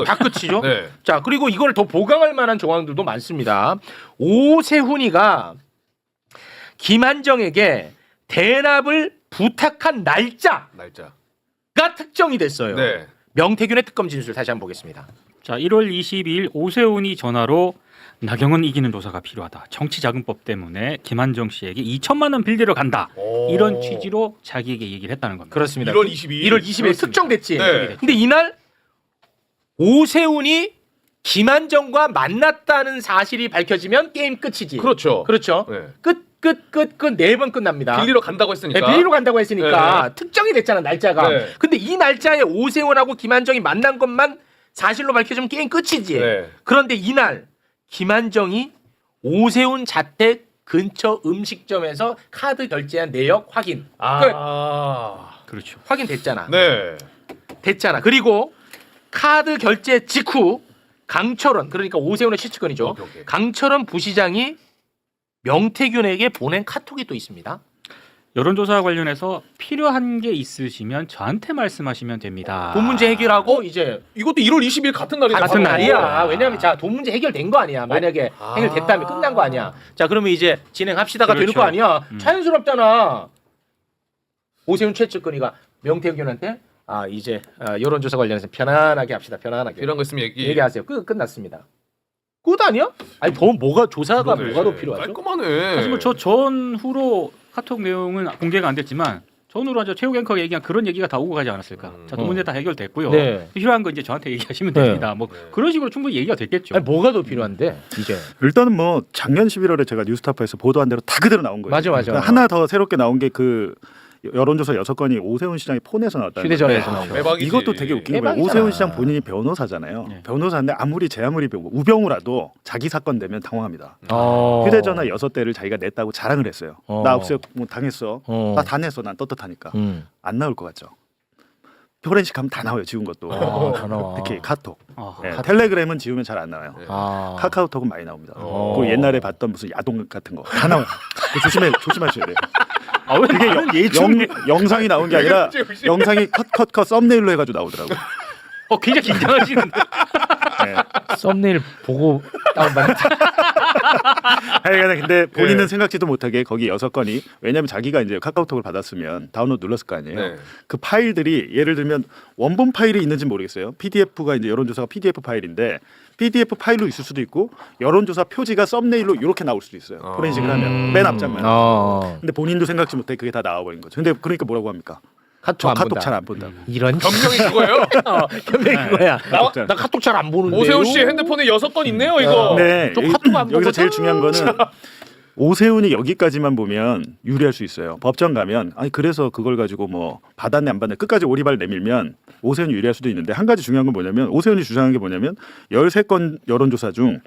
다 끝이죠. 네. 자, 그리고 이걸 더 보강할 만한 정황들도 많습니다. 오세훈이가 김한정에게 대납을 부탁한 날짜가 특정이 됐어요. 네. 명태균의 특검 진술 다시 한번 보겠습니다. 자, 1월 22일 오세훈이 전화로 나경원 이기는 조사가 필요하다. 정치자금법 때문에 김한정 씨에게 2천만 원 빌리러 간다. 이런 취지로 자기에게 얘기를 했다는 겁니다. 그렇습니다. 1월 22일. 1월 20일 특정됐지. 네. 근데 이날 오세훈이 김한정과 만났다는 사실이 밝혀지면 게임 끝이지. 그렇죠. 그렇죠. 네. 끝 4번 끝납니다. 빌리러 간다고 했으니까. 네, 빌리러 간다고 했으니까 네. 특정이 됐잖아, 날짜가. 네. 근데 이 날짜에 오세훈하고 김한정이 만난 것만 사실로 밝혀지면 게임 끝이지. 네. 그런데 이날 김한정이 오세훈 자택 근처 음식점에서 카드 결제한 내역 확인. 끝. 그렇죠. 확인됐잖아. 네. 됐잖아. 그리고 카드 결제 직후 강철원, 그러니까 오세훈의 최측근이죠. 오케이. 강철원 부시장이 명태균에게 보낸 카톡이 또 있습니다. 여론조사와 관련해서 필요한 게 있으시면 저한테 말씀하시면 됩니다. 돈 문제 해결하고 이제 이것도 1월 20일 같은 날이네. 같은 날이야. 왜냐하면 자, 돈 문제 해결된 거 아니야. 만약에 해결됐다면 끝난 거 아니야. 자, 그러면 이제 진행합시다가 되는 그렇죠. 거 아니야. 자연스럽잖아. 오세훈 최측근이가 명태균한테 이제 여론조사 관련해서 편안하게 합시다. 편안하게. 이런 거 있으면 얘기하세요. 끝났습니다. 끝 아니야? 아니 더 뭐가 조사가 그러네. 뭐가 더 필요하죠? 깔끔하네. 사실 뭐 저 전후로 카톡 내용은 공개가 안 됐지만 전후로 하죠. 최욱 앵커가 얘기한 그런 얘기가 다 오고 가지 않았을까? 자, 돈 문제 다 해결됐고요. 네. 필요한 거 이제 저한테 얘기하시면 네. 됩니다. 뭐 그런 식으로 충분히 얘기가 됐겠죠. 아니, 뭐가 더 필요한데 이제? 일단은 뭐 작년 11월에 제가 뉴스타파에서 보도한 대로 다 그대로 나온 거예요. 맞아. 그러니까 하나 더 새롭게 나온 게 그 여론조사 6건이 오세훈 시장의 폰에서 나왔다는 휴대전화에서 건데 나온 거. 대박이지. 이것도 되게 웃긴 거예요. 대박이잖아. 오세훈 시장 본인이 변호사잖아요. 네. 변호사인데 아무리 우병우라도 자기 사건 되면 당황합니다. 어. 휴대전화 6대를 자기가 냈다고 자랑을 했어요. 어. 나 없어요. 뭐 당했어. 어. 나 다 냈어. 난 떳떳하니까. 안 나올 것 같죠. 포렌식 하면 다 나와요. 지운 것도. 다 나와. 특히 카톡. 아, 네, 텔레그램은 지우면 잘 안 나와요. 아. 카카오톡은 많이 나옵니다. 그 옛날에 봤던 무슨 야동 같은 거 다 나와요. 조심하셔야 돼요. 아, 왜 그게 나는 예측 영상이 나온 게 아니라 영상이 컷 썸네일로 해가지고 나오더라고요. 굉장히 긴장하시는데. 네. 썸네일 보고 다운받았다. 하여간 근데 본인은 네. 생각지도 못하게 거기 6건이 왜냐하면 자기가 이제 카카오톡을 받았으면 다운로드 눌렀을 거 아니에요. 네. 그 파일들이 예를 들면 원본 파일이 있는지 모르겠어요. PDF가 이제 여론조사가 PDF 파일인데 PDF 파일로 있을 수도 있고 여론조사 표지가 썸네일로 이렇게 나올 수도 있어요. 포렌식을 하면 맨 앞장만. 근데 본인도 생각지 못해 그게 다 나와버린 거죠. 근데 그러니까 뭐라고 합니까? 카톡 안 카톡 본다. 잘 안 본다고. 이런 변명이 그거예요? 변명이 그거야. 나 카톡 잘 안 보는데. 오세훈 씨 핸드폰에 6건 있네요, 이거. 네, 저 카톡 안 여기서 보거든? 제일 중요한 거는 오세훈이 여기까지만 보면 유리할 수 있어요. 법정 가면 아니 그래서 그걸 가지고 뭐 받았네 안 받네 끝까지 오리발 내밀면 오세훈이 유리할 수도 있는데 한 가지 중요한 건 뭐냐면 오세훈이 주장한 게 뭐냐면 13건 여론조사 중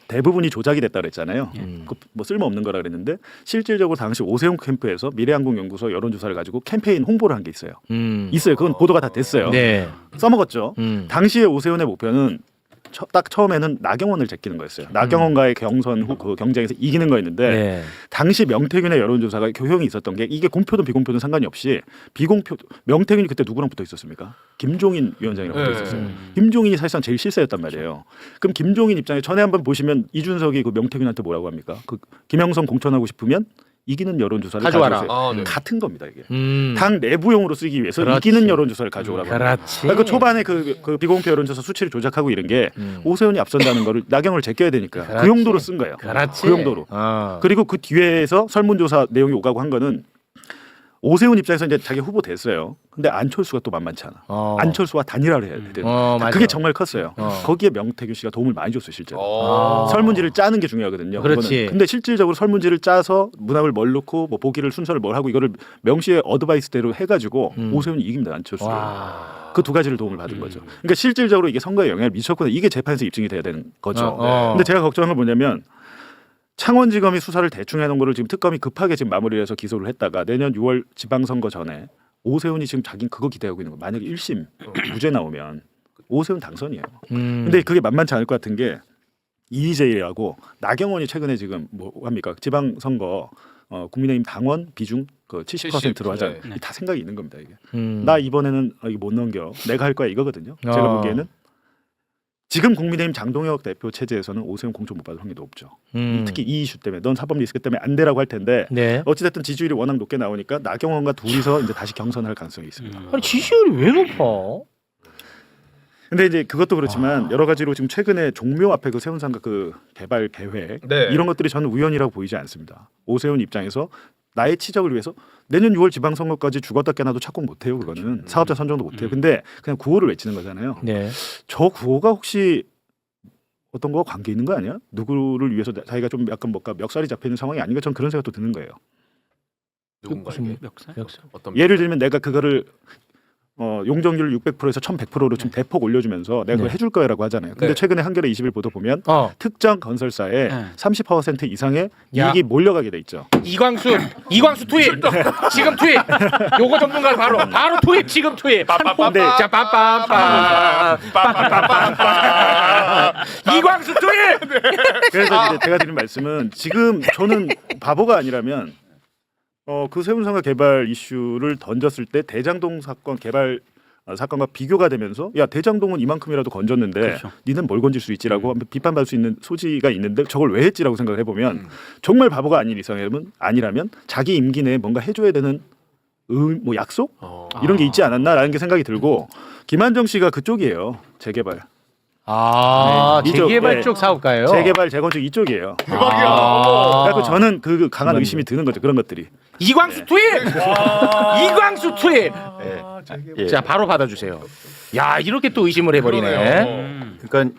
대부분이 조작이 됐다 그랬잖아요. 뭐 쓸모없는 거라 그랬는데 실질적으로 당시 오세훈 캠프에서 미래항공연구소 여론조사를 가지고 캠페인 홍보를 한 게 있어요. 있어요. 그건 보도가 다 됐어요. 네. 써먹었죠. 당시에 오세훈의 목표는 딱 처음에는 나경원을 제끼는 거였어요. 나경원과의 경선 후 그 경쟁에서 이기는 거였는데 네. 당시 명태균의 여론조사가 교형이 있었던 게 이게 공표든 비공표든 상관이 없이 비공표 명태균이 그때 누구랑 붙어 있었습니까? 김종인 위원장이랑 붙어 있었어요. 김종인이 사실상 제일 실세였단 말이에요. 그럼 김종인 입장에 전에 한번 보시면 이준석이 그 명태균한테 뭐라고 합니까? 그 김영선 공천하고 싶으면 이기는 여론조사를 가져와라. 가져오세요. 네. 같은 겁니다 이게. 당 내부용으로 쓰기 위해서 그렇지. 이기는 여론조사를 가져오라고. 그렇지. 그러니까 초반에 그 비공표 여론조사 수치를 조작하고 이런 게 오세훈이 앞선다는 거를 나경원을 제껴야 되니까 그렇지. 그 용도로 쓴 거예요. 그렇지. 그 용도로. 그리고 그 뒤에서 설문조사 내용이 오가고 한 거는 오세훈 입장에서 이제 자기 후보 됐어요. 근데 안철수가 또 만만치 않아. 안철수와 단일화를 해야 되는. 맞아. 그게 정말 컸어요. 거기에 명태균 씨가 도움을 많이 줬어요, 실제로. 설문지를 짜는 게 중요하거든요. 그렇지. 그거는. 근데 실질적으로 설문지를 짜서 문항을 뭘 넣고 뭐 보기를 순서를 뭘 하고 이거를 명 씨의 어드바이스대로 해가지고 오세훈이 이깁니다, 안철수를. 그 두 가지를 도움을 받은 거죠. 그러니까 실질적으로 이게 선거에 영향을 미쳤구나. 이게 재판에서 입증이 돼야 되는 거죠. 근데 제가 걱정한 건 뭐냐면 창원지검이 수사를 대충 해놓은 거를 지금 특검이 급하게 지금 마무리를 해서 기소를 했다가 내년 6월 지방선거 전에 오세훈이 지금 자기는 그거 기대하고 있는 거. 만약에 1심 무죄 나오면 오세훈 당선이에요. 근데 그게 만만치 않을 것 같은 게 이희재라고 나경원이 최근에 지금 뭐 합니까? 지방선거 국민의힘 당원 비중 그 70%로 하자. 네. 다 생각이 있는 겁니다 이게. 나 이번에는 이거 못 넘겨. 내가 할 거야 이거거든요. 제가 보기에는 지금 국민의힘 장동혁 대표 체제에서는 오세훈 공천 못 받을 확률이 높죠. 특히 이 이슈 때문에 넌 사법 리스크 때문에 안 되라고 할 텐데 네. 어찌됐든 지지율이 워낙 높게 나오니까 나경원과 둘이서 이제 다시 경선할 가능성이 있습니다. 아니 지지율이 왜 높아? 근데 이제 그것도 그렇지만 여러 가지로 지금 최근에 종묘 앞에 그 세운상가 그 개발 계획 네. 이런 것들이 저는 우연이라고 보이지 않습니다. 오세훈 입장에서 나의 치적을 위해서 내년 6월 지방선거까지 죽었다 깨나도 착공 못해요. 그거는 사업자 선정도 못해요. 근데 그냥 구호를 외치는 거잖아요. 네. 저 구호가 혹시 어떤 거와 관계 있는 거 아니야? 누구를 위해서 자기가 좀 약간 뭔가 멱살이 잡혀 있는 상황이 아닌가? 전 그런 생각도 드는 거예요. 누군가에게 멱살? 어떤 예를 들면 내가 그거를 용적률 600%에서 1100%로 좀 대폭 올려주면서 내가 그걸 해줄 거야라고 하잖아요. 근데 네. 최근에 한겨레 20일 보도 보면 특정 건설사에 30% 이상의 야. 이익이 몰려가게 돼 있죠. 이광수 투입. 지금 투입. 요거 전문가 바로 투입. 지금 투입. 근데 자 빰빰빰. 이광수 투입. 그래서 이제 제가 드린 말씀은 지금 저는 바보가 아니라면 그 세운상가 개발 이슈를 던졌을 때 대장동 사건 개발 사건과 비교가 되면서 야 대장동은 이만큼이라도 건졌는데 그렇죠. 니는 뭘 건질 수 있지라고 비판받을 수 있는 소지가 있는데 저걸 왜 했지라고 생각을 해보면 정말 바보가 아닌 이상이라면 아니라면 자기 임기 내에 뭔가 해줘야 되는 뭐 약속 이런 게 있지 않았나라는 게 생각이 들고 김한정 씨가 그쪽이에요. 재개발. 재개발 이쪽, 쪽 사업가예요. 재개발 재건축 이쪽이에요. 대박이야. 그래서 저는 그 강한 의심이 드는 거죠. 그런 것들이. 이광수 투입. 이광수 투입. 자 바로 받아주세요. 야 이렇게 또 의심을 해버리네. 그러니까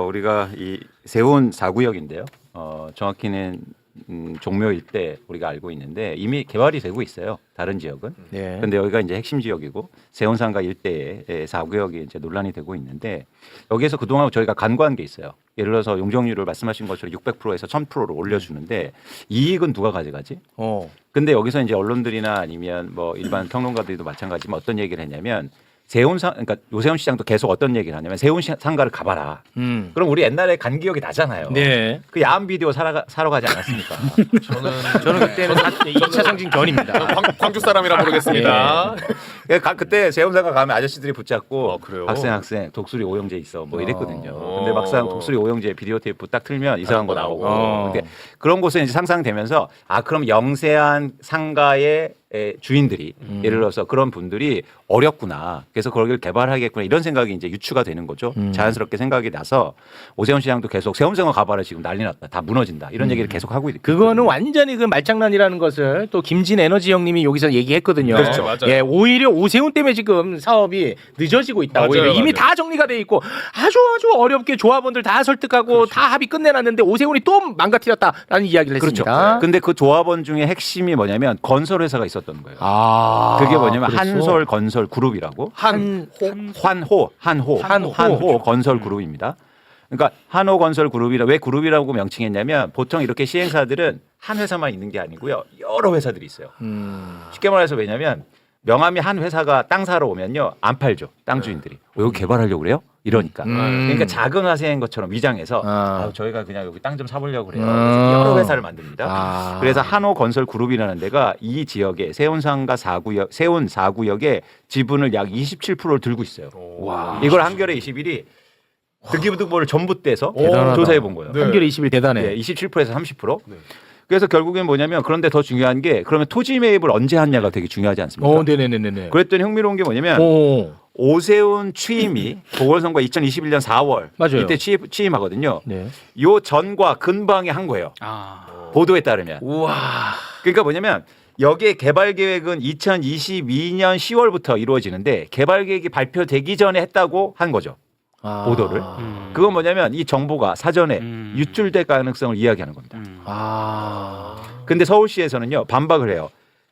우리가 이 세운 4구역인데요. 정확히는 종묘 일대 우리가 알고 있는데 이미 개발이 되고 있어요. 다른 지역은. 네. 근데 여기가 이제 핵심 지역이고 세운상가 일대에 4구역이 이제 논란이 되고 있는데 여기에서 그동안 저희가 간과한 게 있어요. 예를 들어서 용적률을 말씀하신 것처럼 600%에서 1000%로 올려주는데 이익은 누가 가져가지? 근데 여기서 이제 언론들이나 아니면 뭐 일반 평론가들도 마찬가지지만 어떤 얘기를 했냐면 그러니까 요세훈 시장도 계속 어떤 얘기를 하냐면 세운 상가를 가봐라. 그럼 우리 옛날에 간 기억이 나잖아요. 네. 그 야한 비디오 사러 가지 않았습니까? 저는 그때는 2차 상징 전입니다. 광주 사람이라 모르겠습니다. 그때 세운상가 가면 아저씨들이 붙잡고 그래요? 학생 독수리 오형제 있어 뭐 이랬거든요. 근데 막상 독수리 오형제 비디오 테이프 딱 틀면 이상한 거 나오고. 근데 그런 곳에 이제 상상되면서 그럼 영세한 상가의 주인들이 예를 들어서 그런 분들이 어렵구나. 그래서 거기를 개발하겠구나. 이런 생각이 이제 유추가 되는 거죠. 자연스럽게 생각이 나서 오세훈 시장도 계속 세운상가 가봐라 지금 난리 났다. 다 무너진다. 이런 얘기를 계속 하고 있거든요. 그거는 완전히 그 말장난이라는 것을 또 김진 에너지 형님이 여기서 얘기했거든요. 그렇죠, 맞아요. 예, 오히려 오세훈 때문에 지금 사업이 늦어지고 있다. 맞아요, 오히려 이미 맞아요. 다 정리가 돼 있고 아주 어렵게 조합원들 다 설득하고 다 합의 끝내놨는데 오세훈이 또 망가뜨렸다라는 이야기를 그렇죠. 했습니다. 근데 그 조합원 중에 핵심이 뭐냐면 건설 회사가 있었던 거예요. 그게 뭐냐면 그래서? 한솔 건설 그룹이라고. 한호 건설 그룹입니다. 그러니까 한호 건설 그룹이라 왜 그룹이라고 명칭했냐면 보통 이렇게 시행사들은 한 회사만 있는 게 아니고요. 여러 회사들이 있어요. 쉽게 말해서 왜냐면 명함이 한 회사가 땅 사러 오면요. 안 팔죠. 땅 주인들이. 이거 개발하려고 그래요? 이러니까. 그러니까 작은 화세인 것처럼 위장해서 저희가 그냥 여기 땅 좀 사보려고 그래요. 그래서 여러 회사를 만듭니다. 그래서 한호 건설 그룹이라는 데가 이 지역에 세운상가 4구역, 세운 4구역에 지분을 약 27%를 들고 있어요. 이걸 한겨레 21이 등기부등본을 전부 떼서 조사해 본 거예요. 한겨레 21 대단해. 네, 27%에서 30%. 그래서 결국엔 뭐냐면 그런데 더 중요한 게 그러면 토지 매입을 언제 하냐가 되게 중요하지 않습니까? 네네네네. 그랬더니 흥미로운 게 뭐냐면 오세훈 취임이 보궐선거 2021년 4월 맞아요. 이때 취임하거든요. 네. 요 전과 근방에 한 거예요. 보도에 따르면. 우와. 그러니까 뭐냐면 여기에 개발 계획은 2022년 10월부터 이루어지는데 개발 계획이 발표되기 전에 했다고 한 거죠. 보도를. 그건 뭐냐면 이 정보가 사전에 유출될 가능성을 이야기하는 겁니다. 근데 서울시에서는요 반박을 해요.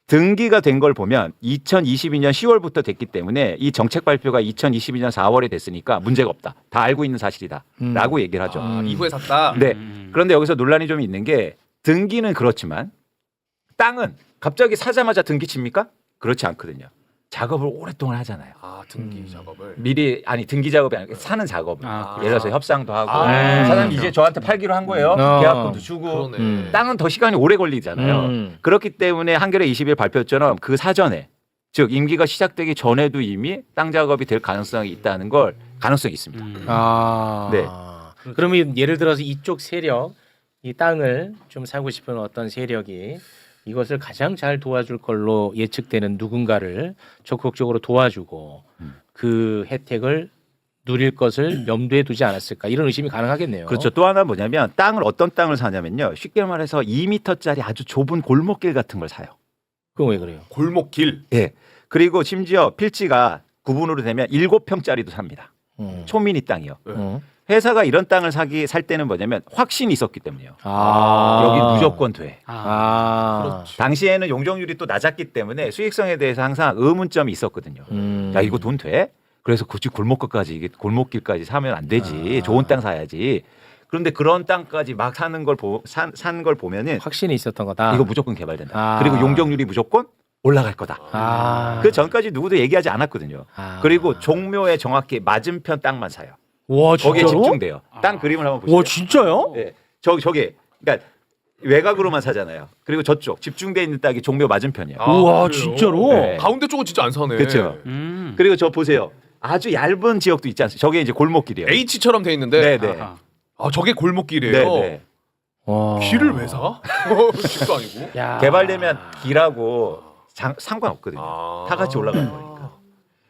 등기가 된 걸 보면 2022년 10월부터 됐기 때문에 이 정책 발표가 2022년 4월에 됐으니까 문제가 없다. 다 알고 있는 사실이다. 라고 얘기를 하죠. 이후에 샀다. 네. 그런데 여기서 논란이 좀 있는 게 등기는 그렇지만 땅은 갑자기 사자마자 등기 칩니까? 그렇지 않거든요. 작업을 오랫동안 하잖아요. 등기 작업을. 미리 등기 작업이 아니고 사는 작업을. 예를 들어서 협상도 하고 사장님 이제 저한테 팔기로 한 거예요. 계약금도 주고. 땅은 더 시간이 오래 걸리잖아요. 그렇기 때문에 한겨레 20일 발표처럼 그 사전에 즉 임기가 시작되기 전에도 이미 땅 작업이 될 가능성이 있다는 걸 가능성이 있습니다. 네. 그러면 예를 들어서 이쪽 세력 이 땅을 좀 사고 싶은 어떤 세력이 이것을 가장 잘 도와줄 걸로 예측되는 누군가를 적극적으로 도와주고 그 혜택을 누릴 것을 염두에 두지 않았을까 이런 의심이 가능하겠네요. 그렇죠. 또 하나 뭐냐면 어떤 땅을 사냐면요. 쉽게 말해서 2m짜리 아주 좁은 골목길 같은 걸 사요. 그건 왜 그래요? 골목길. 예. 그리고 심지어 필지가 구분으로 되면 7평짜리도 삽니다. 초미니 땅이요. 회사가 이런 땅을 살 때는 뭐냐면 확신이 있었기 때문이에요. 여기 무조건 돼. 당시에는 용적률이 또 낮았기 때문에 수익성에 대해서 항상 의문점이 있었거든요. 야 이거 돈 돼? 그래서 굳이 골목길까지 사면 안 되지. 좋은 땅 사야지. 그런데 그런 땅까지 막 사는 걸 산 걸 보면은 확신이 있었던 거다. 이거 무조건 개발된다. 그리고 용적률이 무조건 올라갈 거다. 그 전까지 누구도 얘기하지 않았거든요. 그리고 종묘에 정확히 맞은편 땅만 사요. 와, 거기에 진짜로? 집중돼요. 땅 그림을 한번 보세요. 와, 진짜요? 네. 저게 그러니까 외곽으로만 사잖아요. 그리고 저쪽 집중돼 있는 땅이 종묘 맞은편이에요. 우와, 진짜로? 네. 가운데 쪽은 진짜 안 사네. 그렇죠. 그리고 저 보세요. 아주 얇은 지역도 있지 않습니까? 저게 이제 골목길이에요. H처럼 돼 있는데. 네네. 저게 골목길이에요. 네네. 길을 왜 사? 길도 아니고. 개발되면 길하고 상관없거든요. 다 같이 올라가는 거니까.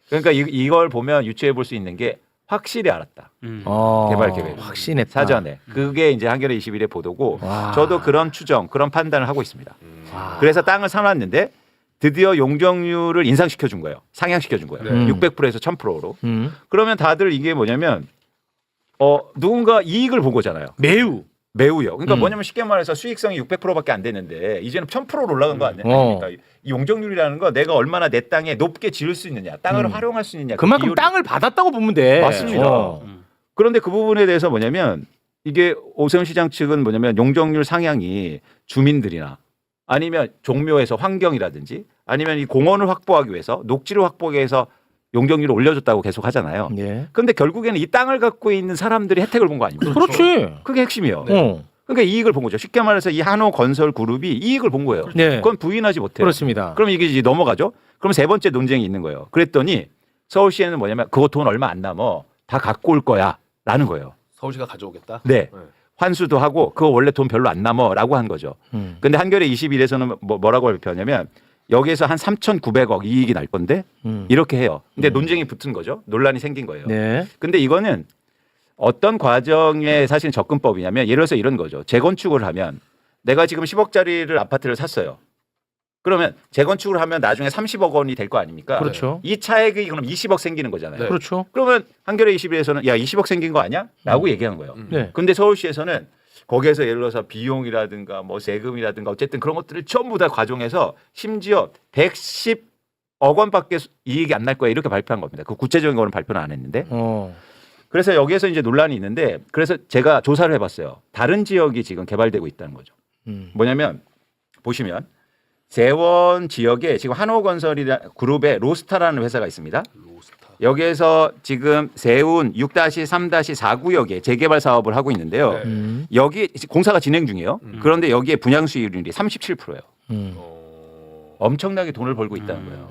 그러니까 이걸 보면 유추해 볼 수 있는 게 확실히 알았다. 개발 계획. 확신했다. 사전에. 그게 이제 한겨레 21의 보도고 저도 그런 추정, 그런 판단을 하고 있습니다. 그래서 땅을 사놨는데 드디어 용적률을 인상시켜 준 거예요. 상향시켜 준 거예요. 600%에서 1000%로. 그러면 다들 이게 뭐냐면 누군가 이익을 본 거잖아요. 매우 매우요. 그러니까 뭐냐면 쉽게 말해서 수익성이 600%밖에 안 되는데 이제는 1000%로 올라간 거 아닙니까? 이 용적률이라는 거 내가 얼마나 내 땅에 높게 지을 수 있느냐, 땅을 활용할 수 있느냐. 그만큼 땅을 받았다고 보면 돼. 맞습니다. 그런데 그 부분에 대해서 뭐냐면 이게 오세훈 시장 측은 뭐냐면 용적률 상향이 주민들이나 아니면 종묘에서 환경이라든지 아니면 이 공원을 확보하기 위해서 녹지를 확보하기 위해서 용적률을 올려줬다고 계속 하잖아요. 그런데 결국에는 이 땅을 갖고 있는 사람들이 혜택을 본 거 아닙니까? 그렇지. 그게 핵심이에요. 그러니까 이익을 본 거죠. 쉽게 말해서 이 한호건설 그룹이 이익을 본 거예요. 그건 부인하지 못해요. 그렇습니다. 그럼 이게 이제 넘어가죠. 그럼 세 번째 논쟁이 있는 거예요. 그랬더니 서울시에는 뭐냐면 그거 돈 얼마 안 남어 다 갖고 올 거야라는 거예요. 서울시가 가져오겠다. 네. 환수도 하고 그거 원래 돈 별로 안 남어라고 한 거죠. 근데 한겨레 21에서는 뭐라고 발표하냐면 여기에서 한 3,900억 이익이 날 건데 이렇게 해요. 근데 논쟁이 붙은 거죠. 논란이 생긴 거예요. 근데 이거는 어떤 과정의 사실 접근법이냐면 예를 들어서 이런 거죠. 재건축을 하면 내가 지금 10억짜리를 아파트를 샀어요. 그러면 재건축을 하면 나중에 30억 원이 될 거 아닙니까? 그렇죠. 이 차액이 그럼 20억 생기는 거잖아요. 그렇죠. 그러면 한겨레 21에서는 야 20억 생긴 거 아니야? 라고 얘기하는 거예요. 근데 서울시에서는 거기에서 예를 들어서 비용이라든가 뭐 세금이라든가 어쨌든 그런 것들을 전부 다 가중해서 심지어 110억 원밖에 이익이 안 날 거야 이렇게 발표한 겁니다. 그 구체적인 거는 발표는 안 했는데. 그래서 여기에서 이제 논란이 있는데 그래서 제가 조사를 해봤어요. 다른 지역이 지금 개발되고 있다는 거죠. 뭐냐면 보시면 세원 지역에 지금 한호건설 그룹의 로스타라는 회사가 있습니다. 여기에서 지금 세운 6-3-4 구역에 재개발 사업을 하고 있는데요. 여기 공사가 진행 중이에요. 그런데 여기에 분양 수익률이 37%예요. 엄청나게 돈을 벌고 있다는 거예요.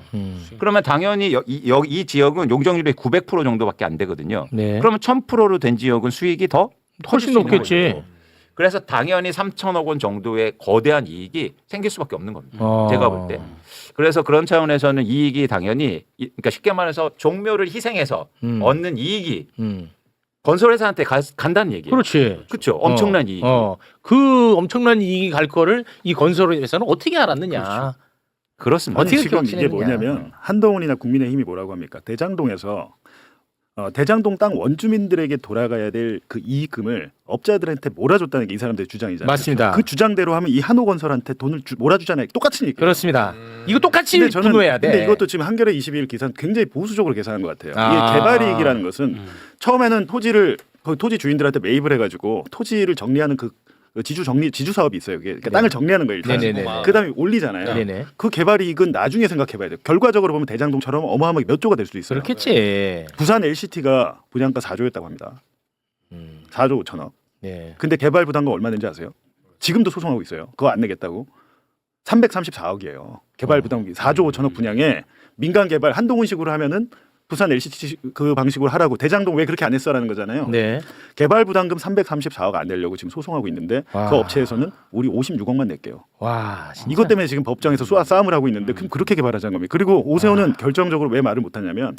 그러면 당연히 이 지역은 용적률이 900% 정도밖에 안 되거든요. 그러면 1000%로 된 지역은 수익이 더 훨씬 높겠지. 그래서 당연히 3천억 원 정도의 거대한 이익이 생길 수밖에 없는 겁니다. 제가 볼 때. 그래서 그런 차원에서는 이익이 당연히 그러니까 쉽게 말해서 종묘를 희생해서 얻는 이익이 건설회사한테 간다는 얘기예요. 그렇지. 그렇죠. 엄청난 이익. 그 엄청난 이익이 갈 거를 이 건설회사는 어떻게 알았느냐. 그렇죠. 그렇습니다. 아니, 지금 이게 뭐냐면 한동훈이나 국민의힘이 뭐라고 합니까? 대장동에서 대장동 땅 원주민들에게 돌아가야 될 그 이익금을 업자들한테 몰아줬다는 게 이 사람들의 주장이잖아요. 맞습니다. 그 주장대로 하면 이 한호건설한테 돈을 몰아주잖아요. 똑같은 얘기. 그렇습니다. 이거 똑같이 근데 저는 분노해야 돼. 근데 이것도 지금 한겨레 21 기사는 굉장히 보수적으로 계산한 것 같아요. 아. 이게 개발이익이라는 것은 처음에는 토지 주인들한테 매입을 해가지고 토지를 정리하는 그 지주 사업이 있어요. 그러니까 땅을 정리하는 거예요. 일단. 그다음에 올리잖아요. 네네. 그 개발이익은 나중에 생각해봐야 돼요. 결과적으로 보면 대장동처럼 어마어마하게 몇 조가 될 수도 있어요. 그렇겠지. 부산 LCT가 분양가 4조였다고 합니다. 4조 5천억. 근데 개발 부담금 얼마 낸지 아세요? 지금도 소송하고 있어요. 그거 안 내겠다고. 334억이에요. 개발 부담금이 4조 5천억 분양에 민간 개발 한동훈식으로 하면은 부산 LCT 그 방식으로 하라고 대장동 왜 그렇게 안 했어라는 거잖아요. 개발 부담금 334억 안 내려고 지금 소송하고 있는데 그 업체에서는 우리 56억만 낼게요. 와, 진짜. 이것 때문에 지금 법정에서 싸움을 하고 있는데 그럼 그렇게 개발하자는 겁니다. 그리고 오세훈은 결정적으로 왜 말을 못하냐면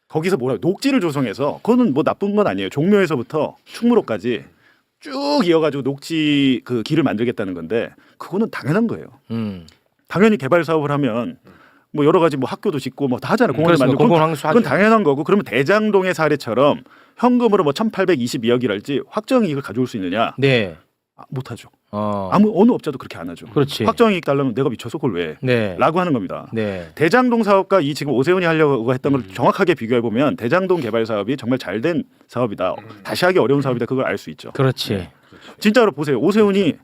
거기서 녹지를 조성해서 그거는 뭐 나쁜 건 아니에요. 종묘에서부터 충무로까지 쭉 이어가지고 녹지 그 길을 만들겠다는 건데 그거는 당연한 거예요. 당연히 개발 사업을 하면 뭐 여러 가지 뭐 학교도 짓고 뭐 다 하잖아요. 공원을 만들고 그건 당연한 거고 그러면 대장동의 사례처럼 현금으로 뭐 1,822억이랄지 확정이익을 가져올 수 있느냐? 못하죠. 어느 업자도 그렇게 안 하죠. 그렇지. 확정이익 달라면 내가 미쳐서 그걸 왜? 라고 하는 겁니다. 대장동 사업과 이 지금 오세훈이 하려고 했던 걸 정확하게 비교해 보면 대장동 개발 사업이 정말 잘된 사업이다. 다시 하기 어려운 사업이다. 그걸 알 수 있죠. 그렇지. 진짜로 보세요. 오세훈이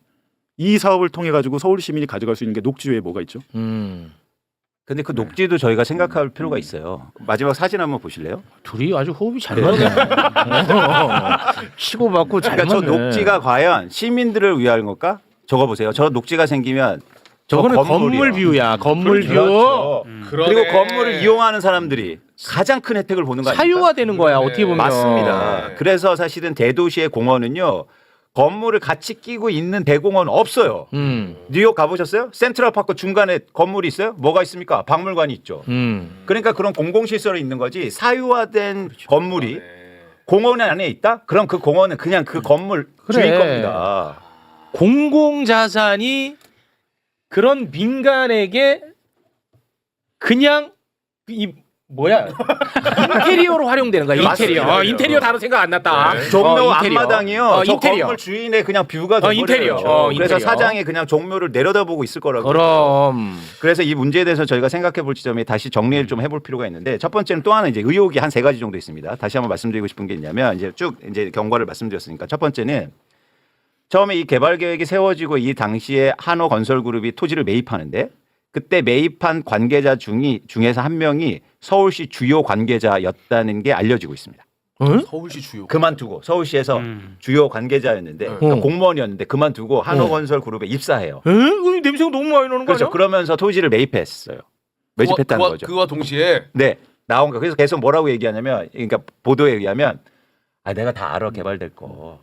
이 사업을 통해 가지고 서울 시민이 가져갈 수 있는 게 녹지 외에 뭐가 있죠? 근데 그 녹지도 저희가 생각할 필요가 있어요. 마지막 사진 한번 보실래요? 둘이 아주 호흡이 잘 맞네. 치고받고 잘 그러니까 맞네. 저 녹지가 과연 시민들을 위한 걸까? 저거 보세요. 저 녹지가 생기면 저거는 건물 뷰야. 건물 뷰. 그렇죠. 그리고 건물을 이용하는 사람들이 가장 큰 혜택을 보는 거 아닙니까? 사유화되는 거야. 어떻게 보면. 맞습니다. 그래서 사실은 대도시의 공원은요. 건물을 같이 끼고 있는 대공원 없어요. 뉴욕 가보셨어요? 센트럴파크 중간에 건물이 있어요? 뭐가 있습니까? 박물관이 있죠. 그러니까 그런 공공시설이 있는 거지 사유화된 건물이 공원 안에 있다? 그럼 그 공원은 그냥 그 건물 주인 겁니다. 공공자산이 그런 민간에게 그냥 이 뭐야? 인테리어로 활용되는 거야. 인테리어. 맞습니다. 인테리어 단어 생각 안 났다. 종묘 인테리어. 앞마당이요. 저 인테리어. 건물 주인의 그냥 뷰가 돼버려요. 인테리어. 그래서 인테리어. 사장이 그냥 종묘를 내려다보고 있을 거라고. 그럼. 그래서 이 문제에 대해서 저희가 생각해 볼 지점에 다시 정리를 좀 해볼 필요가 있는데 첫 번째는 또 하나 이제 의혹이 한 3가지 정도 있습니다. 다시 한번 말씀드리고 싶은 게 있냐면 이제 쭉 이제 경과를 말씀드렸으니까 첫 번째는 처음에 이 개발 계획이 세워지고 이 당시에 한호건설그룹이 토지를 매입하는데 그때 매입한 관계자 중에서 한 명이 서울시 주요 관계자였다는 게 알려지고 있습니다. 서울시 주요. 그만두고 서울시에서 주요 관계자였는데 그러니까 공무원이었는데 그만두고 한호건설그룹에 입사해요. 냄새가 너무 많이 나는 거 그렇죠. 아니야? 그러면서 토지를 매입했어요. 매집했다는 거죠. 그와 동시에 네, 나온 거. 그래서 계속 뭐라고 얘기하냐면, 그러니까 보도에 의하면, 내가 다 알아 개발될 거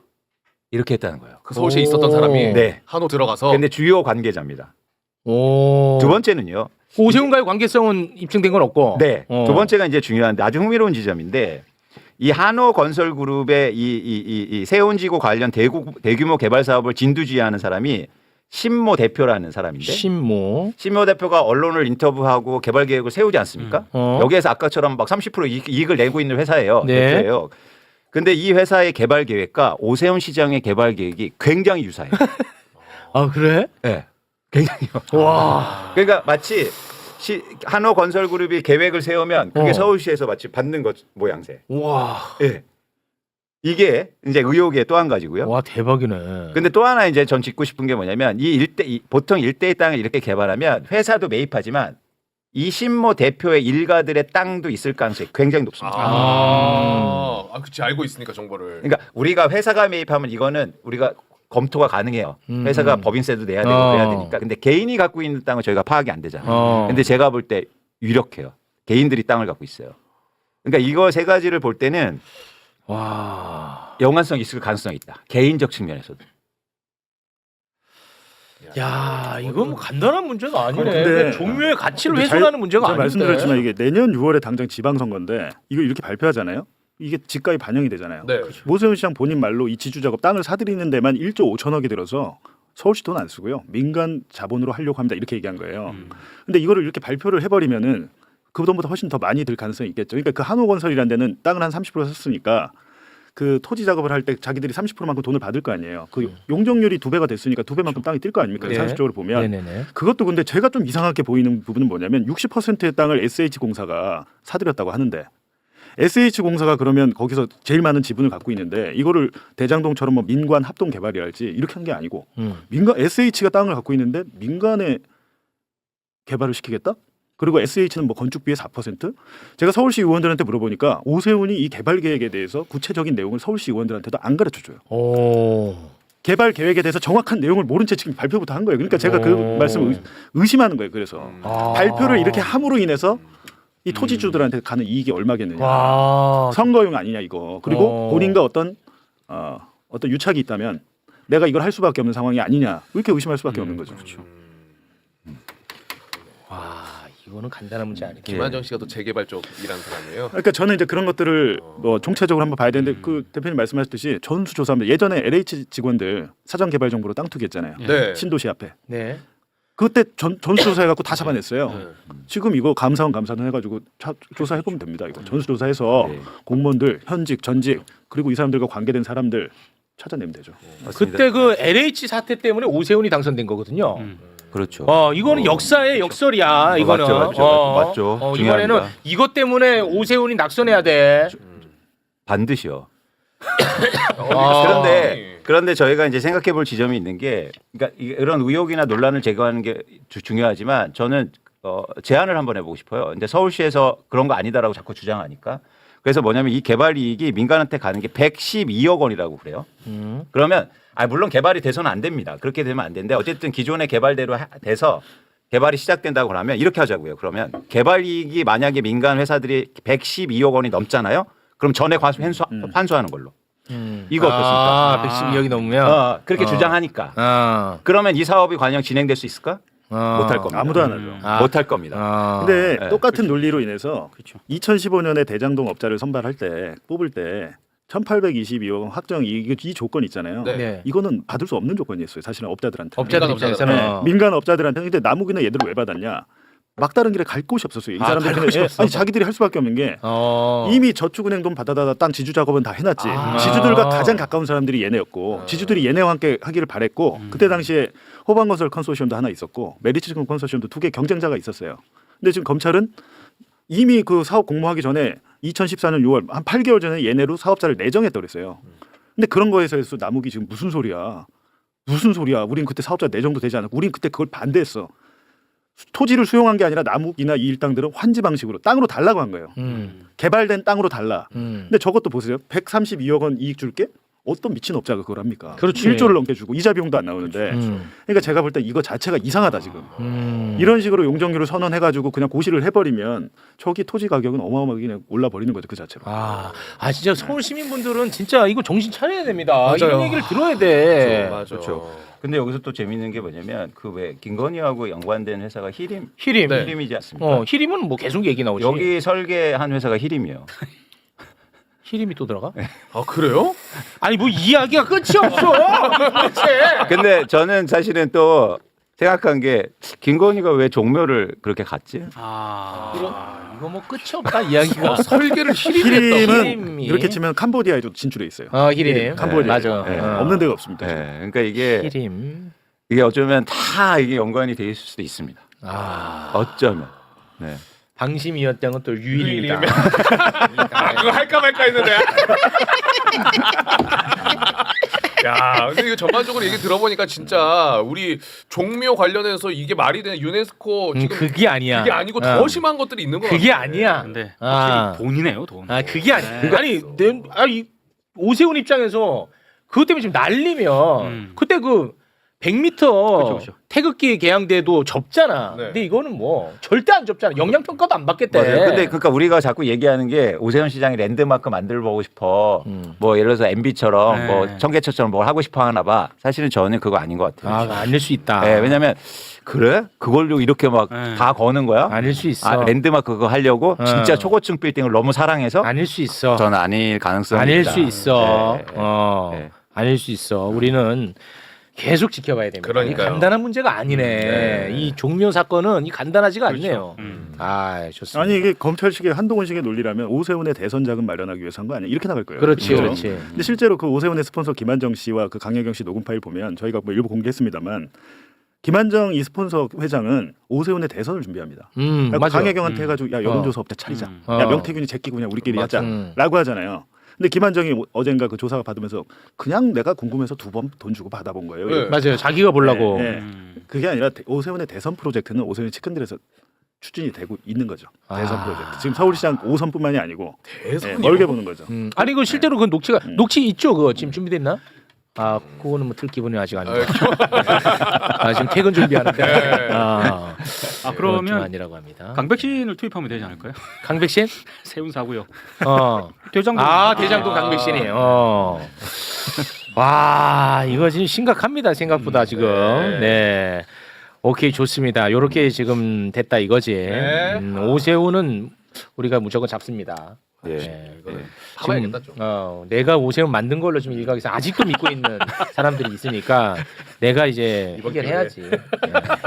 이렇게 했다는 거예요. 그 서울시에 있었던 사람이 네. 한호 들어가서. 근데 주요 관계자입니다. 오. 두 번째는요. 오세훈과의 관계성은 입증된 건 없고. 네. 두 번째가 이제 중요한데 아주 흥미로운 지점인데 이 한호건설그룹의 이 세운지구 관련 대규모 개발 사업을 진두지휘하는 사람이 신모 대표라는 사람인데 신모 대표가 언론을 인터뷰하고 개발 계획을 세우지 않습니까? 여기에서 아까처럼 막 30% 이익을 내고 있는 회사예요. 네. 대표예요. 근데 이 회사의 개발 계획과 오세훈 시장의 개발 계획이 굉장히 유사해요. 아 그래? 네. 굉장히요. 와. 그러니까 마치 한호건설그룹이 계획을 세우면 그게 서울시에서 마치 받는 것 모양새. 와. 예. 이게 이제 의혹의 또 한 가지고요. 와 대박이네. 근데 또 하나 이제 전 짚고 싶은 게 뭐냐면 보통 일대의 땅을 이렇게 개발하면 회사도 매입하지만 이 신모 대표의 일가들의 땅도 있을 가능성이 굉장히 높습니다. 그치 알고 있으니까 정보를. 그러니까 우리가 회사가 매입하면 이거는 우리가 검토가 가능해요. 회사가 법인세도 내야 되고 그래야 되니까. 근데 개인이 갖고 있는 땅은 저희가 파악이 안 되잖아요. 근데 제가 볼 때 유력해요. 개인들이 땅을 갖고 있어요. 그러니까 이거 3가지를 볼 때는 와. 연관성이 있을 가능성이 있다. 개인적 측면에서도. 야, 이거 뭐 간단한 문제가 아니네. 근데 종묘의 가치를 근데 훼손하는 문제가 제가 아닌데. 말씀드렸지만 이게 내년 6월에 당장 지방선거인데 이거 이렇게 발표하잖아요. 이게 집가에 반영이 되잖아요. 네. 모세훈 시장 본인 말로 이 지주 작업 땅을 사들이는 데만 1조 5천억이 들어서 서울시 돈 안 쓰고요. 민간 자본으로 하려고 합니다. 이렇게 얘기한 거예요. 근데 이거를 이렇게 발표를 해버리면은 그 돈보다 훨씬 더 많이 들 가능성이 있겠죠. 그러니까 그 한호건설이라는 데는 땅을 한 30% 샀으니까 그 토지 작업을 할 때 자기들이 30%만큼 돈을 받을 거 아니에요. 그 용적률이 2배가 됐으니까 2배만큼 땅이 뛸 거 아닙니까? 네. 상식적으로 보면. 네네네. 그것도 근데 제가 좀 이상하게 보이는 부분은 뭐냐면 60%의 땅을 SH공사가 사들였다고 하는데 SH공사가 그러면 거기서 제일 많은 지분을 갖고 있는데 이거를 대장동처럼 뭐 민관 합동 개발이랄지 이렇게 한 게 아니고 민간 SH가 땅을 갖고 있는데 민간에 개발을 시키겠다? 그리고 SH는 뭐 건축비의 4%? 제가 서울시 의원들한테 물어보니까 오세훈이 이 개발 계획에 대해서 구체적인 내용을 서울시 의원들한테도 안 가르쳐줘요. 개발 계획에 대해서 정확한 내용을 모른 채 지금 발표부터 한 거예요. 그러니까 제가 그 말씀을 의심하는 거예요. 그래서 발표를 이렇게 함으로 인해서 이 토지주들한테 가는 이익이 얼마겠느냐. 선거용 아니냐 이거. 그리고 본인과 어떤 유착이 있다면 내가 이걸 할 수밖에 없는 상황이 아니냐. 이렇게 의심할 수밖에 없는 거죠. 그렇죠. 이거는 간단한 문제 아니에요. 김한정 씨가 또 재개발 쪽 일하는 사람이에요. 그러니까 저는 이제 그런 것들을 뭐 총체적으로 한번 봐야 되는데 그 대표님 말씀하셨듯이 전수조사합니다. 예전에 LH 직원들 사전 개발 정보로 땅 투기했잖아요. 네. 신도시 앞에. 네. 그때 전수조사해갖고 다 잡아냈어요. 지금 이거 감사원 감사는 해가지고 조사해보면 됩니다. 이거 전수조사해서 공무원들 현직 전직 그리고 이 사람들과 관계된 사람들 찾아내면 되죠. 그때 그 LH 사태 때문에 오세훈이 당선된 거거든요. 그렇죠. 이거는 역사의 역설이야. 이거는 맞죠. 이번에는 중요합니다. 이것 때문에 오세훈이 낙선해야 돼. 반드시요. 아. 그런데 저희가 이제 생각해 볼 지점이 있는 게 그러니까 이런 의혹이나 논란을 제거하는 게 중요하지만 저는 제안을 한번 해보고 싶어요. 근데 서울시에서 그런 거 아니다라고 자꾸 주장하니까 그래서 뭐냐면 이 개발 이익이 민간한테 가는 게 112억 원이라고 그래요. 그러면 물론 개발이 돼서는 안 됩니다. 그렇게 되면 안 되는데 어쨌든 기존의 개발대로 돼서 개발이 시작된다고 하면 이렇게 하자고요. 그러면 개발 이익이 만약에 민간 회사들이 112억 원이 넘잖아요. 그럼 전액 환수하는 걸로. 이거 어떻습니까? 112억이 넘으면 그렇게 주장하니까. 그러면 이 사업이 과연 진행될 수 있을까? 못할 겁니다. 아무도 안 하죠. 못할 겁니다. 근데 네. 똑같은 논리로 인해서 2015년에 대장동 업자를 선발할 때 뽑을 때 1,822억 원 확정 이 조건 있잖아요. 네. 이거는 받을 수 없는 조건이었어요. 사실은 업자들한테. 업자들 입장에서는 민간 업자들한테. 근데 나무기는 얘들을 왜 받았냐? 막다른 길에 갈 곳이 없었어요. 이 갈 사람들 곳이 없어. 아니 자기들이 할 수밖에 없는 게 이미 저축은행 돈 받아다 땅 지주 작업은 다 해놨지. 지주들과 가장 가까운 사람들이 얘네였고 지주들이 얘네와 함께 하기를 바랬고 그때 당시에 호방건설 컨소시엄도 하나 있었고 메리츠증권 컨소시엄도 2개 경쟁자가 있었어요. 근데 지금 검찰은 이미 그 사업 공모하기 전에 2014년 6월 한 8개월 전에 얘네로 사업자를 내정했다 그랬어요. 근데 그런 거에서 남욱이 지금 무슨 소리야? 무슨 소리야? 우린 그때 사업자 내정도 되지 않았고 우린 그때 그걸 반대했어. 토지를 수용한 게 아니라 남욱이나 이 일당들은 환지 방식으로 땅으로 달라고 한 거예요. 개발된 땅으로 달라. 근데 저것도 보세요. 132억 원 이익 줄게? 어떤 미친 업자가 그걸 합니까? 그렇지. 1조를 넘게 주고 이자 비용도 안 나오는데. 그러니까 제가 볼 때 이거 자체가 이상하다 지금. 이런 식으로 용적률을 선언해가지고 그냥 고시를 해버리면 초기 토지 가격은 어마어마하게 그냥 올라버리는 거죠 그 자체로. 진짜 서울 시민분들은 진짜 이거 정신 차려야 됩니다. 맞아요. 이런 얘기를 들어야 돼. 맞아. 그렇죠. 근데 여기서 또 재밌는 게 뭐냐면 그 왜 김건희하고 연관된 회사가 히림. 히림. 히림이지 않습니까? 히림은 뭐 계속 얘기 나오지. 여기 설계한 회사가 히림이에요. 히림이 또 들어가? 아 그래요? 아니 뭐 이야기가 끝이 없어. 도대체. 근데 저는 사실은 또 생각한 게 김건희가 왜 종묘를 그렇게 갔지? 이거 뭐 끝이 없다 이야기가. 설계를 히림했다고. 히림은 히림이. 이렇게 치면 캄보디아에도 진출해 있어요. 히림. 캄보디아. 맞아. 네, 없는 데가 없습니다. 네, 그러니까 이게 히림. 이게 어쩌면 다 이게 연관이 돼 있을 수도 있습니다. 어쩌면. 네. 방심이었다는 또 유일입니다. 그거 할까 말까 했는데. 야, 근데 이거 전반적으로 얘기 들어보니까 진짜 우리 종묘 관련해서 이게 말이 되는 유네스코 지금 그게 아니야. 그게 아니고 더 심한 것들이 있는 거 같아. 그게 아니야. 근데 아. 확실히 돈이네요, 돈. 그게 아니야. 아니 오세훈 입장에서 그것 때문에 지금 날리면 그때 그 100m 그쵸. 태극기 개양대도 접잖아. 네. 근데 이거는 뭐 절대 안 접잖아. 영양 평가도 안 받겠대. 맞아요. 근데 그러니까 우리가 자꾸 얘기하는 게 오세훈 시장이 랜드마크 만들어 보고 싶어. 뭐 예를 들어서 MB처럼 네. 뭐 청계천처럼 뭘 하고 싶어 하나 봐. 사실은 저는 그거 아닌 것 같아요. 아닐 수 있다. 네, 왜냐면 그래? 그걸로 이렇게 막 다 거는 거야? 아닐 수 있어. 랜드마크 그거 하려고 진짜 초고층 빌딩을 너무 사랑해서? 아닐 수 있어. 저는 아닐 가능성이 아닐 있다. 수 있어. 네. 아닐 수 있어. 우리는 계속 지켜봐야 됩니다. 이 그러니까요. 간단한 문제가 아니네. 이 종묘 사건은 이 간단하지가 않네요. 좋습니다. 아니 이게 검찰식의 한동훈식의 논리라면 오세훈의 대선 자금 마련하기 위해서 한 거 아니야? 이렇게 나갈 거예요. 그렇지, 그렇죠? 그렇지. 근데 실제로 그 오세훈의 스폰서 김한정 씨와 그 강혜경 씨 녹음 파일 보면 저희가 뭐 일부 공개했습니다만 김한정 이 스폰서 회장은 오세훈의 대선을 준비합니다. 맞아. 강혜경한테 해가지고 야 여론조사 업체 차리자. 야 명태균이 제끼고 그냥 우리끼리 맞아. 하자라고 하잖아요. 근데 김한정이 어젠가 그 조사가 받으면서 그냥 내가 궁금해서 2번 돈 주고 받아본 거예요. 네. 맞아요. 자기가 보려고. 그게 아니라 오세훈의 대선 프로젝트는 오세훈이 측근들에서 추진이 되고 있는 거죠. 대선 프로젝트. 지금 서울시장 5선뿐만이 아니고 멀게 보는 거죠. 아니 그 실제로 그 녹취 있죠? 그거 지금 준비됐나? 그거는 뭐 틀 기분이 아직 아니고. 지금 퇴근 준비하는데. 그러면 좀 아니라고 합니다. 강백신을 투입하면 되지 않을까요? 강백신? 세운 사고요. 대장동. 대장동 강백신이. 와, 이거 지금 심각합니다. 생각보다 지금. 네. 오케이, 좋습니다. 요렇게 지금 됐다 이거지. 오세훈은 우리가 무조건 잡습니다. 참아야겠다 좀. 내가 오세훈 만든 걸로 좀 일각에서 아직도 믿고 있는 사람들이 있으니까 내가 이제 해결해야지.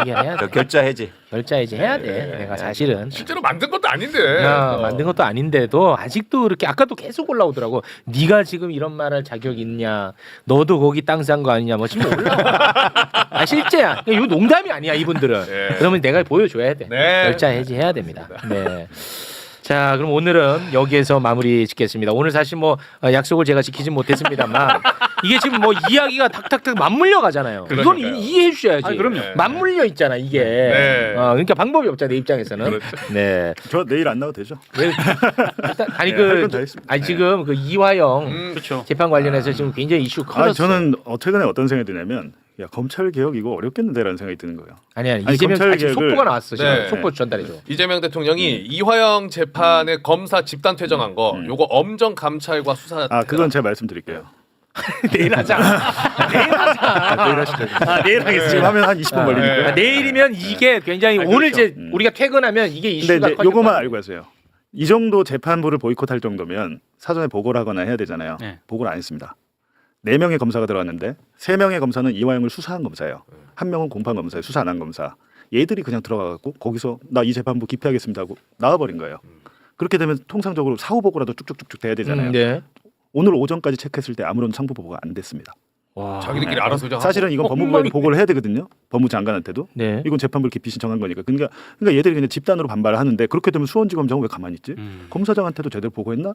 해결해야지. 결자 해지. 결자 해지 해야 돼. 내가 사실은 실제로 만든 것도 아닌데. 만든 것도 아닌데도 아직도 그렇게 아까도 계속 올라오더라고. 네가 지금 이런 말할 자격 있냐? 너도 거기 땅 산 거 아니냐? 뭐 지금 올라와. 실제야. 이거 농담이 아니야 이분들은. 그러면 내가 보여줘야 돼. 결자 해지 해야 됩니다. 네. 자, 그럼 오늘은 여기에서 마무리 짓겠습니다. 오늘 사실 뭐 약속을 제가 지키지 못했습니다만 이게 지금 뭐 이야기가 탁탁탁 맞물려 가잖아요. 이건 이해해 주셔야지. 그럼요. 맞물려 있잖아 이게. 그러니까 방법이 없잖아 내 입장에서는. 네. 저 내일 안 나와도 되죠? 지금 그 이화영 재판 관련해서 지금 굉장히 이슈 커졌어요. 저는 최근에 어떤 생각이 드냐면 야 검찰 개혁 이거 어렵겠는데라는 생각이 드는 거예요. 아니 이재명 아직 속보가 나왔어. 지금 속보 전달해줘. 이재명 대통령이 이화영 재판의 검사 집단 퇴정한 거 요거 엄정 감찰과 수사. 그건 제가 말씀드릴게요. 내일 하자. 내일 하시죠. 내일 하겠습니다. 지금 하면 한 20분 걸리니까. 내일이면 이게 굉장히 오늘 이제 우리가 퇴근하면 이게 이슈가 근데 요거만 알고 가세요. 이 정도 재판부를 보이콧할 정도면 사전에 보고를 하거나 해야 되잖아요. 보고를 안 했습니다. 4명의 검사가 들어갔는데 3명의 검사는 이화영을 수사한 검사예요. 1명은 공판 검사예요. 수사 안 한 검사. 얘들이 그냥 들어가갖고 거기서 나 이 재판부 기피하겠습니다 하고 나와버린 거예요. 그렇게 되면 통상적으로 사후 보고라도 쭉쭉쭉쭉 돼야 되잖아요. 네. 오늘 오전까지 체크했을 때 아무런 상부 보고가 안 됐습니다. 자기들끼리 알아서 그냥 사실은 이건 법무부에 보고를 해야 되거든요. 법무장관한테도. 네. 이건 재판부를 기피 신청한 거니까. 그러니까 얘들이 그냥 집단으로 반발을 하는데 그렇게 되면 수원지검장은 왜 가만히 있지? 검사장한테도 제대로 보고했나?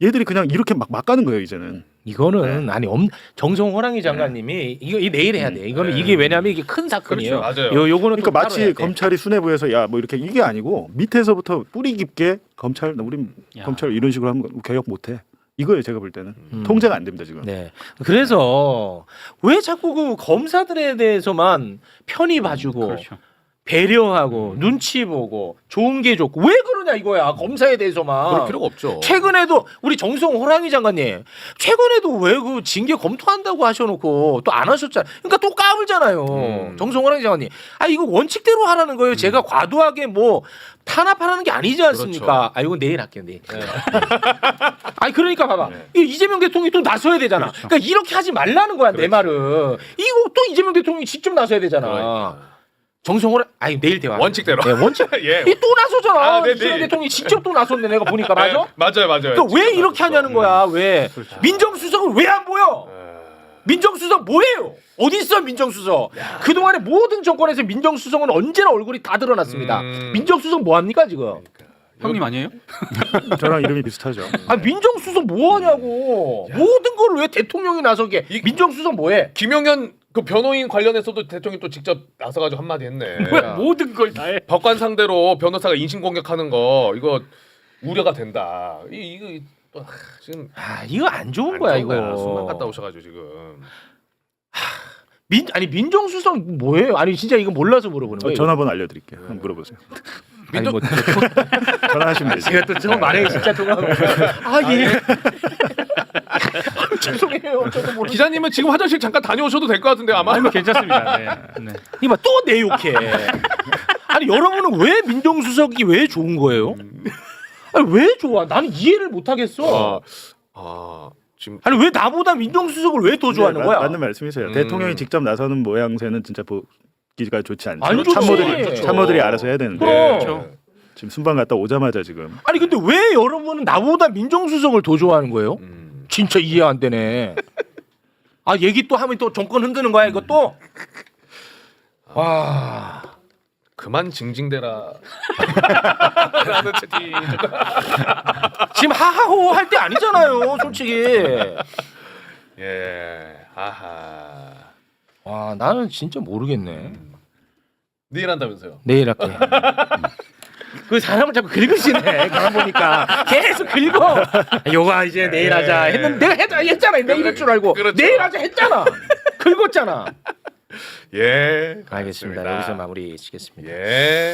얘들이 그냥 이렇게 막 가는 거예요 이제는. 이거는 아니 정성 호랑이 장관님이 이거 내일 해야 돼. 이거는 이게 왜냐하면 이게 큰 사건이에요. 그렇죠. 맞아요. 요거는 그러니까 또 따로 마치 해야 돼. 검찰이 수뇌부에서 야 뭐 이렇게 이게 아니고 밑에서부터 뿌리 깊게 검찰 우리 검찰 이런 식으로 하면 개혁 못해. 이거예요 제가 볼 때는 통제가 안 됩니다 지금. 네. 그래서 왜 자꾸 그 검사들에 대해서만 편히 봐주고 그렇죠. 배려하고 눈치 보고 좋은 게 좋고 왜 그러냐 이거야 검사에 대해서만. 그럴 필요가 없죠. 최근에도 우리 정성 호랑이 장관님 최근에도 왜 그 징계 검토한다고 하셔놓고 또 안 하셨잖아요. 그러니까 또 까불잖아요. 정성 호랑이 장관님. 아 이거 원칙대로 하라는 거예요. 제가 과도하게 뭐 탄압하라는 게 아니지 않습니까? 그렇죠. 아 이건 내일 할게요. 내일. 아니 그러니까 봐봐. 이재명 대통령이 또 나서야 되잖아. 그러니까 이렇게 하지 말라는 거야 내 말은. 이거 또 이재명 대통령이 직접 나서야 되잖아. 정성호랑 아니 내일 대화. 원칙대로. 네, 원칙. 예. 이 또 나서잖아. 아, 네, 이재명 네. 대통령이 직접 또 나섰네. 내가 보니까 맞아? 네, 맞아요. 그러니까 왜 이렇게 하냐는 거야. 왜? 민정수석은 왜 안 보여? 민정수석 뭐예요? 어디 있어 민정수석? 그동안의 모든 정권에서 민정수석은 언제나 얼굴이 다 드러났습니다. 민정수석 뭐 합니까 지금? 형님 아니에요? 저랑 이름이 비슷하죠. 아 민정수석 뭐 하냐고. 모든 걸 왜 대통령이 나서게? 민정수석 뭐해? 김용현 그 변호인 관련해서도 대통령이 또 직접 나서가지고 한마디 했네. 모든 걸 다 해. 법관 상대로 변호사가 인신공격하는 거 이거 우려가 된다. 이거 또 지금 이거 안 좋은 거야 이거. 숨만 갔다 오셔가지고 지금. 민정수석 뭐예요? 아니 진짜 이거 몰라서 물어보는 거예요. 전화번호 알려드릴게요. 한번 물어보세요. 전화하시면 되죠. 제가 또 저 말에 진짜 통하고. 예. 죄송해요. 저도 모르. 기자님은 지금 화장실 잠깐 다녀오셔도 될 것 같은데 아마. 아니 뭐 괜찮습니다. 네. 이봐 또 내 욕해. 아니 여러분은 왜 민정수석이 왜 좋은 거예요? 아니 왜 좋아? 나는 이해를 못 하겠어. 지금 아니 왜 나보다 민정수석을 왜 더 좋아하는 거야? 맞는 말씀이세요. 대통령이 직접 나서는 모양새는 진짜 보기가 좋지 않죠. 안 좋지. 참모들이 알아서 해야 되는데. 그럼. 지금 순방 갔다 오자마자 지금. 아니 근데 왜 여러분은 나보다 민정수석을 더 좋아하는 거예요? 진짜 이해 안 되네. 아 얘기 또 하면 또 정권 흔드는 거야 이것도. 와. 그만 징징대라. 라는 채팅. 지금 하하호 할 때 아니잖아요, 솔직히. 예. 아하. 와, 나는 진짜 모르겠네. 내일 한다면서요? 내일 할게. 그 사람을 자꾸 긁으시네. 가만 보니까 계속 긁어. 요가 이제 내일 하자 했는데 내가 했잖아. 내일 할 줄 알고. 그렇죠. 내일 하자 했잖아. 긁었잖아. 예. 알겠습니다. 여기서 마무리 짓겠습니다. 예.